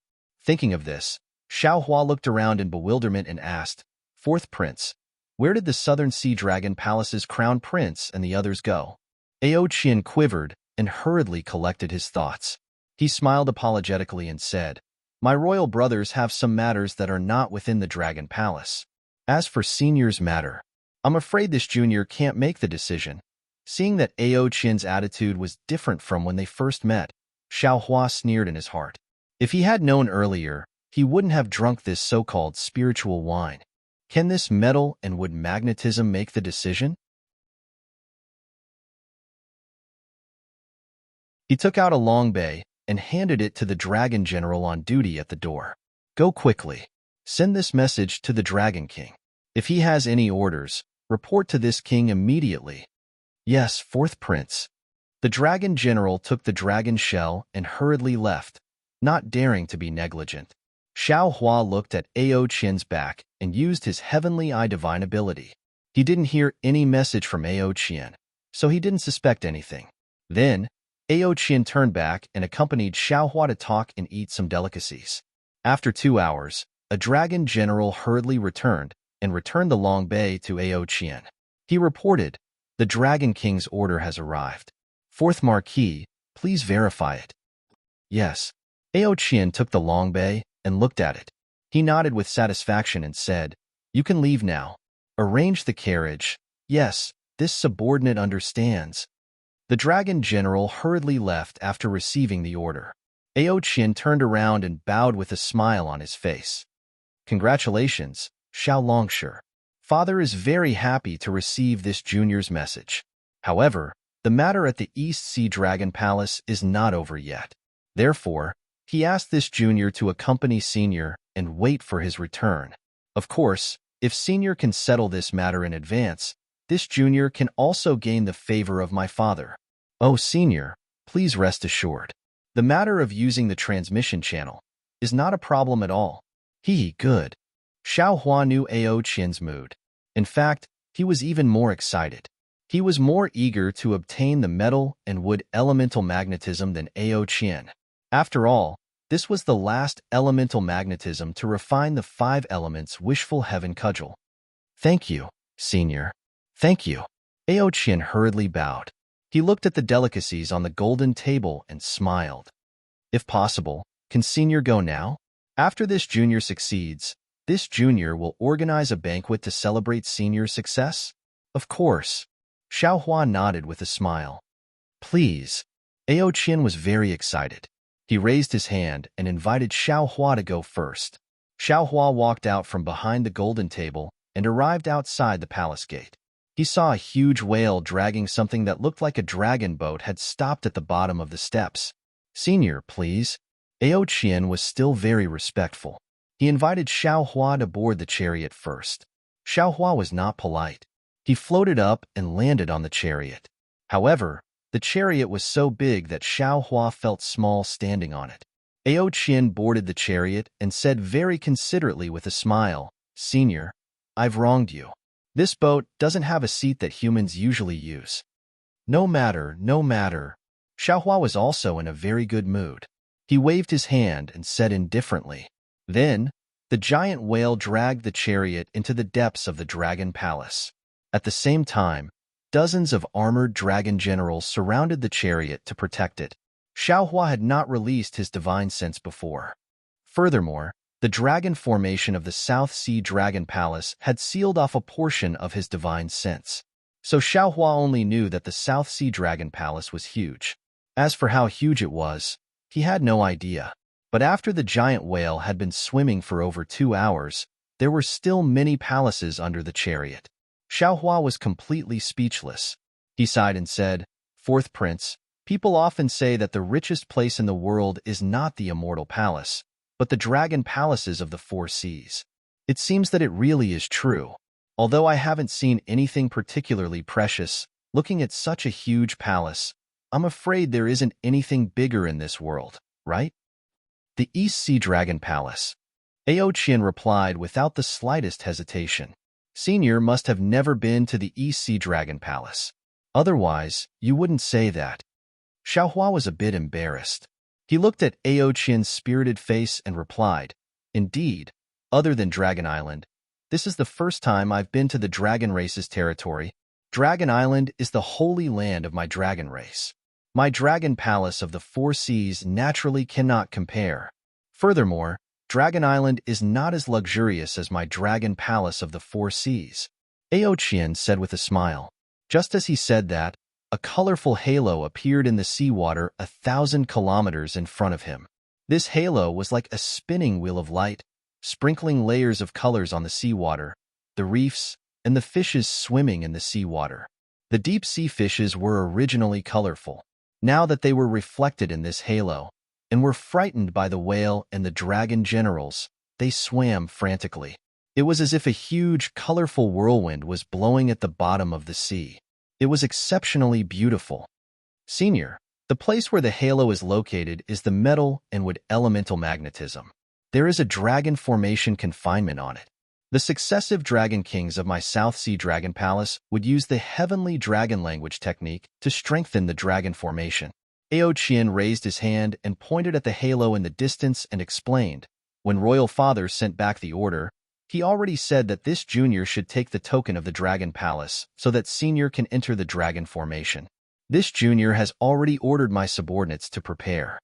[SPEAKER 1] Thinking of this, Xiao Hua looked around in bewilderment and asked, Fourth prince, where did the Southern Sea Dragon Palace's crown prince and the others go? Ao Qian quivered and hurriedly collected his thoughts. He smiled apologetically and said, My royal brothers have some matters that are not within the Dragon Palace. As for Senior's matter, I'm afraid this Junior can't make the decision. Seeing that Ao Qian's attitude was different from when they first met, Xiao Hua sneered in his heart. If he had known earlier, he wouldn't have drunk this so-called spiritual wine. Can this metal and wood magnetism make the decision? He took out a long bay and handed it to the dragon general on duty at the door. Go quickly. Send this message to the Dragon King. If he has any orders, report to this king immediately. Yes, fourth prince. The dragon general took the dragon shell and hurriedly left, not daring to be negligent. Xiao Hua looked at Ao Qian's back and used his heavenly eye divine ability. He didn't hear any message from Ao Qian, so he didn't suspect anything. Then, Ao Qian turned back and accompanied Xiao Hua to talk and eat some delicacies. After 2 hours, a dragon general hurriedly returned the long bay to Ao Qian. He reported, The Dragon King's order has arrived. Fourth Marquis, please verify it. Yes. Ao Qian took the long bay and looked at it. He nodded with satisfaction and said, You can leave now. Arrange the carriage. Yes, this subordinate understands. The dragon general hurriedly left after receiving the order. Ao Qian turned around and bowed with a smile on his face. Congratulations, Xiao Longsher. Father is very happy to receive this junior's message. However, the matter at the East Sea Dragon Palace is not over yet. Therefore, he asked this junior to accompany Senior and wait for his return. Of course, if Senior can settle this matter in advance, this junior can also gain the favor of my father. Oh, Senior, please rest assured. The matter of using the transmission channel is not a problem at all. Good. Xiao Hua knew Ao Qian's mood. In fact, he was even more excited. He was more eager to obtain the metal and wood elemental magnetism than Ao Qian. After all, this was the last elemental magnetism to refine the 5 elements wishful heaven cudgel. Thank you, Senior. Thank you. Ao Qian hurriedly bowed. He looked at the delicacies on the golden table and smiled. If possible, can Senior go now? After this junior succeeds, this junior will organize a banquet to celebrate Senior's success? Of course. Xiao Hua nodded with a smile. Please. Ao Qian was very excited. He raised his hand and invited Xiao Hua to go first. Xiao Hua walked out from behind the golden table and arrived outside the palace gate. He saw a huge whale dragging something that looked like a dragon boat had stopped at the bottom of the steps. Senior, please. Ao Qian was still very respectful. He invited Xiao Hua to board the chariot first. Xiao Hua was not polite. He floated up and landed on the chariot. However, the chariot was so big that Xiao Hua felt small standing on it. Ao Qian boarded the chariot and said very considerately with a smile, Senior, I've wronged you. This boat doesn't have a seat that humans usually use. No matter, no matter. Xiao Hua was also in a very good mood. He waved his hand and said indifferently. Then, the giant whale dragged the chariot into the depths of the dragon palace. At the same time, dozens of armored dragon generals surrounded the chariot to protect it. Xiao Hua had not released his divine sense before. Furthermore, the dragon formation of the South Sea Dragon Palace had sealed off a portion of his divine sense. So Xiao Hua only knew that the South Sea Dragon Palace was huge. As for how huge it was, he had no idea. But after the giant whale had been swimming for over 2 hours, there were still many palaces under the chariot. Xiao Hua was completely speechless. He sighed and said, Fourth Prince, people often say that the richest place in the world is not the immortal palace, but the dragon palaces of the 4 seas. It seems that it really is true. Although I haven't seen anything particularly precious, looking at such a huge palace, I'm afraid there isn't anything bigger in this world, right? The East Sea Dragon Palace. Ao Qian replied without the slightest hesitation. Senior must have never been to the East Sea Dragon Palace. Otherwise, you wouldn't say that. Xiao Hua was a bit embarrassed. He looked at Ao Qian's spirited face and replied, Indeed, other than Dragon Island, this is the first time I've been to the dragon race's territory. Dragon Island is the holy land of my dragon race. My dragon palace of the 4 seas naturally cannot compare. Furthermore, Dragon Island is not as luxurious as my dragon palace of the 4 seas. Ao Qian said with a smile. Just as he said that, a colorful halo appeared in the seawater 1,000 kilometers in front of him. This halo was like a spinning wheel of light, sprinkling layers of colors on the seawater, the reefs, and the fishes swimming in the seawater. The deep-sea fishes were originally colorful. Now that they were reflected in this halo, and were frightened by the whale and the dragon generals, they swam frantically. It was as if a huge, colorful whirlwind was blowing at the bottom of the sea. It was exceptionally beautiful. Senior, the place where the halo is located is the metal and wood elemental magnetism. There is a dragon formation confinement on it. The successive dragon kings of my South Sea Dragon Palace would use the heavenly dragon language technique to strengthen the dragon formation. Ao Qian raised his hand and pointed at the halo in the distance and explained, when Royal Father sent back the order, he already said that this junior should take the token of the Dragon Palace so that senior can enter the dragon formation. This junior has already ordered my subordinates to prepare.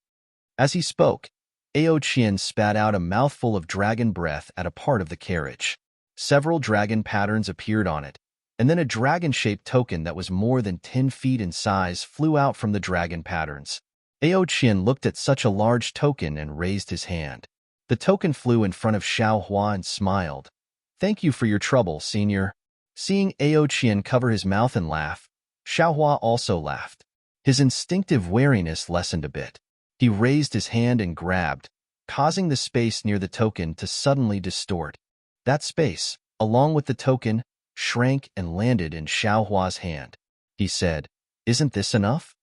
[SPEAKER 1] As he spoke, Ao Qian spat out a mouthful of dragon breath at a part of the carriage. Several dragon patterns appeared on it, and then a dragon-shaped token that was more than 10 feet in size flew out from the dragon patterns. Ao Qian looked at such a large token and raised his hand. The token flew in front of Xiao Hua and smiled. Thank you for your trouble, Senior. Seeing Ao Qian cover his mouth and laugh, Xiaohua also laughed. His instinctive wariness lessened a bit. He raised his hand and grabbed, causing the space near the token to suddenly distort. That space, along with the token, shrank and landed in Xiaohua's hand. He said, "Isn't this enough?"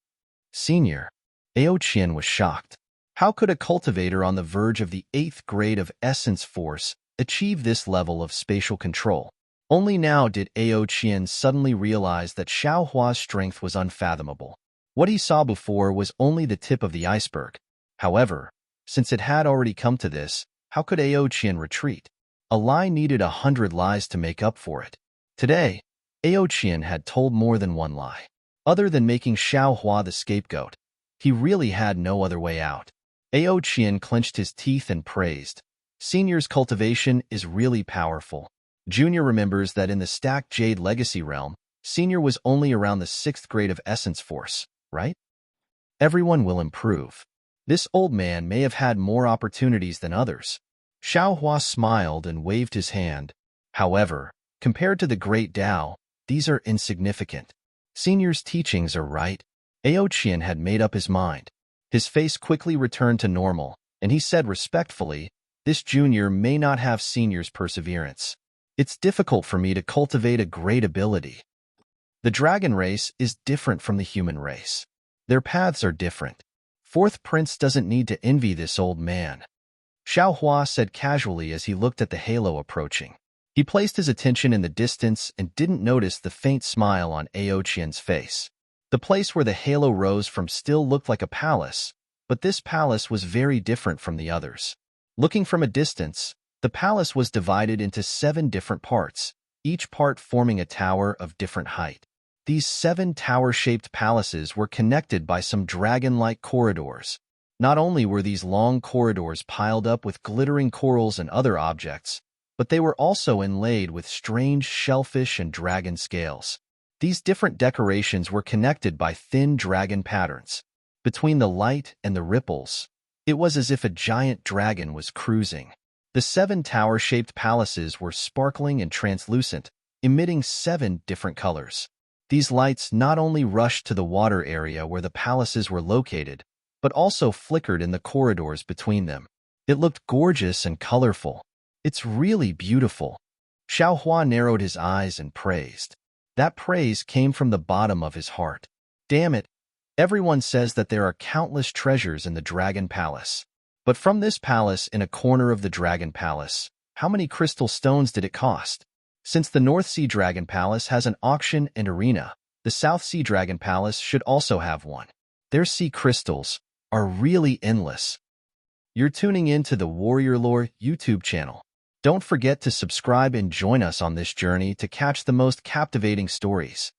[SPEAKER 1] Senior. Ao Qian was shocked. How could a cultivator on the verge of the 8th grade of essence force achieve this level of spatial control? Only now did Ao Qian suddenly realize that Xiaohua's strength was unfathomable. What he saw before was only the tip of the iceberg. However, since it had already come to this, how could Ao Qian retreat? A lie needed 100 lies to make up for it. Today, Ao Qian had told more than one lie. Other than making Xiaohua the scapegoat, he really had no other way out. Ao Qian clenched his teeth and praised. Senior's cultivation is really powerful. Junior remembers that in the Stacked Jade Legacy realm, Senior was only around the 6th grade of Essence Force, right? Everyone will improve. This old man may have had more opportunities than others. Xiaohua smiled and waved his hand. However, compared to the Great Tao, these are insignificant. Senior's teachings are right. Ao Qian had made up his mind. His face quickly returned to normal, and he said respectfully, "This junior may not have Senior's perseverance. It's difficult for me to cultivate a great ability. The dragon race is different from the human race. Their paths are different. Fourth Prince doesn't need to envy this old man." Xiaohua said casually as he looked at the halo approaching. He placed his attention in the distance and didn't notice the faint smile on Ao Qian's face. The place where the halo rose from still looked like a palace, but this palace was very different from the others. Looking from a distance, the palace was divided into 7 different parts, each part forming a tower of different height. These 7 tower-shaped palaces were connected by some dragon-like corridors. Not only were these long corridors piled up with glittering corals and other objects, but they were also inlaid with strange shellfish and dragon scales. These different decorations were connected by thin dragon patterns. Between the light and the ripples, it was as if a giant dragon was cruising. The 7 tower-shaped palaces were sparkling and translucent, emitting 7 different colors. These lights not only rushed to the water area where the palaces were located, but also flickered in the corridors between them. It looked gorgeous and colorful. "It's really beautiful." Xiaohua narrowed his eyes and praised. That praise came from the bottom of his heart. Damn it, everyone says that there are countless treasures in the Dragon Palace. But from this palace in a corner of the Dragon Palace, how many crystal stones did it cost? Since the North Sea Dragon Palace has an auction and arena, the South Sea Dragon Palace should also have one. Their sea crystals are really endless. You're tuning in to the Warrior Lore YouTube channel. Don't forget to subscribe and join us on this journey to catch the most captivating stories.